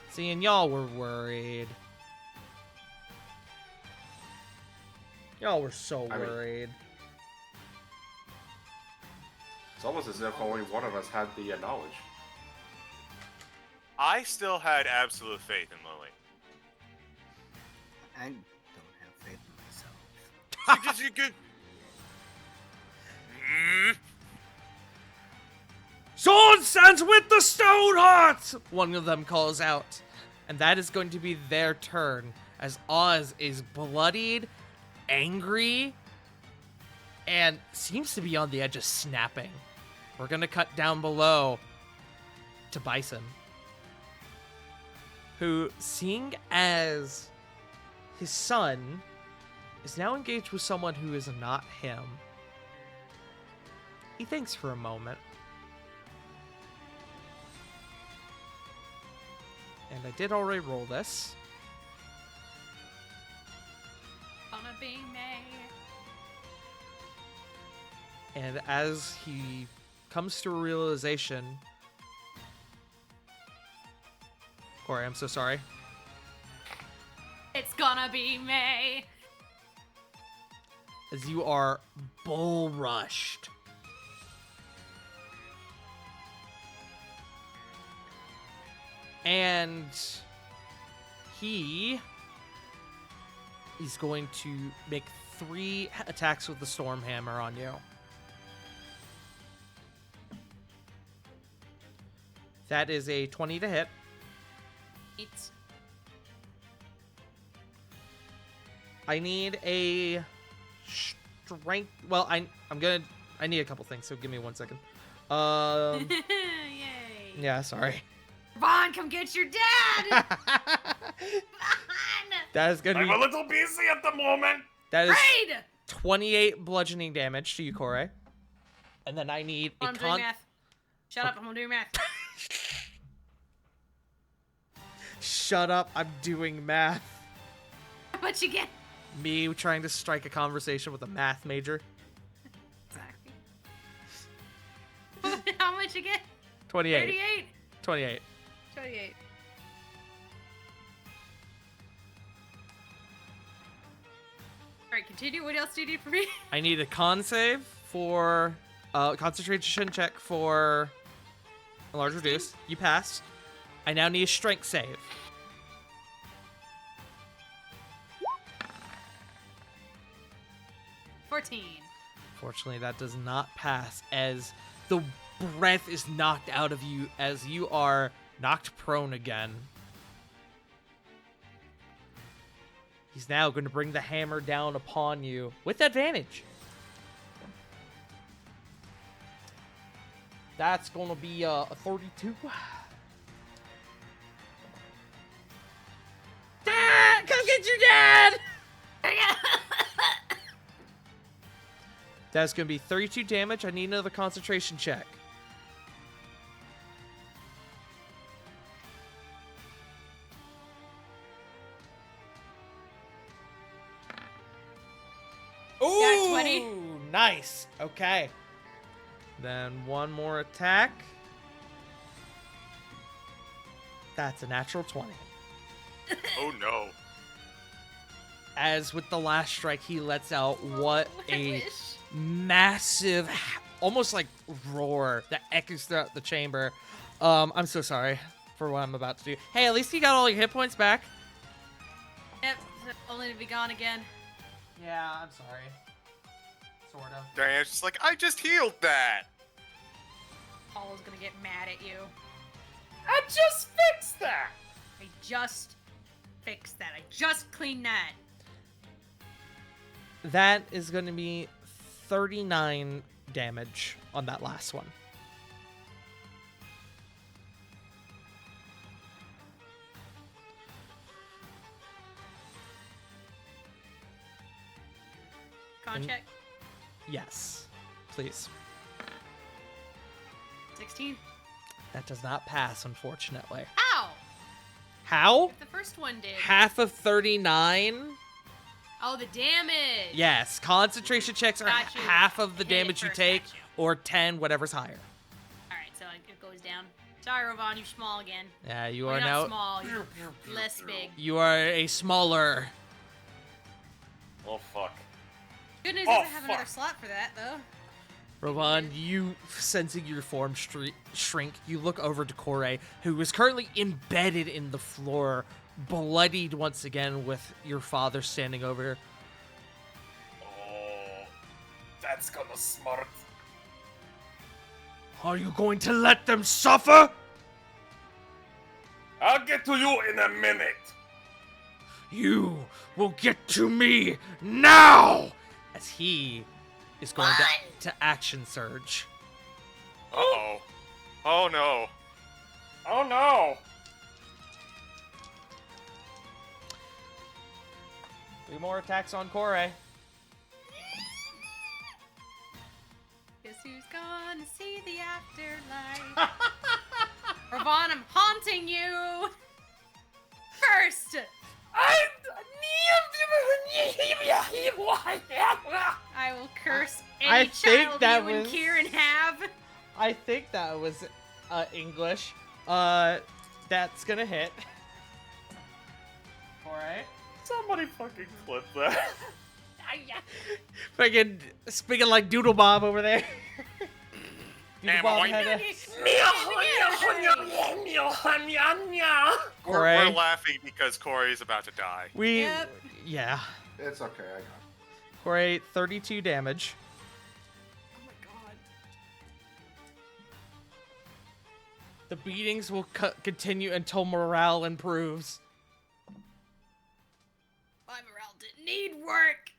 Seeing y'all were worried. Y'all were so I mean- worried. It's almost as if only one of us had the knowledge. I still had absolute faith in Lily. I don't have faith in myself. You could. Mm. Sword stands with the Stone Heart! One of them calls out. And that is going to be their turn, as Oz is bloodied, angry, and seems to be on the edge of snapping. We're going to cut down below to Bison, who, seeing as his son is now engaged with someone who is not him, he thinks for a moment. And I did already roll this. Gonna be me. And as he comes to a realization... Corey, I'm so sorry. It's gonna be me. As you are bull rushed. And he is going to make 3 attacks with the Storm Hammer on you. That is a 20 to hit. It's I need a strength. Well, I need a couple things, so give me 1 second. Yay. Yeah, sorry. Vaughn, come get your dad! Vaughn! That is gonna I'm a be little busy at the moment. that is Raid! 28 bludgeoning damage to you, Corey. And then I need a I'm doing math. Shut up, I'm gonna do math. Shut up, I'm doing math. How much you get? Me trying to strike a conversation with a math major. Exactly. How much you get? 28. 38? 28. 28. Alright, continue. What else do you need from me? I need a con save for concentration check for a large reduce. You passed. I now need a strength save. Fortunately, that does not pass as the breath is knocked out of you as you are knocked prone again. He's now going to bring the hammer down upon you with advantage. That's going to be a 32. Dad, come get your dad! That's going to be 32 damage. I need another concentration check. Ooh, Got 20. Nice. Okay. Then one more attack. That's a natural 20. Oh no. As with the last strike, he lets out what I a wish. massive, almost like roar that echoes throughout the chamber. I'm so sorry for what I'm about to do. Hey, at least you got all your hit points back. Yep, only to be gone again. Yeah, I'm sorry. Sort of. Diana's just like, I just healed that. Paula's gonna get mad at you. I just fixed that. I just fixed that. I just cleaned that. That is going to be 39 damage on that last one. Con And- check. Yes. Please. 16. That does not pass, unfortunately. Ow! How? If the first one did. Half of 39? Oh, the damage. Yes. Concentration checks are Got you. half of the Hit it damage you first, take, got you. or 10, whatever's higher. All right, so it goes down. Sorry, Rovon, you're small again. Yeah, you Well, are you're not now. small. You're less big. You are a smaller. Oh fuck. Good news Oh, is I have another fuck. slot for that, though. Rovan, you sensing your form shrink, you look over to Kore, who is currently embedded in the floor, bloodied once again with your father standing over. Oh, that's gonna smart. Are you going to let them suffer? I'll get to you in a minute. You will get to me now! As he is going to action surge. Uh-oh. Oh no. Oh no. 3 more attacks on Kore. Guess who's gonna see the afterlife? Ravon, I'm haunting you! First! I will curse any I think child that you and was- Kieran have. I think that was English. That's gonna hit. Alright. Somebody fucking clip that. Freaking speaking like Doodle Bob over there. Doodle Bob had a... We're Kore, laughing because Corey's about to die. Yep. Yeah. It's okay, I got it. Kore, 32 damage. Oh my god. The beatings will continue until morale improves. My morale didn't need work.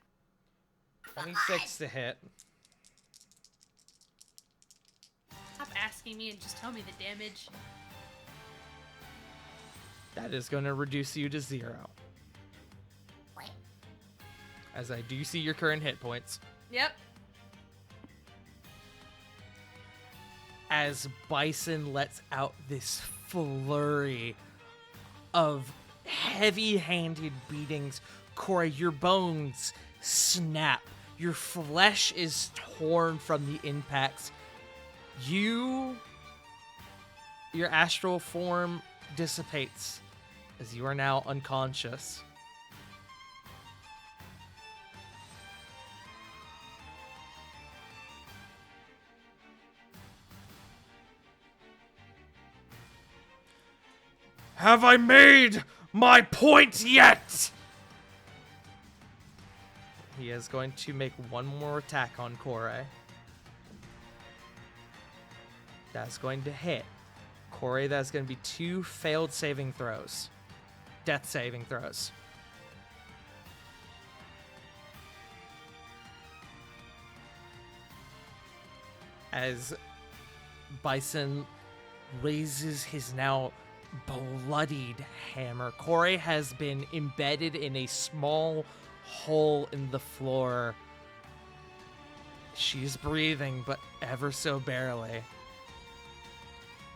26 to hit. Stop asking me and just tell me the damage. That is going to reduce you to 0. As I do see your current hit points. Yep. As Bison lets out this flurry of heavy-handed beatings, Kore, your bones snap. Your flesh is torn from the impacts. Your astral form dissipates as you are now unconscious. Have I made my point yet? He is going to make one more attack on Kore. That's going to hit. Kore, that's going to be 2 failed saving throws. Death saving throws. As Bison raises his now bloodied hammer. Kore has been embedded in a small hole in the floor. She's breathing, but ever so barely.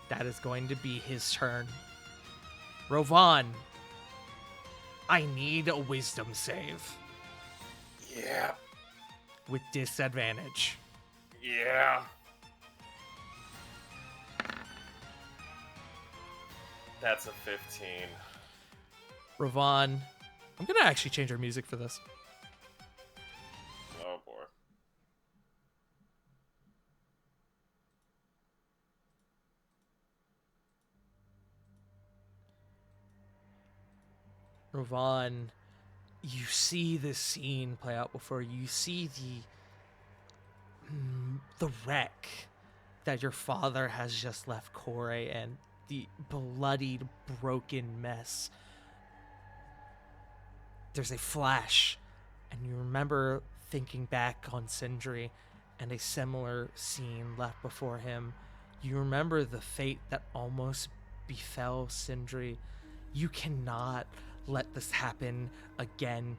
That is going to be his turn. Rovan, I need a wisdom save Yeah. with disadvantage. Yeah. That's a 15. Rovan, I'm gonna actually change our music for this. Oh boy. Rovan, you see this scene play out before you. You see the wreck that your father has just left Kore and the bloodied, broken mess. There's a flash, and you remember thinking back on Sindri and a similar scene left before him. You remember the fate that almost befell Sindri. You cannot let this happen again.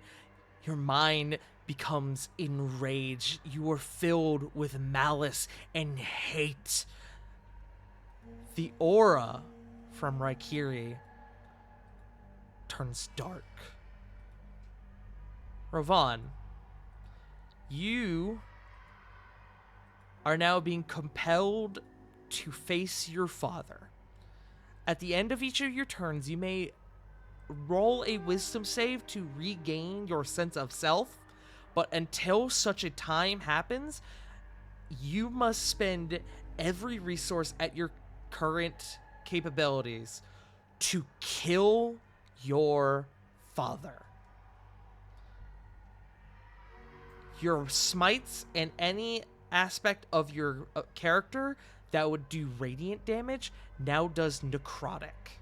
Your mind becomes enraged. You are filled with malice and hate. The aura from Raikiri turns dark. Rovan, you are now being compelled to face your father. At the end of each of your turns, you may roll a wisdom save to regain your sense of self, but until such a time happens, you must spend every resource at your current capabilities to kill your father. Your smites and any aspect of your character that would do radiant damage now does necrotic.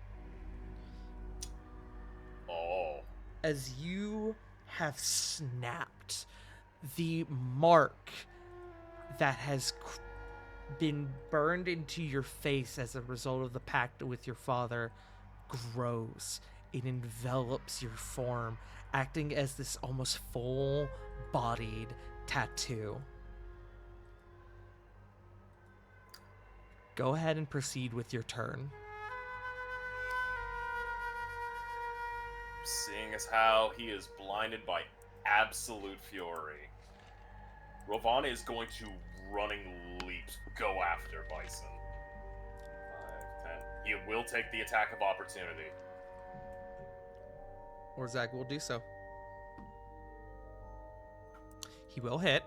Oh. As you have snapped, the mark that has been burned into your face as a result of the pact with your father grows. It envelops your form, acting as this almost full-bodied tattoo. Go ahead and proceed with your turn. Seeing as how he is blinded by absolute fury, Rovan is going to running leaps go after Bison. 5, 10. He will take the attack of opportunity. Or Zach will do so. He will hit.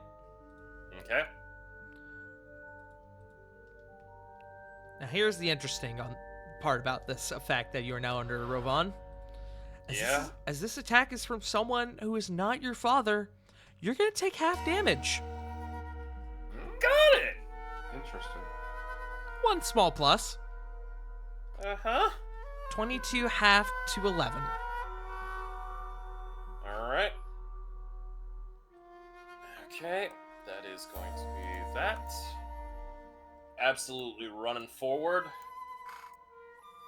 Okay. Now here's the interesting part about this effect that you are now under, Rovan. As this attack is from someone who is not your father, you're going to take half damage. Got it! Interesting. One small plus. Uh-huh. 22 half to 11. Alright. Okay, that is going to be that. Absolutely running forward.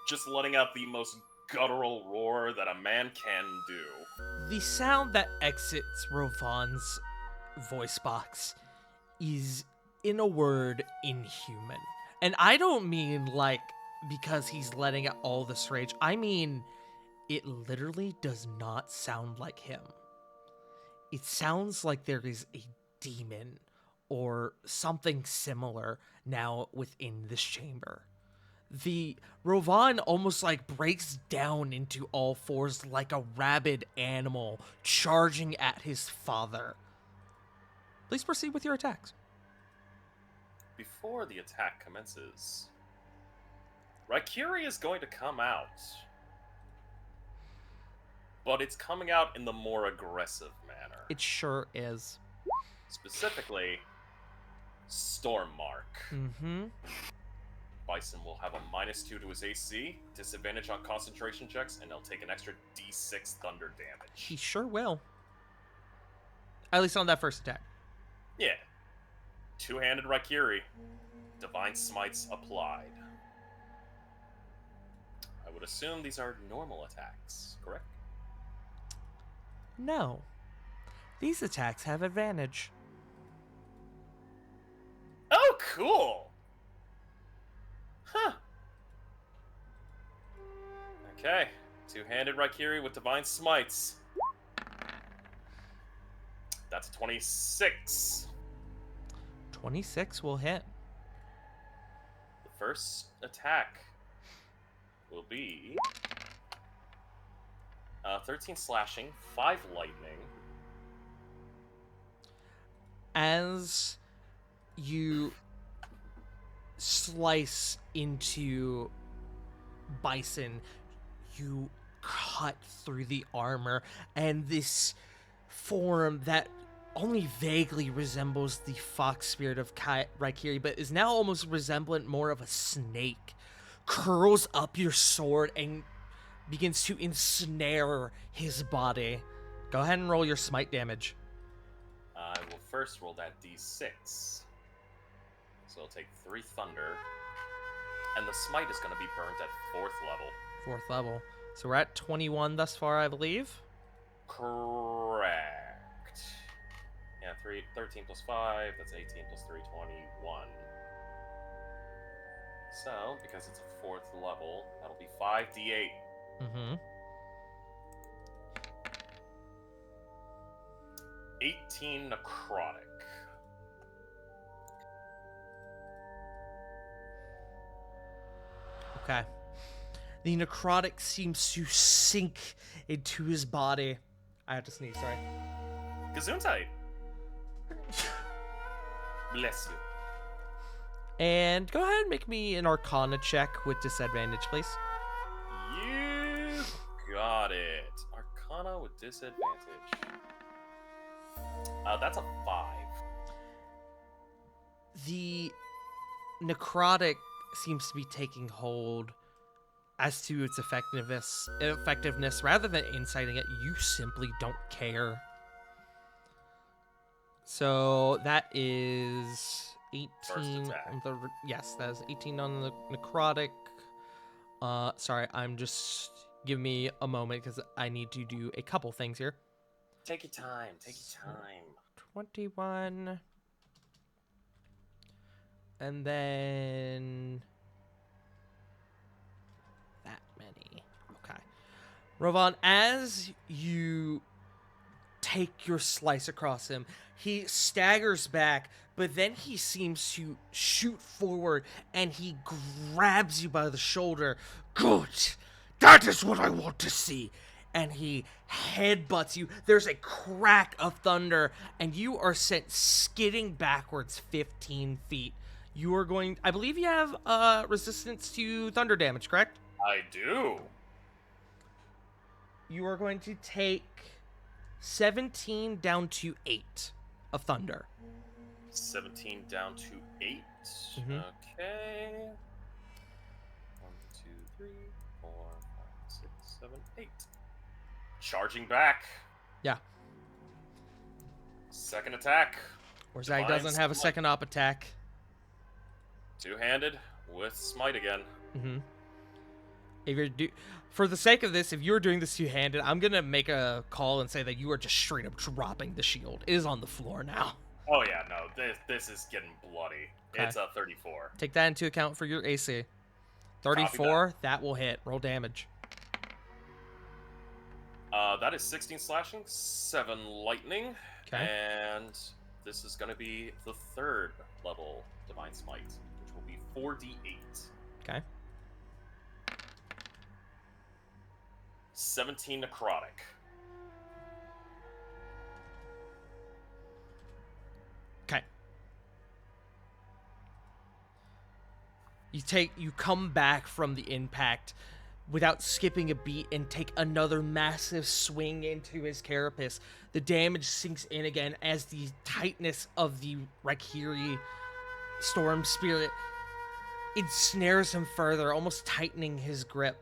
Just letting out the most guttural roar that a man can do. The sound that exits Rovan's voice box is, in a word, inhuman. And I don't mean like because he's letting out all this rage. I mean, it literally does not sound like him. It sounds like there is a demon or something similar now within this chamber. The Rovan almost like breaks down into all fours like a rabid animal charging at his father. Please proceed with your attacks. Before the attack commences, Raikiri is going to come out. But it's coming out in the more aggressive manner. It sure is. Specifically, Storm Mark. Mm-hmm. Bison will have a -2 to his AC, disadvantage on concentration checks, and he'll take an extra D6 thunder damage. He sure will. At least on that first attack. Yeah. Two-handed Raikiri. Divine Smites applied. I would assume these are normal attacks, correct? No. These attacks have advantage. Oh, cool! Huh. Okay. Two-handed Raikiri with Divine Smites. That's 26. 26 will hit. The first attack will be 13 slashing, 5 lightning. As you slice into Bison, you cut through the armor, and this form that only vaguely resembles the fox spirit of Raikiri, but is now almost resemblant more of a snake, curls up your sword and begins to ensnare his body. Go ahead and roll your smite damage. I will first roll that d6. So I'll take 3 thunder. And the smite is going to be burnt at 4th level. 4th level. So we're at 21 thus far, I believe. Correct. Yeah, 13 plus 5, that's 18 plus 3, 21. So, because it's a 4th level, that'll be 5d8. Mm-hmm. 18 necrotic. Okay. The necrotic seems to sink into his body. I have to sneeze, sorry. Gesundheit. Bless you. And go ahead and make me an Arcana check with disadvantage, please. You got it. Arcana with disadvantage. That's a 5. The necrotic seems to be taking hold as to its effectiveness. Rather than inciting it, you simply don't care. So that is 18 on the yes, that is 18 on the necrotic. Sorry, I'm just give me a moment because I need to do a couple things here. Take your time. Take your time. 21. And then that many. Okay. Rovan, as you take your slice across him, he staggers back, but then he seems to shoot forward and he grabs you by the shoulder. Good. That is what I want to see. And he headbutts you. There's a crack of thunder, and you are sent skidding backwards 15 feet. You are going... I believe you have resistance to thunder damage, correct? I do. You are going to take 17 down to 8 of thunder. 17 down to 8. Mhm. Okay. 1, 2, 3, 4, 5, 6, 7, 8. Charging back. Yeah. Second attack. Wherzai Divine doesn't have a Smite. second op attack. Two-handed with smite again. Mm-hmm. If you're for the sake of this, if you're doing this two-handed, I'm gonna make a call and say that you are just straight up dropping the shield. It is on the floor now. Oh yeah, no, this is getting bloody. Okay. It's a 34. Take that into account for your AC. 34, that will hit. Roll damage. That is 16 slashing, 7 lightning, Okay. and this is going to be the 3rd level Divine Smite, which will be 4d8. Okay. 17 necrotic. Okay. You come back from the impact without skipping a beat and take another massive swing into his carapace. The damage sinks in again as the tightness of the Raikiri Storm Spirit ensnares him further, almost tightening his grip.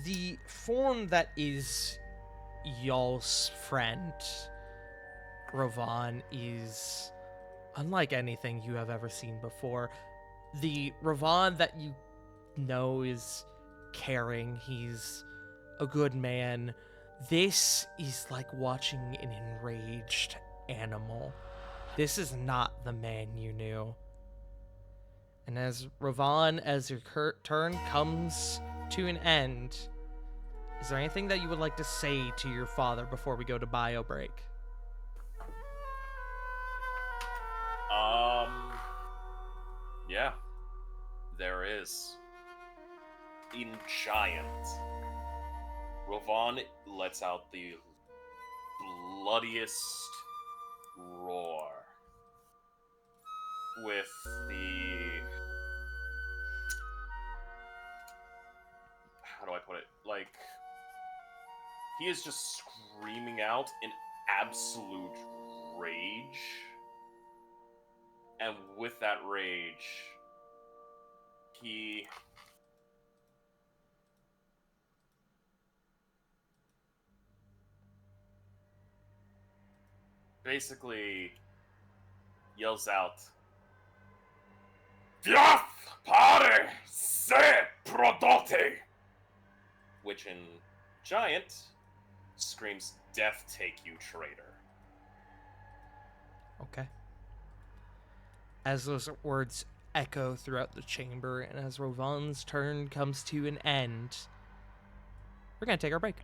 The form that is y'all's friend, Rovan, is unlike anything you have ever seen before. The Rovan that you know is caring, he's a good man. This is like watching an enraged animal. This is not the man you knew. And as Rovan, as your turn comes to an end, is there anything that you would like to say to your father before we go to bio break? Yeah, there is. In giant, Rovan lets out the bloodiest roar with the how do I put it? Like, he is just screaming out in absolute rage. And with that rage, he basically yells out, "Fiat pare se prodotti!" Which in Giant screams, "Death take you, traitor." Okay. As those words echo throughout the chamber, and as Rovan's turn comes to an end, we're going to take our break.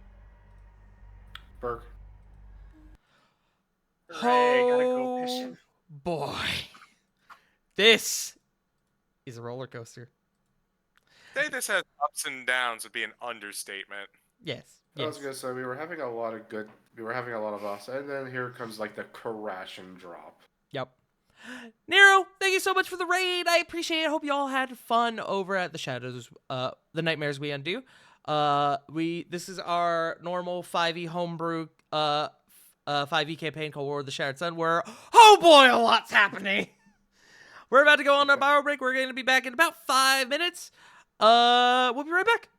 Burke. Hooray, gotta go fishing. Boy. This is a roller coaster. Say this has ups and downs would be an understatement. Yes. I was gonna say we were having a lot of us, and then here comes like the crash and drop. Yep. Nero, thank you so much for the raid. I appreciate it. Hope you all had fun over at the Shadows, the Nightmares We Undo. This is our normal 5e homebrew 5e campaign called War of the Shattered Sun, where, oh boy, a lot's happening. We're about to go on a bio break. We're going to be back in about 5 minutes. We'll be right back.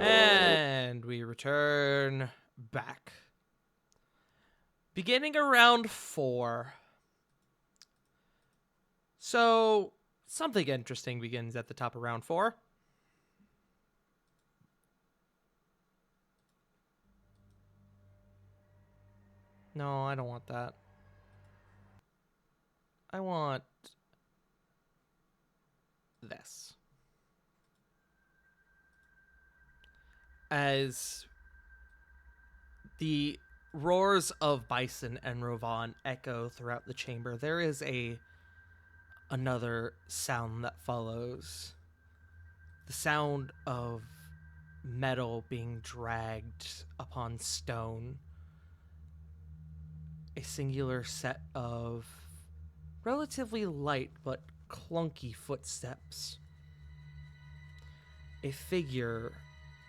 And we return back. Beginning around 4. So, something interesting begins at the top of round 4. No, I don't want that. I want this. As the roars of Bison and Rovan echo throughout the chamber, there is another sound that follows. The sound of metal being dragged upon stone. A singular set of relatively light but clunky footsteps. A figure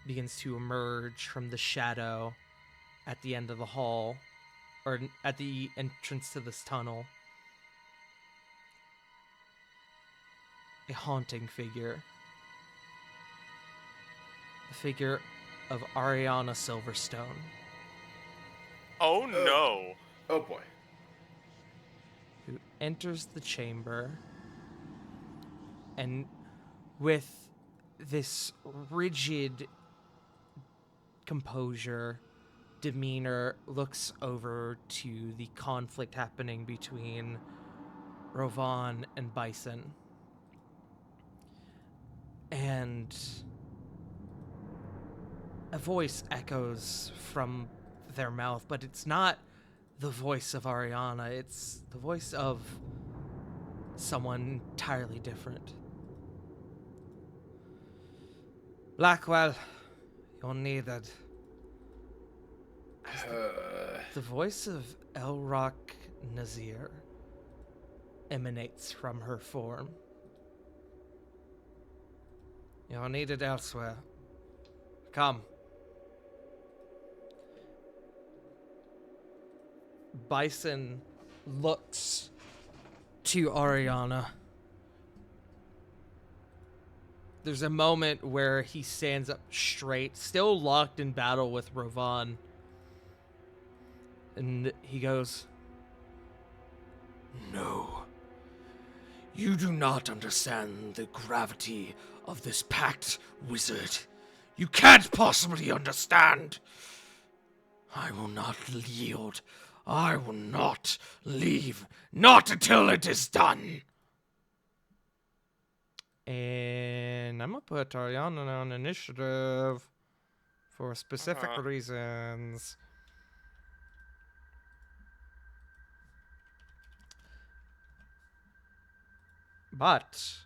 begins to emerge from the shadow at the end of the hall, or at the entrance to this tunnel. A haunting figure. The figure of Ariana Silverstone. Oh no! Oh boy. Who enters the chamber and with this rigid composure, demeanor, looks over to the conflict happening between Rovan and Bison. And a voice echoes from their mouth, but it's not the voice of Ariana, it's the voice of someone entirely different. Blackwell, you're needed. The voice of Elrock Nazir emanates from her form. You're needed elsewhere. Come. Bison looks to Ariana. There's a moment where he stands up straight, still locked in battle with Rovan. And he goes, No. You do not understand the gravity of this pact, wizard. You can't possibly understand. I will not yield. I will not leave. Not until it is done. and I'm gonna put Ariana on initiative for specific reasons. But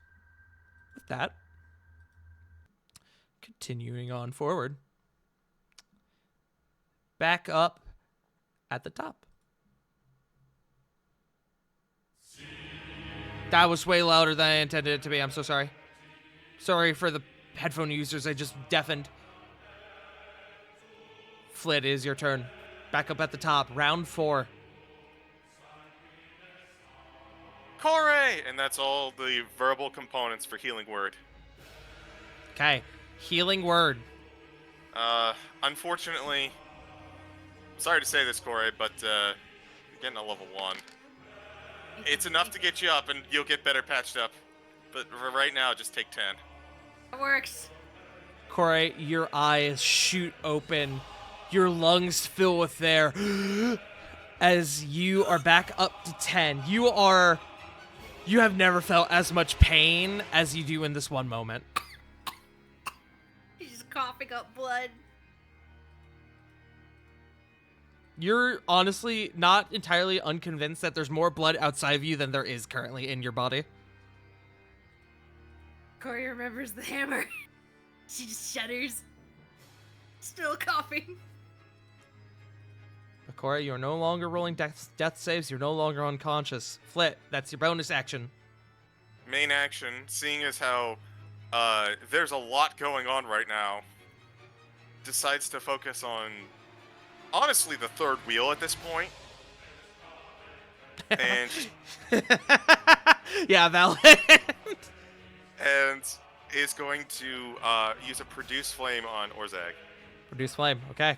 with that, continuing on forward, back up at the top. That was way louder than I intended it to be. I'm so sorry. Sorry for the headphone users I just deafened. Flit, it is your turn. Back up at the top. Round 4. Corey! And that's all the verbal components for Healing Word. Okay. Healing Word. Unfortunately, sorry to say this, Corey, but you're getting a level 1. It's enough to get you up, and you'll get better patched up. But for right now, just take 10. That works. Corey, your eyes shoot open. Your lungs fill with air. As you are back up to 10. You have never felt as much pain as you do in this one moment. He's just coughing up blood. You're honestly not entirely unconvinced that there's more blood outside of you than there is currently in your body. Corey remembers the hammer. She just shudders. Still coughing. But Corey, you're no longer rolling death saves. You're no longer unconscious. Flit, that's your bonus action. Main action, seeing as how there's a lot going on right now, decides to focus on, honestly, the third wheel at this point. And yeah, valid. and is going to use a Produce Flame on Orzag. Produce flame, okay.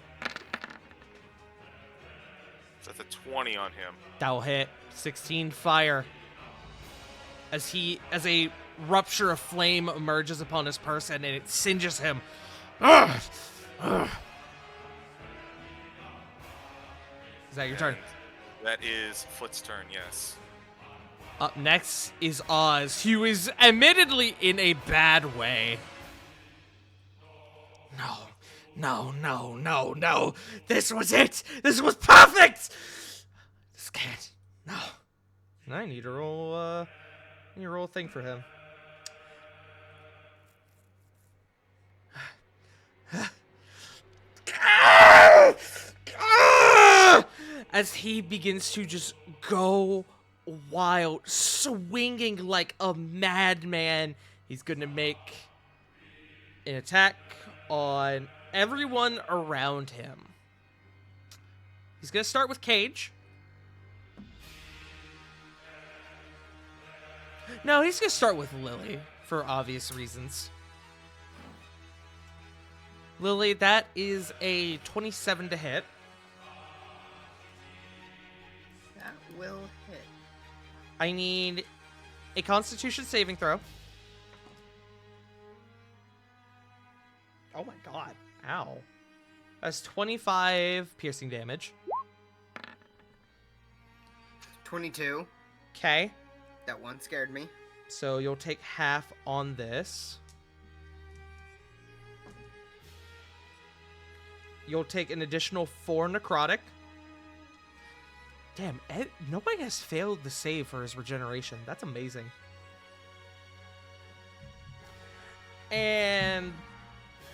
So that's a 20 on him. That will hit. 16 fire. As a rupture of flame emerges upon his person and it singes him. Is that your turn? And that is Flit's turn, yes. Up next is Oz, who is admittedly in a bad way. No. This was it. This was perfect. This can't. No. I need to roll, a thing for him. As he begins to just go wild, swinging like a madman, he's going to make an attack on everyone around him. He's going to start with Cage. No, he's going to start with Lily for obvious reasons. Lily, that is a 27 to hit. That will hit. I need a Constitution saving throw. Oh my god. Ow. That's 25 piercing damage. 22. Okay. That one scared me. So you'll take half on this. You'll take an additional 4 necrotic. Damn, nobody has failed the save for his regeneration. That's amazing. And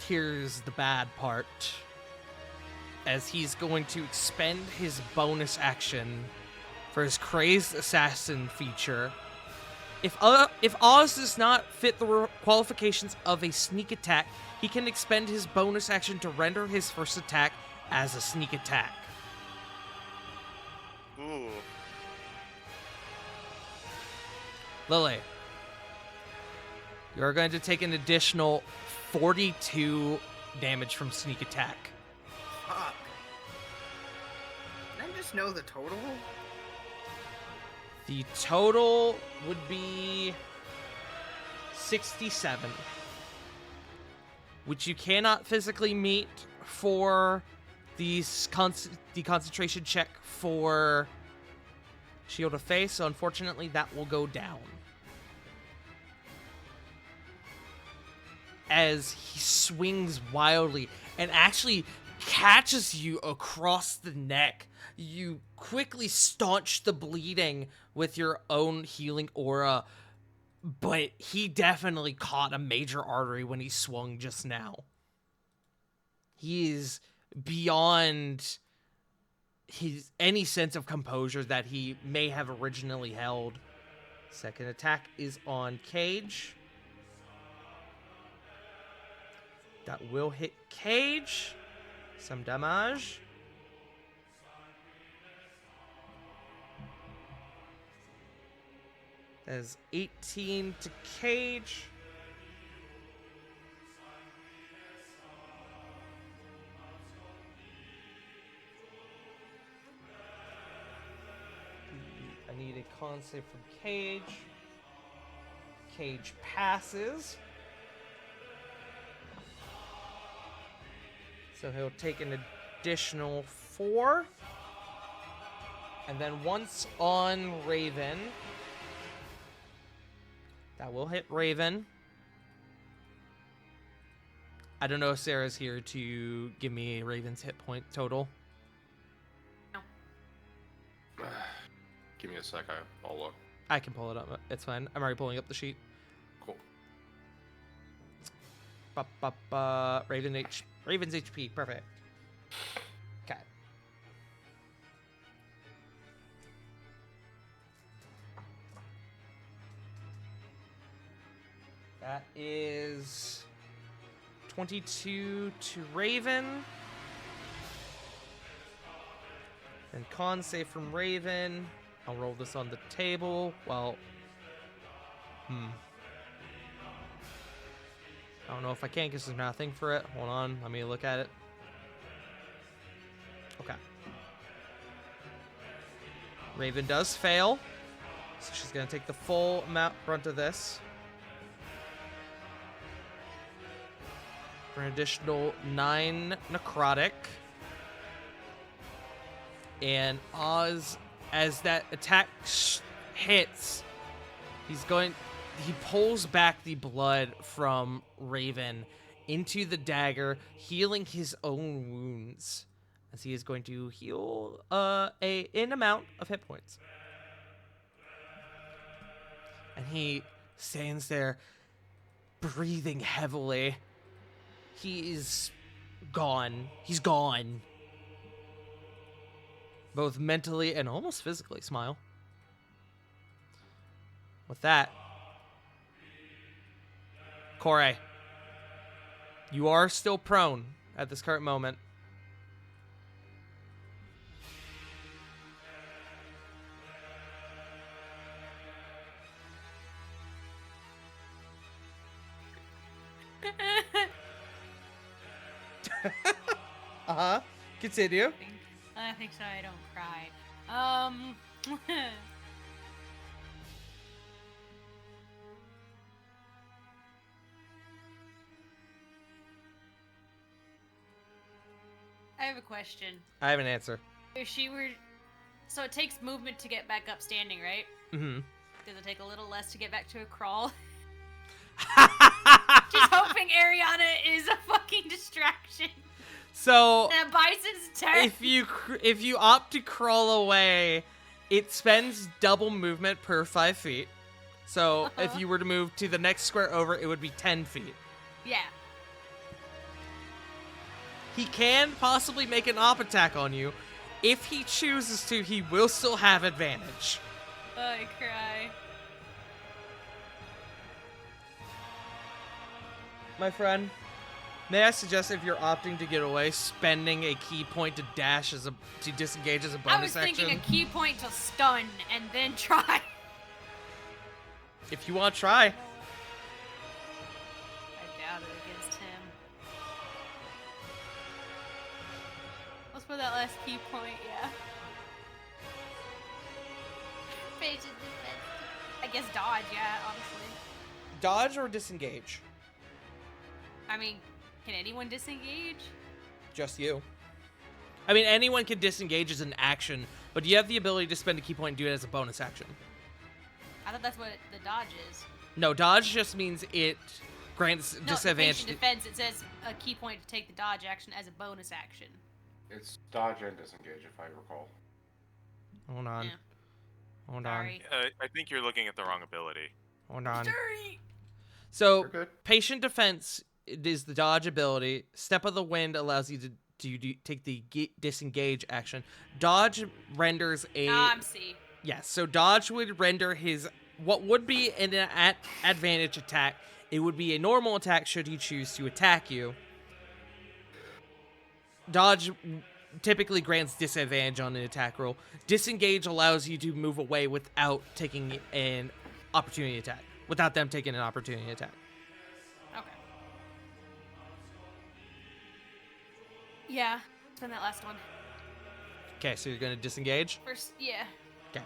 here's the bad part. As he's going to expend his bonus action for his Crazed Assassin feature. If Oz does not fit the qualifications of a sneak attack, he can expend his bonus action to render his first attack as a sneak attack. Ooh. Lily, you're going to take an additional 42 damage from sneak attack. Fuck. Can I just know the total? The total would be 67, which you cannot physically meet for the concentration check for Shield of Faith, so unfortunately that will go down. As he swings wildly and actually catches you across the neck, you quickly staunch the bleeding with your own healing aura, but he definitely caught a major artery when he swung just now. He is beyond any sense of composure that he may have originally held. Second attack is on Cage. That will hit Cage. Some damage. That is 18 to Cage. I need a con save from Cage. Cage passes. So he'll take an additional 4. And then once on Raven, that will hit Raven. I don't know if Sarah's here to give me Raven's hit point total. Give me a sec. I'll look. I can pull it up. It's fine. I'm already pulling up the sheet. Cool. Raven's HP. Perfect. Okay. That is 22 to Raven. And con save from Raven. I'll roll this on the table. Well, I don't know if I can because there's nothing for it. Hold on, let me look at it. Okay. Raven does fail, so she's gonna take the full brunt of this. For an additional 9 necrotic. And Oz, as that attack hits, he pulls back the blood from Raven into the dagger, healing his own wounds, as he is going to heal an amount of hit points. And he stands there, breathing heavily. He is gone. He's gone. Both mentally and almost physically. Smile. With that, Corey, you are still prone at this current moment. Continue. I think so. I don't cry. I have a question. I have an answer. If she were, so it takes movement to get back up standing, right? Mm-hmm. Does it take a little less to get back to a crawl? Just hoping Ariana is a fucking distraction. So That Bison's turn. if you opt to crawl away, it spends double movement per 5 feet. So if you were to move to the next square over, it would be 10 feet. Yeah. He can possibly make an op attack on you. If he chooses to, he will still have advantage. I cry. My friend, may I suggest if you're opting to get away, spending a key point to disengage as a bonus I was action? thinking a key point to stun and then try. If you want to try. I doubt it against him. Let's put that last key point, yeah. Patient defense. I guess dodge, yeah, honestly. Dodge or disengage? I mean, can anyone disengage? Just you. I mean, anyone can disengage as an action, but you have the ability to spend a key point and do it as a bonus action. I thought that's what the dodge is. No, dodge just means it grants No, disadvantage. patient defense, it says a key point to take the dodge action as a bonus action. It's dodge and disengage, if I recall. Hold on. Yeah. Hold Sorry. I think you're looking at the wrong ability. on. Hold on. Sorry. So, You're good. patient defense is the dodge ability. Step of the wind allows you to take the disengage action. Dodge renders a... I'm C. Yes, so dodge would render his... What would be an advantage attack. It would be a normal attack should he choose to attack you. dodge typically grants disadvantage on an attack roll. Disengage allows you to move away without taking an opportunity attack. Without them taking an opportunity attack. Okay. Yeah, spend that last one. Okay, so you're gonna disengage? First, yeah. Okay.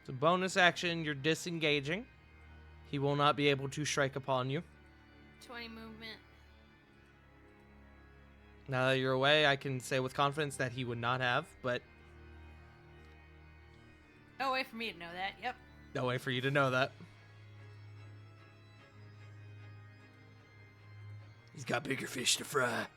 So bonus action, you're disengaging. He will not be able to strike upon you. 20 movement. Now that you're away, I can say with confidence that he would not have, but No way for me to know that. Yep. no way for you to know that. He's got bigger fish to fry.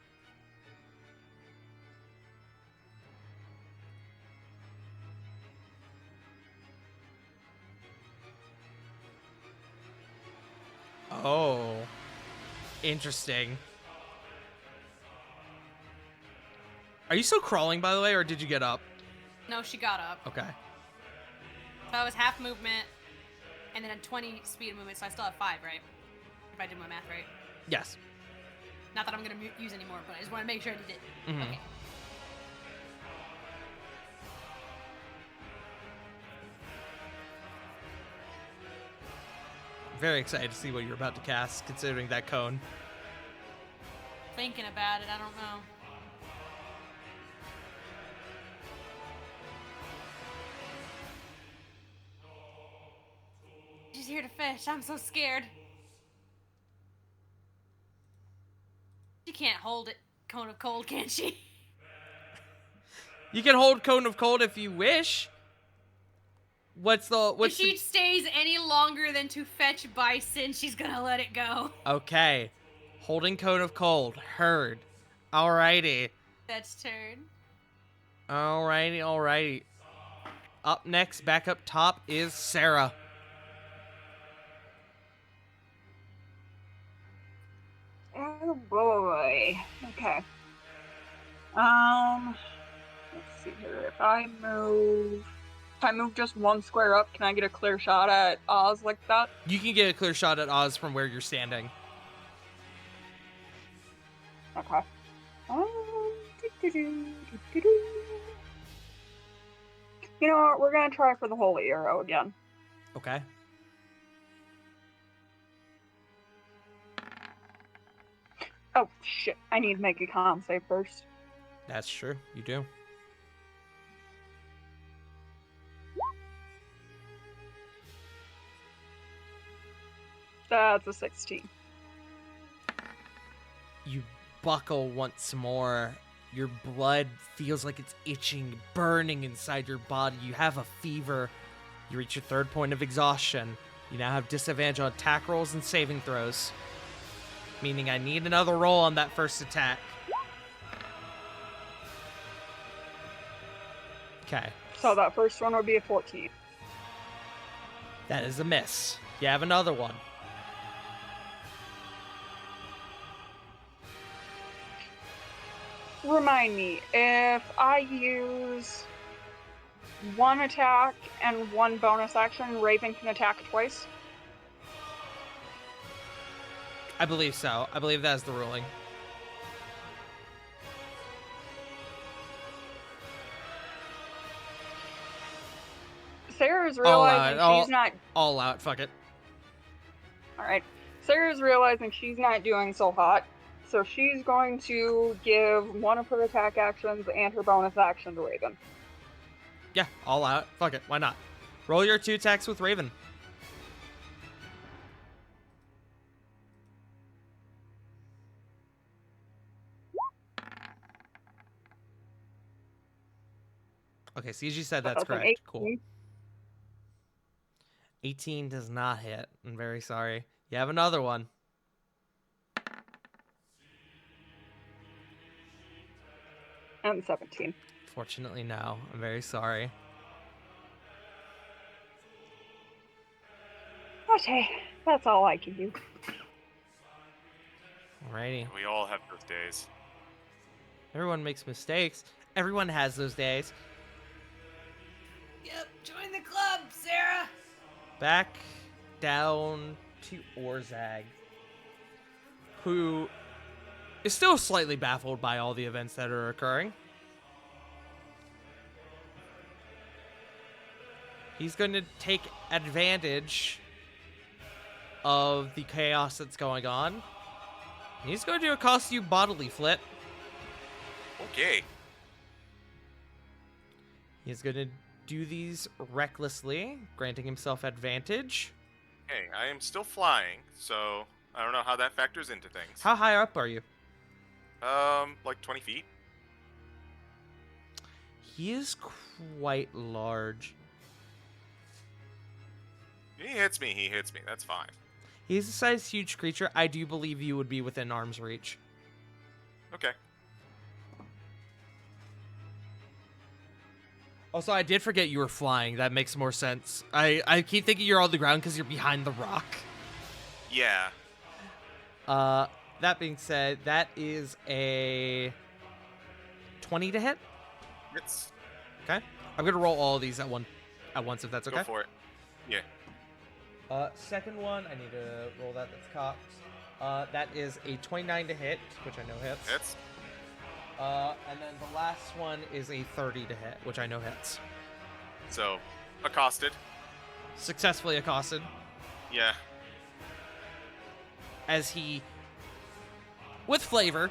Oh. Interesting. Are you still crawling, by the way, or did you get up? No, she got up. Okay. So that was half movement, and then a 20 speed of movement, so I still have 5, right? If I did my math right. Yes. Not that I'm going to use anymore, but I just want to make sure I did it. Mhm. Okay. Very excited to see what you're about to cast, considering that cone. Thinking about it, I don't know. She's here to fish. I'm so scared. She can't hold it. Cone of cold, can she? You can hold Cone of Cold if you wish. What's If she stays any longer than to fetch Bison, she's gonna let it go. Okay. Holding Cone of Cold. Heard. Alrighty. That's turn. Alrighty. Up next, back up top, is Sarah. Oh boy. Okay. Let's see here. If I move just one square up, can I get a clear shot at Oz like that? You can get a clear shot at Oz from where you're standing. Okay. You know what? We're gonna try for the holy arrow again. Okay. Oh shit! I need to make a con save first. That's true. You do. That's a 16. You buckle once more. Your blood feels like it's itching, burning inside your body. You have a fever. You reach your third point of exhaustion. You now have disadvantage on attack rolls and saving throws. Meaning I need another roll on that first attack. Okay. So that first one would be a 14. That is a miss. You have another one. Remind me, if I use one attack and one bonus action, Raven can attack twice? I believe so. I believe that is the ruling. Sarah's realizing she's not... All out. Fuck it. Alright. Sarah's realizing she's not doing so hot, so she's going to give one of her attack actions and her bonus action to Raven. Yeah, all out. Fuck it. Why not? Roll your 2 attacks with Raven. Okay, CG said that's That's an correct. Cool. 18. 18 does not hit. I'm very sorry. You have another one. And 17. Fortunately, no. I'm very sorry. Okay, that's all I can do. Alrighty. We all have those days. Everyone makes mistakes. Everyone has those days. Yep, join the club, Sarah. Back down to Orzag, who is still slightly baffled by all the events that are occurring. He's going to take advantage of the chaos that's going on. He's going to accost you bodily, Flit. Okay. He's going to do these recklessly, granting himself advantage. Hey, I am still flying, so I don't know how that factors into things. How high up are you? Like 20 feet. He is quite large. He hits me, that's fine. He's a size huge creature. I do believe you would be within arm's reach. Okay. Also, I did forget you were flying. That makes more sense. I keep thinking you're on the ground because you're behind the rock. Yeah. That being said, that is a 20 to hit. It's Okay. I'm gonna roll all of these at once if that's okay. Go for it. Yeah. Second one, I need to roll that. That's cocked. That is a 29 to hit, which I know hits. Hits. And then the last one is a 30 to hit, which I know hits. So, accosted. Successfully accosted Yeah. as he, with flavor,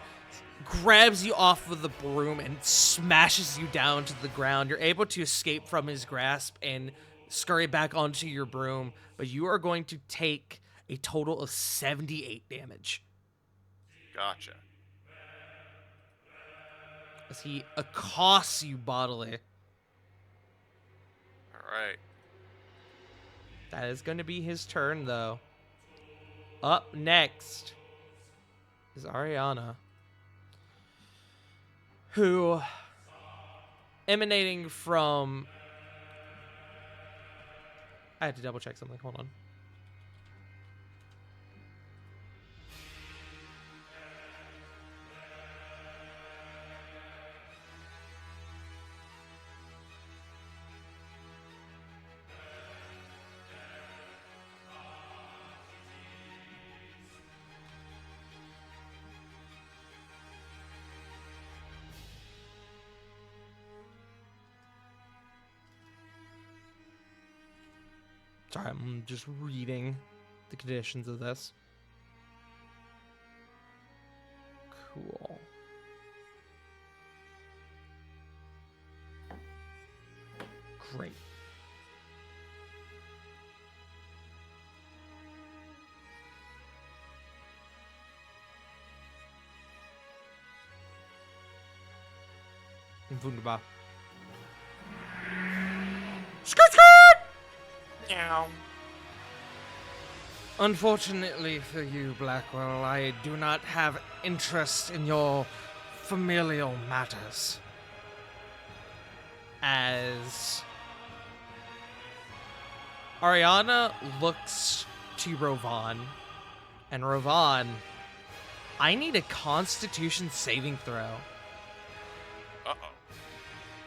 grabs you off of the broom and smashes you down to the ground. You're able to escape from his grasp and scurry back onto your broom, but you are going to take a total of 78 damage Gotcha. as he accosts you bodily. Alright. That is going to be his turn, though. Up next is Ariana, who, emanating from... I had to double check something. Hold on. Sorry, I'm just reading the conditions of this. Cool. Great. Wunderbar. Skirt, skirt! Unfortunately for you, Blackwell, I do not have interest in your familial matters. As Ariana looks to Rovan, and Rovan, I need a Constitution saving throw. Uh-oh.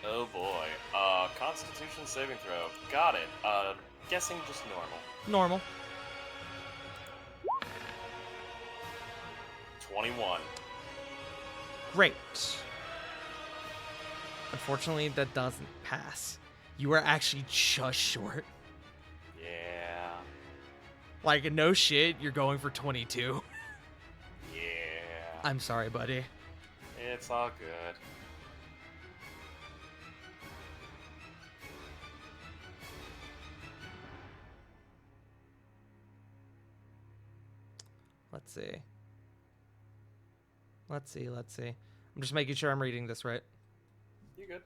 Oh boy. Constitution saving throw. Got it. Guessing just normal. Normal. 21. Great. Unfortunately, that doesn't pass. You are actually just short. Yeah. Like, no shit, you're going for 22. Yeah. I'm sorry, buddy. It's all good. Let's see. Let's see. I'm just making sure I'm reading this right. You good?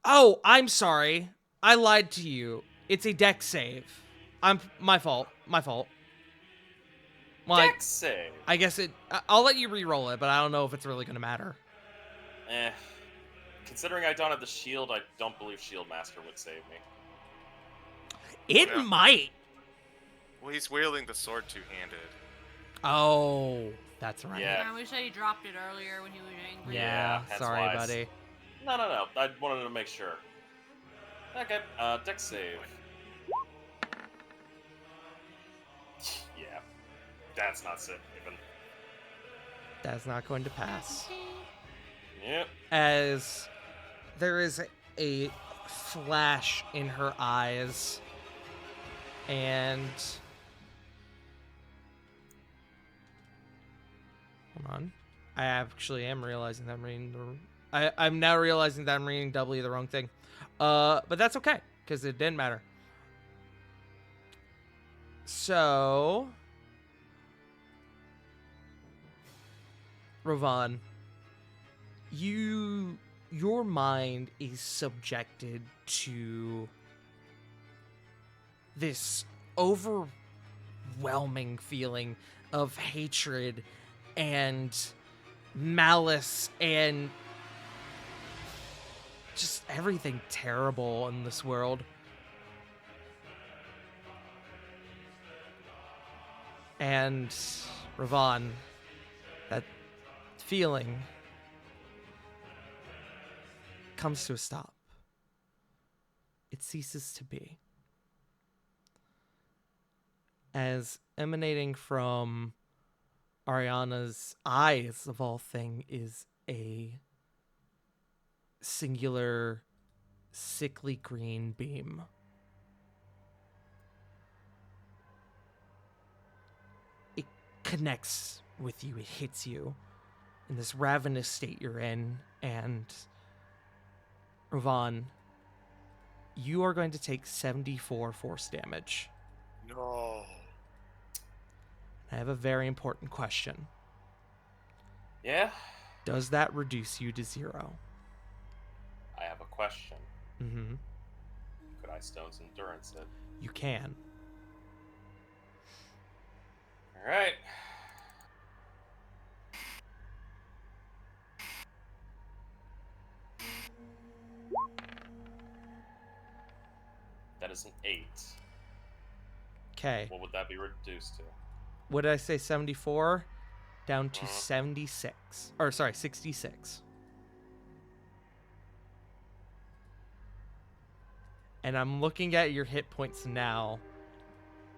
Oh, I'm sorry. I lied to you. It's a dex save. My fault. Like, Dex save. I guess I'll let you re-roll it, but I don't know if it's really gonna matter. Considering I don't have the shield, I don't believe Shield Master would save me. It Yeah. might. Well, he's wielding the sword two-handed. Oh, that's right. Yeah. I wish I dropped it earlier when he was angry. Yeah, that's sorry, why buddy. No. I wanted to make sure. Okay, dex save. Yeah. That's not safe even. That's not going to pass. Yep. As there is a flash in her eyes, and hold on, I actually am realizing that I'm reading I'm now realizing that I'm reading doubly the wrong thing, but that's okay because it didn't matter. So, Ravon, your mind is subjected to this overwhelming feeling of hatred and malice and just everything terrible in this world. And Ravon, that feeling comes to a stop. It ceases to be. As emanating from Ariana's eyes, of all thing, is a singular, sickly green beam. It connects with you, it hits you in this ravenous state you're in, and Ravon, you are going to take 74 force damage. No. I have a very important question. Yeah. Does that reduce you to 0? I have a question. Mm-hmm. Could I Stone's Endurance it? You can. Alright. That is an 8. Okay. What would that be reduced to? What did I say? 74? Down to 76. Or, sorry, 66. And I'm looking at your hit points now,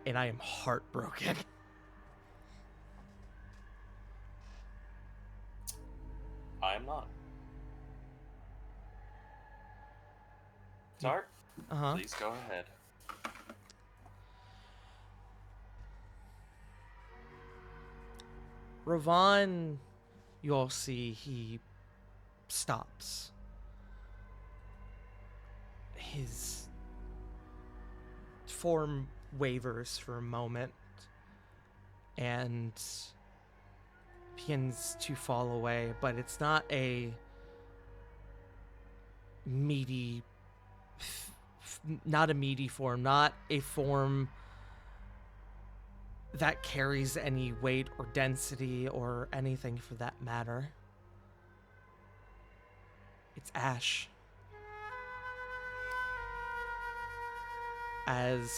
and I am heartbroken. I am not. Tart, Uh-huh. please go ahead. Ravon, you all see, he stops. His form wavers for a moment and begins to fall away, but it's not a meaty form, not a form that carries any weight or density or anything for that matter. It's ash. As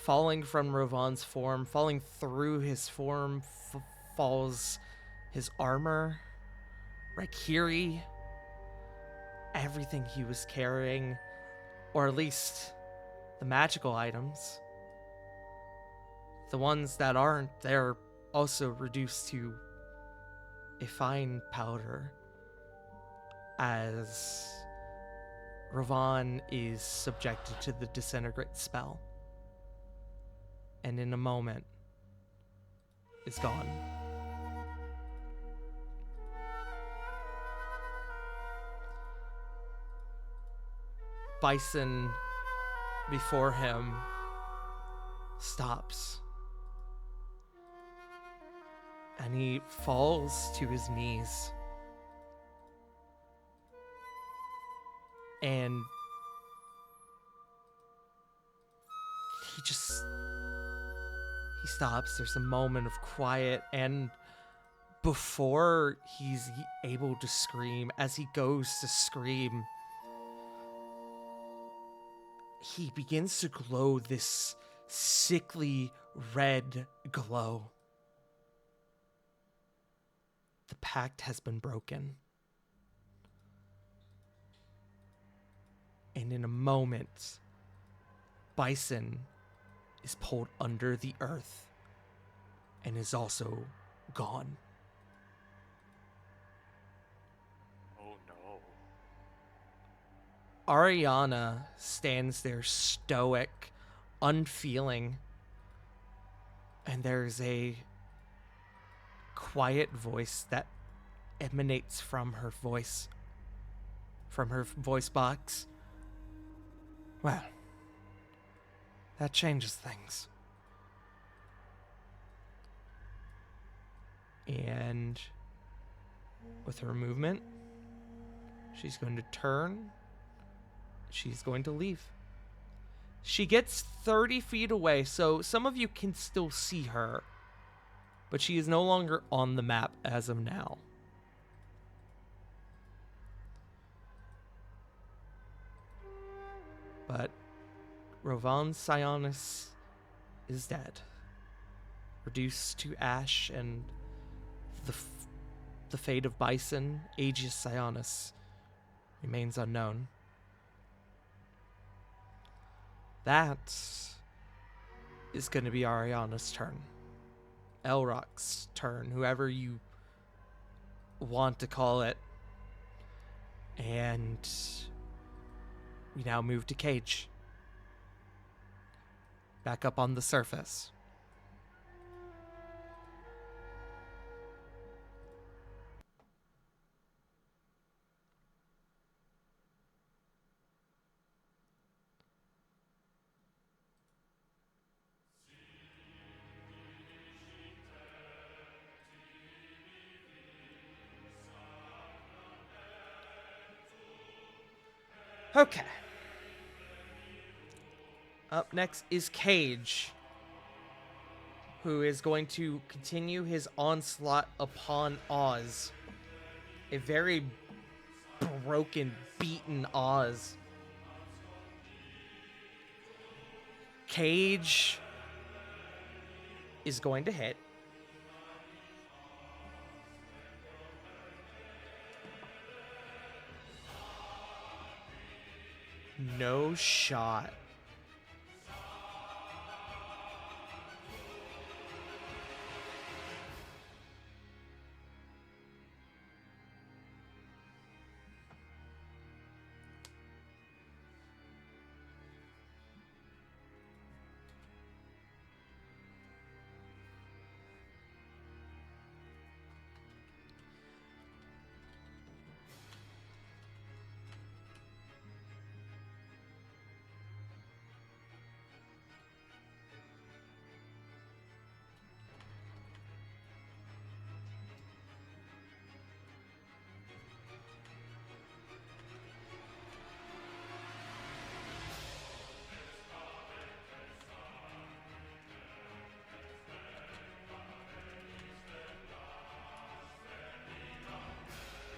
falling from Ravon's form, falling through his form, falls his armor, Raikiri, everything he was carrying, or at least the magical items. The ones that aren't, they're also reduced to a fine powder, as Ravon is subjected to the disintegrate spell, and in a moment is gone. Bison before him stops, and he falls to his knees. And he stops. There's a moment of quiet, and before he's able to scream, as he goes to scream, he begins to glow this sickly red glow. The pact has been broken. And in a moment, Bison is pulled under the earth and is also gone. Oh no. Ariana stands there stoic, unfeeling, and there's a quiet voice that emanates from her voice box. Well, that changes things. And with her movement, she's going to turn. She's going to leave. She gets 30 feet away, so some of you can still see her. But she is no longer on the map as of now. But Rovan Sionis is dead. Reduced to ash, and the fate of Bison, Aegis Sionis, remains unknown. That is going to be Ariana's turn. Elroc's turn, whoever you want to call it. And we now move to Cage. Back up on the surface. Okay. Up next is Cage, who is going to continue his onslaught upon Oz. A very broken, beaten Oz. Cage is going to hit. No shot.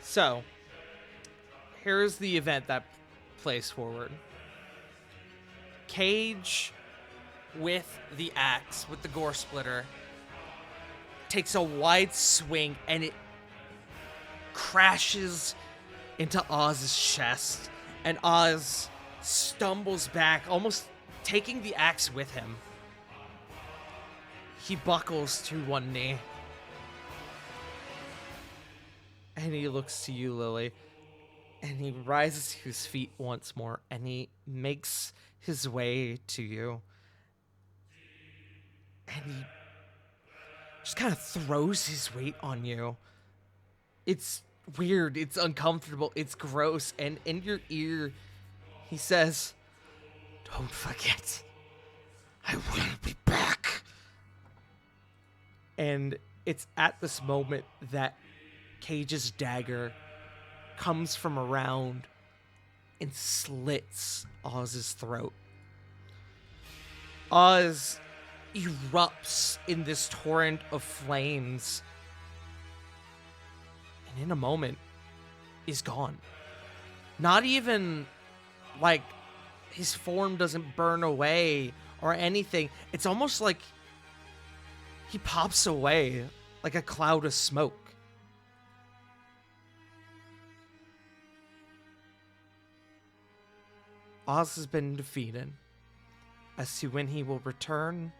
So, here's the event that plays forward. Cage, with the axe, with the gore splitter, takes a wide swing and it crashes into Oz's chest. And Oz stumbles back, almost taking the axe with him. He buckles to one knee. And he looks to you, Lily, and he rises to his feet once more, and he makes his way to you. And he just kind of throws his weight on you. It's weird, it's uncomfortable, it's gross, and in your ear, he says, "Don't forget, I will be back." And it's at this moment that Cage's dagger comes from around and slits Oz's throat. Oz erupts in this torrent of flames, and in a moment is gone. Not even like his form doesn't burn away or anything. It's almost like he pops away like a cloud of smoke. Oz has been defeated. As to when he will return,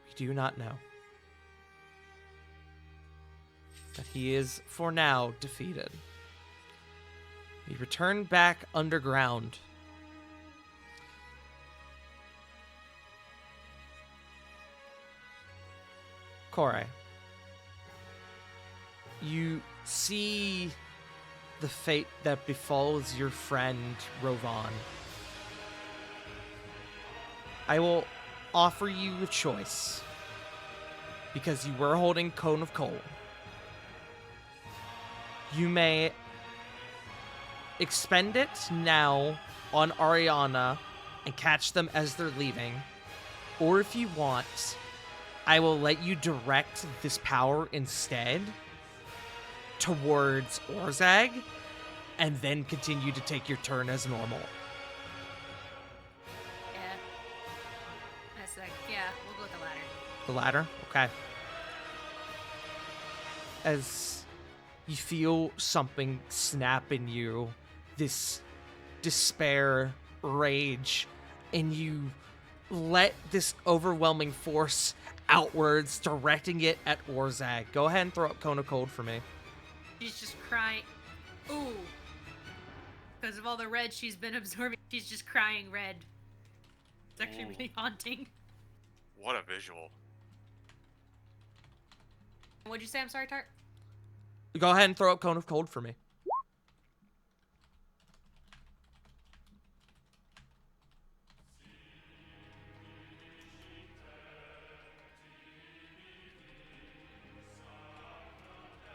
we do not know. But he is, for now, defeated. We return back underground. Kore, you see the fate that befalls your friend Rovan. I will offer you a choice, because you were holding Cone of Coal. You may expend it now on Ariana and catch them as they're leaving, or if you want, I will let you direct this power instead towards Orzag, and then continue to take your turn as normal. Yeah. That's like, yeah, we'll go with the latter. The ladder? Okay. As you feel something snap in you, this despair, rage, and you let this overwhelming force outwards, directing it at Orzag. Go ahead and throw up Cone of Cold for me. She's just crying. Ooh. Because of all the red she's been absorbing, she's just crying red. It's actually Ooh. really haunting. What a visual. What'd you say? I'm sorry, Tart? Go ahead and throw up Cone of Cold for me.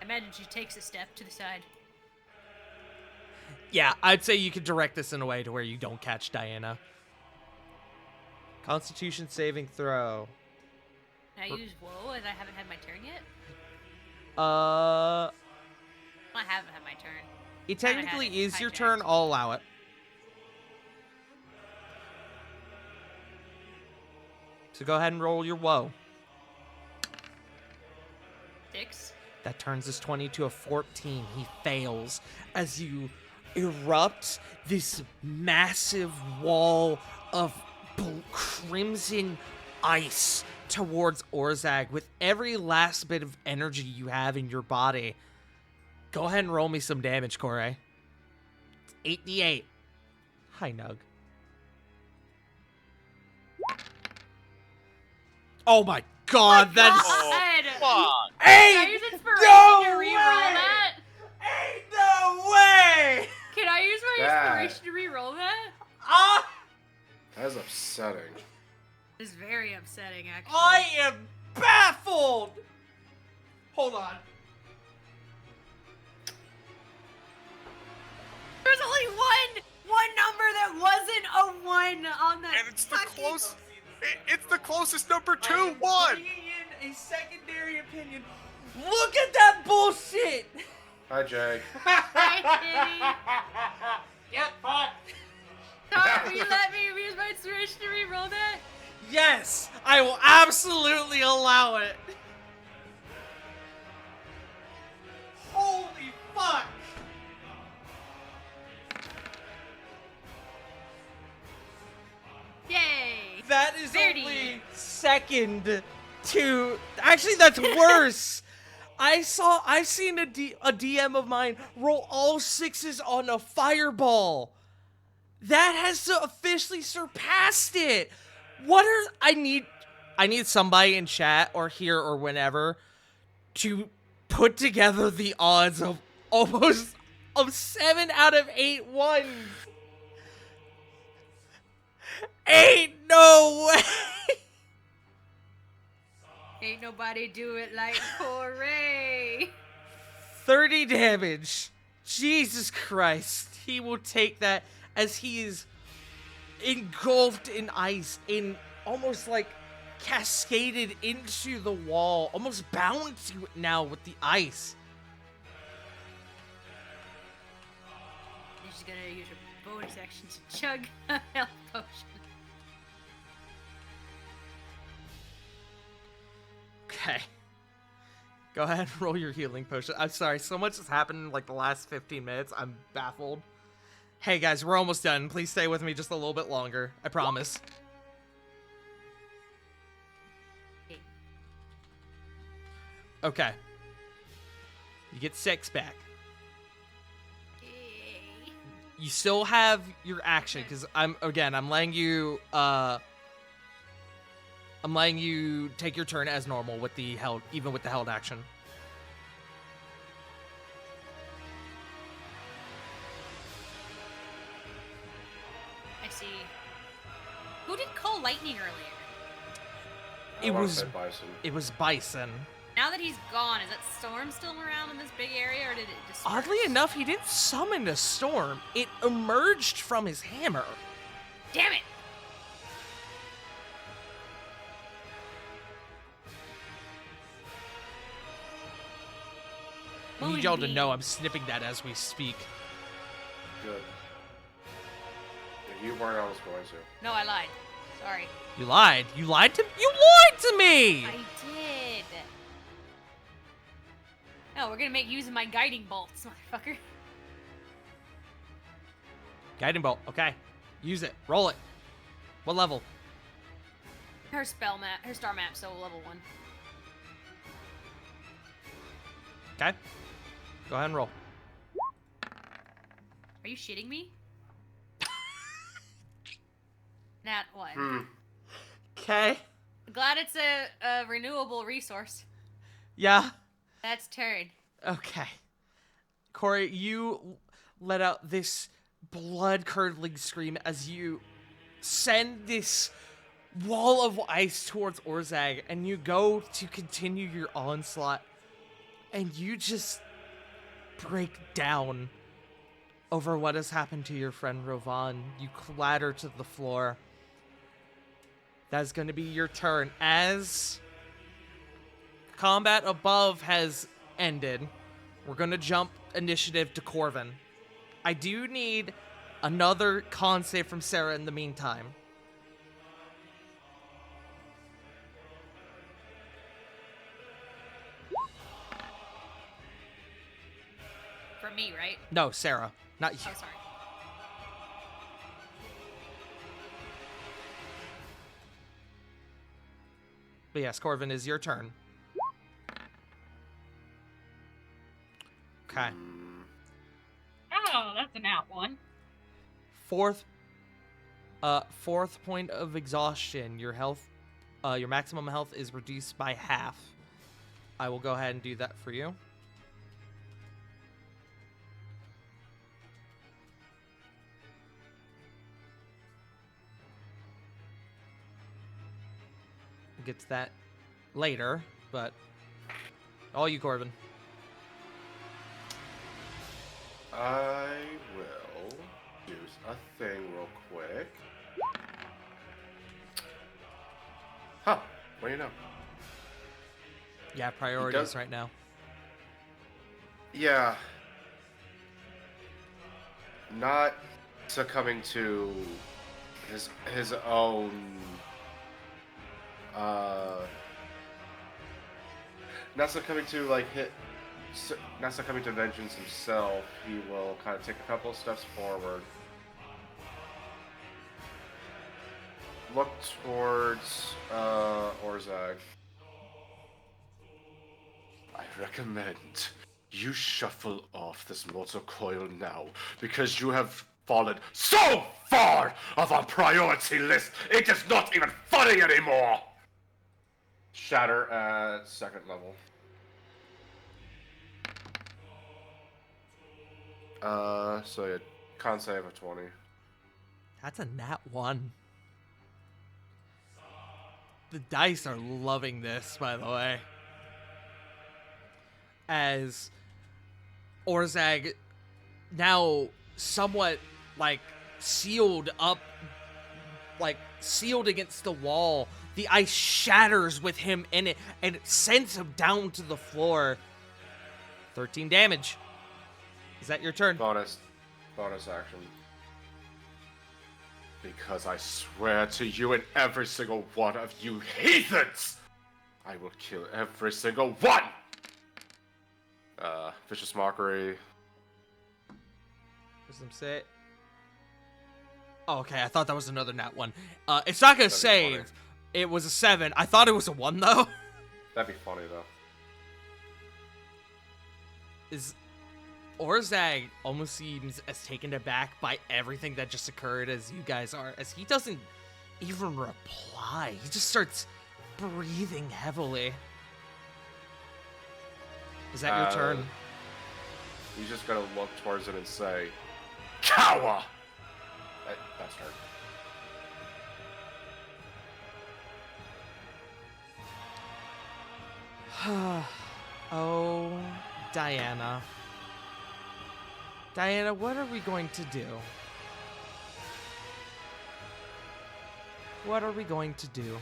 I imagine she takes a step to the side. Yeah, I'd say you could direct this in a way to where you don't catch Diana. Constitution saving throw. Can I use Woe and I haven't had my turn yet? I I haven't had my turn. It Kinda had technically it is your hijacked. turn. I'll allow it. So go ahead and roll your woe. 6. That turns his 20 to a 14. He fails as you erupt this massive wall of crimson ice towards Orzag with every last bit of energy you have in your body. Go ahead and roll me some damage, Kore. It's 8d8. Hi, Nug. Oh my god, that's... God! Come on! Can I Ain't use inspiration no to re-roll way! that? Ain't no way! Can I use my That- inspiration to re-roll that? Ah! That is upsetting. It's very upsetting, actually. I am baffled! Hold on. There's only one number that wasn't a 1 on that. And it's the fucking- close. It's the closest number to I am 1. bringing in a secondary opinion. Look at that bullshit! Hi, Jay. Hi, Get fucked! Sorry, will you let me use my inspiration to re-roll that? Yes, I will absolutely allow it. Holy fuck! Yay! That is Verdi. only second to... Actually, that's worse. I've seen a DM of mine roll all 6s on a fireball. That has officially surpassed it. What are... I need somebody in chat or here or whenever to put together the odds of almost... of 7 out of 8 ones. Ain't no way. Ain't nobody do it like Corey. 30 damage. Jesus Christ. He will take that as he is engulfed in ice, in almost like cascaded into the wall, almost bound to it now with the ice. You're just gonna use your bonus action to chug a health potion. Okay. Go ahead and roll your healing potion. I'm sorry, so much has happened in like the last 15 minutes. I'm baffled. Hey guys, we're almost done. Please stay with me just a little bit longer. I promise. Okay. You get 6 back. You still have your action because I'm letting you take your turn as normal with the held, even with the held action. I see. Who did call lightning earlier? It was Bison. Now that he's gone, is that storm still around in this big area, or did it disperse? Oddly enough, he didn't summon a storm. It emerged from his hammer. Damn it! I need y'all to know I'm snipping that as we speak. Good. Yeah, you weren't always going to. No, I lied. Sorry. You lied. You lied to me! I did. No, we're gonna make use of my guiding bolts, motherfucker. Guiding bolt. Okay. Use it. Roll it. What level? Her spell map, her star map, so level 1. Okay. Go ahead and roll. Are you shitting me? Nat 1. Hmm. Okay. Glad it's a renewable resource. Yeah. That's turn. Okay. Corey, you let out this blood-curdling scream as you send this wall of ice towards Orzag, and you go to continue your onslaught, and you just break down over what has happened to your friend Rovan. You clatter to the floor. That's going to be your turn. As combat above has ended, we're going to jump initiative to Corvin. I do need another con save from Sarah in the meantime. For me, right? No, Sarah, not you. Oh, sorry. But yes, Corvin, is your turn. Okay. Oh, that's a nat 1. Fourth point of exhaustion. Your health, your maximum health is reduced by half. I will go ahead and do that for you. We'll get to that later, but all you, Corbin. I will do a thing real quick. Huh. What do you know? Yeah, priorities right now. Yeah. Not succumbing to his own not succumbing to not succumbing to vengeance himself. He will kind of take a couple of steps forward, look towards Orzag. I recommend you shuffle off this mortal coil now, because you have fallen so far off our priority list, it is not even funny anymore! Shatter at 2nd level. So yeah, con save of 20. That's a nat 1. The dice are loving this, by the way. As Orzag, now somewhat sealed up, sealed against the wall, the ice shatters with him in it, and it sends him down to the floor. 13 damage. Is that your turn? Bonus action. Because I swear to you and every single one of you heathens, I will kill every single one! Vicious Mockery. Wisdom save. Oh, okay, I thought that was another nat one. It's not gonna That'd be save. funny. It was a 7. I thought it was a 1 though. That'd be funny though. Is Orzag almost seems as taken aback by everything that just occurred as you guys are, as he doesn't even reply. He just starts breathing heavily. Is that your turn? He's just gonna look towards it and say, Kawa! That's her. Oh, Diana. Diana, what are we going to do? What are we going to do?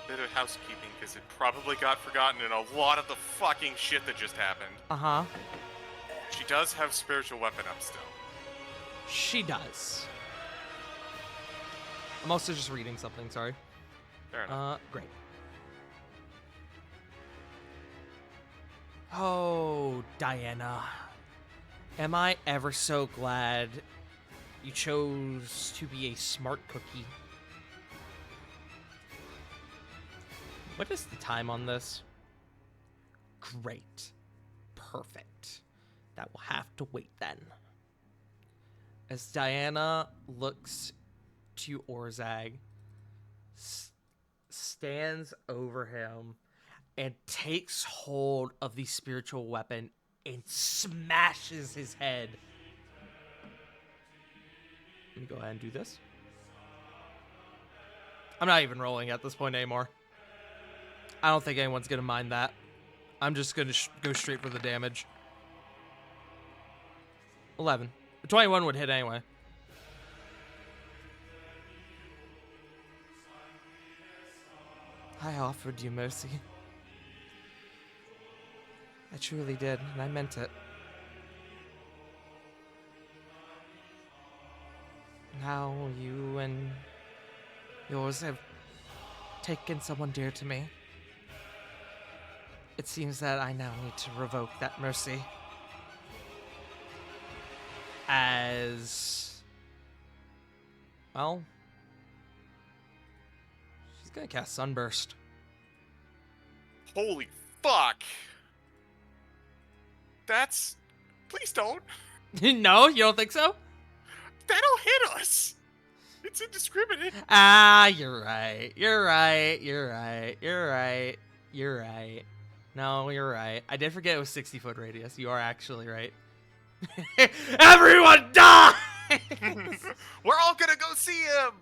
Bit of housekeeping, because it probably got forgotten in a lot of the fucking shit that just happened. Uh-huh. She does have spiritual weapon up still. She does. I'm also just reading something, sorry. Fair enough. Great. Oh, Diana. Am I ever so glad you chose to be a smart cookie. What is the time on this? Great. Perfect. That will have to wait then. As Diana looks to Orzag, stands over him, and takes hold of the spiritual weapon and smashes his head. Let me go ahead and do this. I'm not even rolling at this point anymore. I don't think anyone's going to mind that. I'm just going to go straight for the damage. 11. 21 would hit anyway. I offered you mercy. I truly did, and I meant it. Now you and yours have taken someone dear to me. It seems that I now need to revoke that mercy. As... well... she's gonna cast Sunburst. Holy fuck! That's... Please don't. No, you don't think so? That'll hit us! It's indiscriminate. Ah, you're right. You're right. No, you're right. I did forget it was 60-foot radius. You are actually right. Everyone die! We're all gonna go see him!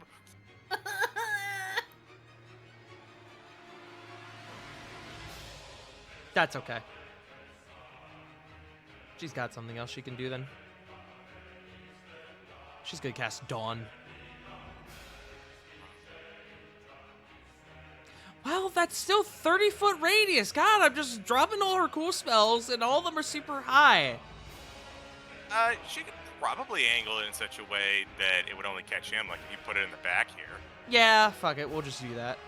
That's okay. She's got something else she can do then. She's gonna cast Dawn. Well, that's still 30-foot radius. God, I'm just dropping all her cool spells, and all of them are super high. She could probably angle it in such a way that it would only catch him, like if you put it in the back here. Yeah, fuck it. We'll just do that.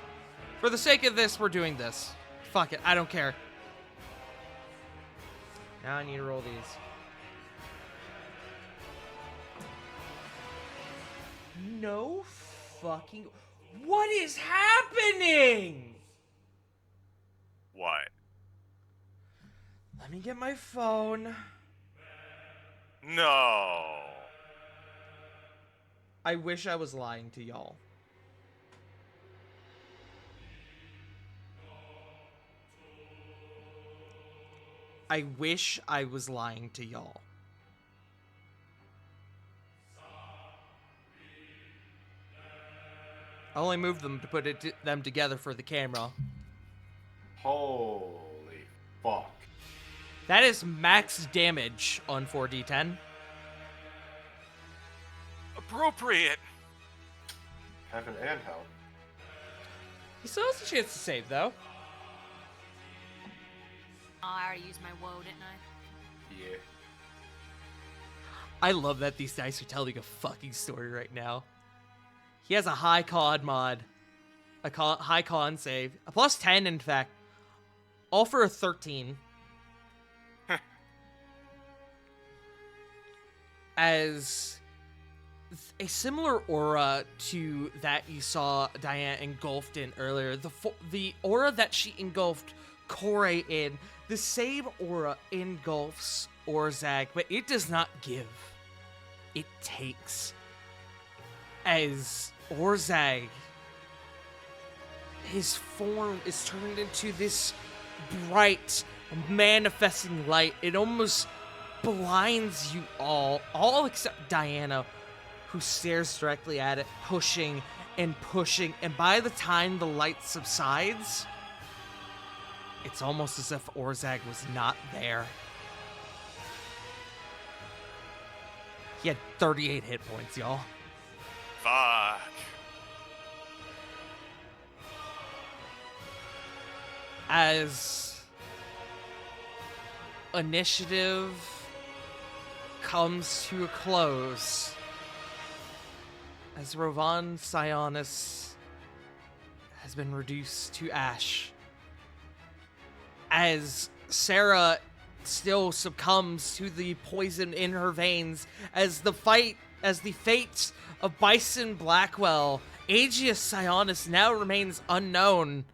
For the sake of this, we're doing this. Fuck it. I don't care. Now I need to roll these. No fucking... What is happening? What? Let me get my phone. No. I wish I was lying to y'all. I wish I was lying to y'all. I only moved them to put them together for the camera. Holy fuck. That is max damage on 4d10. Appropriate. Heaven and hell. He still has a chance to save, though. Oh, I already used my woe, didn't I? Yeah. I love that these dice are telling a fucking story right now. He has a high con mod. High con save. A plus 10, in fact. All for a 13. As a similar aura to that you saw Diana engulfed in earlier, the aura that she engulfed Kore in, the same aura engulfs Orzag, but it does not give. It takes. As Orzag, his form is turned into this bright, manifesting light. It almost blinds you all except Diana, who stares directly at it, pushing and pushing, and by the time the light subsides, it's almost as if Orzag was not there. He had 38 hit points, y'all. Fuck. As initiative comes to a close, as Rovan Sionis has been reduced to ash, as Sarah still succumbs to the poison in her veins, as the fate of Bison Blackwell, Aegeus Sionis now remains unknown.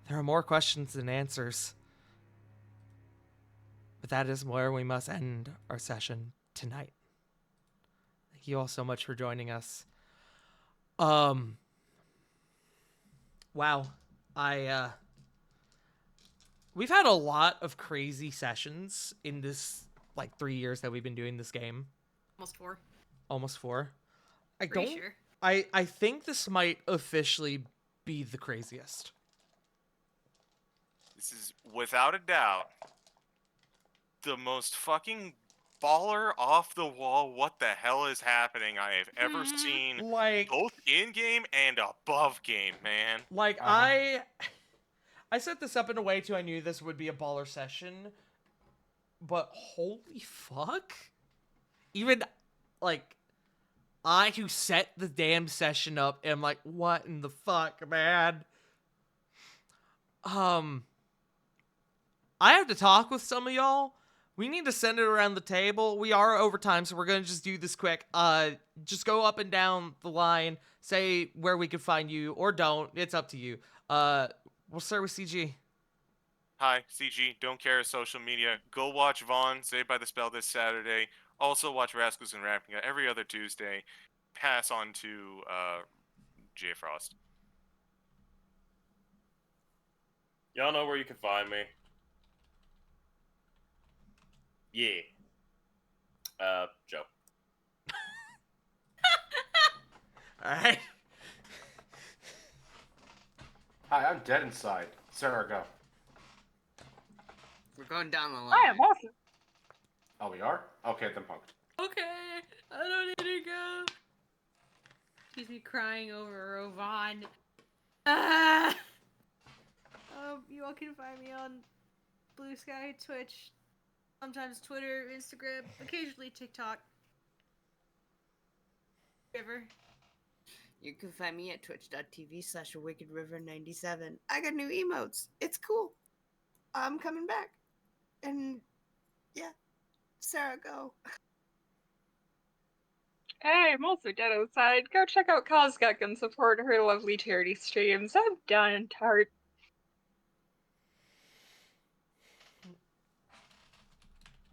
There are more questions than answers. But that is where we must end our session tonight. Thank you all so much for joining us. Wow. We've had a lot of crazy sessions in this, 3 years that we've been doing this game. Almost 4. Pretty sure. I think this might officially be the craziest. This is, without a doubt, the most fucking baller off the wall, what the hell is happening I have ever seen, both in-game and above game, man. I set this up in a way I knew this would be a baller session, but holy fuck. Even, I who set the damn session up am like, what in the fuck, man? I have to talk with some of y'all. We need to send it around the table. We are over time, so we're going to just do this quick. Just go up and down the line, say where we can find you, or don't. It's up to you. We'll start with CG. Hi, CG. Don't care. Social media. Go watch Vaughn, Saved by the Spell this Saturday. Also watch Rascals and Ravnica every other Tuesday. Pass on to J Frost. Y'all know where you can find me. Yeah. Joe. Alright. Hi, I'm dead inside. Sarah, go. We're going down the line. I am awesome. Oh, we are? Okay, then punked. Okay, I don't need to go. Excuse me, crying over Rovan. You all can find me on Blue Sky, Twitch, sometimes Twitter, Instagram, occasionally TikTok. River. You can find me at twitch.tv/wickedriver97. I got new emotes. It's cool. I'm coming back. And yeah, Sarah, go. Hey, I'm also dead outside. Go check out Kozgek and support her lovely charity streams. I'm done, tart.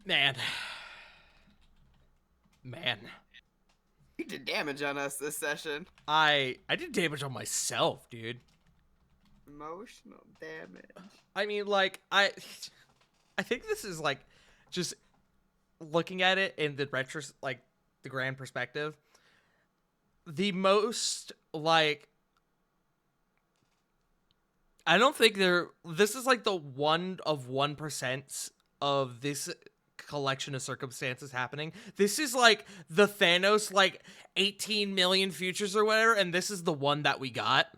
Man. You did damage on us this session. I did damage on myself, dude. Emotional damage. I mean, I think this is, just looking at it in the the grand perspective, the most, I don't think this is, the 1 of 1% of this collection of circumstances happening. This is, the Thanos, 18 million futures or whatever, and this is the one that we got.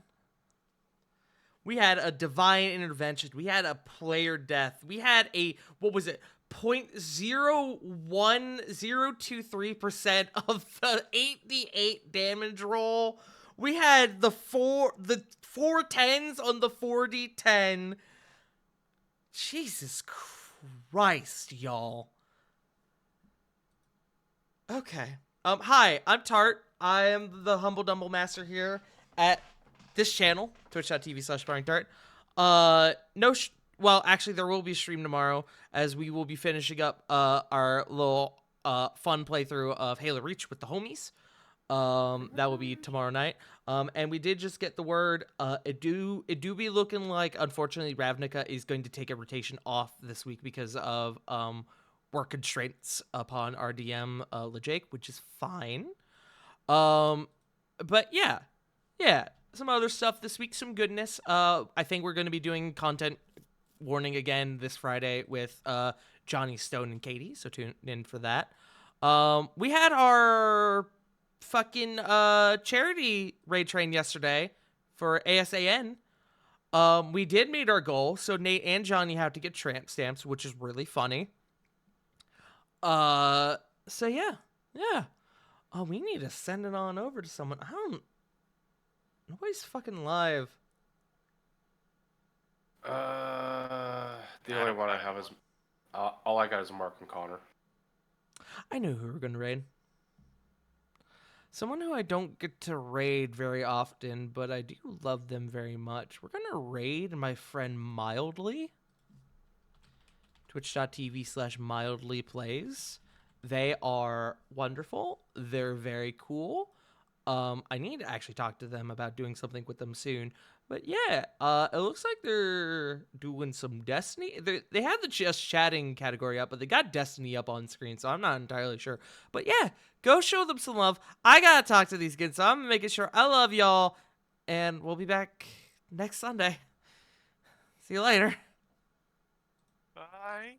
We had a divine intervention. We had a player death. We had a, 0.01023% of the 8d8 damage roll. We had the four tens on the 4d10. Jesus Christ, y'all. Okay. Hi, I'm Tart. I am the Humble Dumble Master here at this channel, twitch.tv/SparringTart. Well, actually, there will be a stream tomorrow as we will be finishing up our little fun playthrough of Halo Reach with the homies. That will be tomorrow night. And we did just get the word. It do be looking like, unfortunately, Ravnica is going to take a rotation off this week because of work constraints upon our DM Lejake, which is fine. But yeah, some other stuff this week, some goodness. I think we're going to be doing content warning again this Friday with Johnny, Stone, and Katie, so tune in for that. We had our fucking charity raid train yesterday for ASAN. We did meet our goal, so Nate and Johnny have to get tramp stamps, which is really funny. So yeah. Oh, we need to send it on over to someone. Nobody's fucking live. The only one I have is all I got is Mark and Connor. I knew who we were gonna raid. Someone who I don't get to raid very often, but I do love them very much. We're gonna raid my friend Mildly. Twitch.tv/mildlyplays. They are wonderful. They're very cool. I need to actually talk to them about doing something with them soon. But yeah, it looks like they're doing some Destiny. They have the just chatting category up, but they got Destiny up on screen, so I'm not entirely sure. But yeah, go show them some love. I gotta talk to these kids, so I'm making sure I love y'all. And we'll be back next Sunday. See you later. Bye.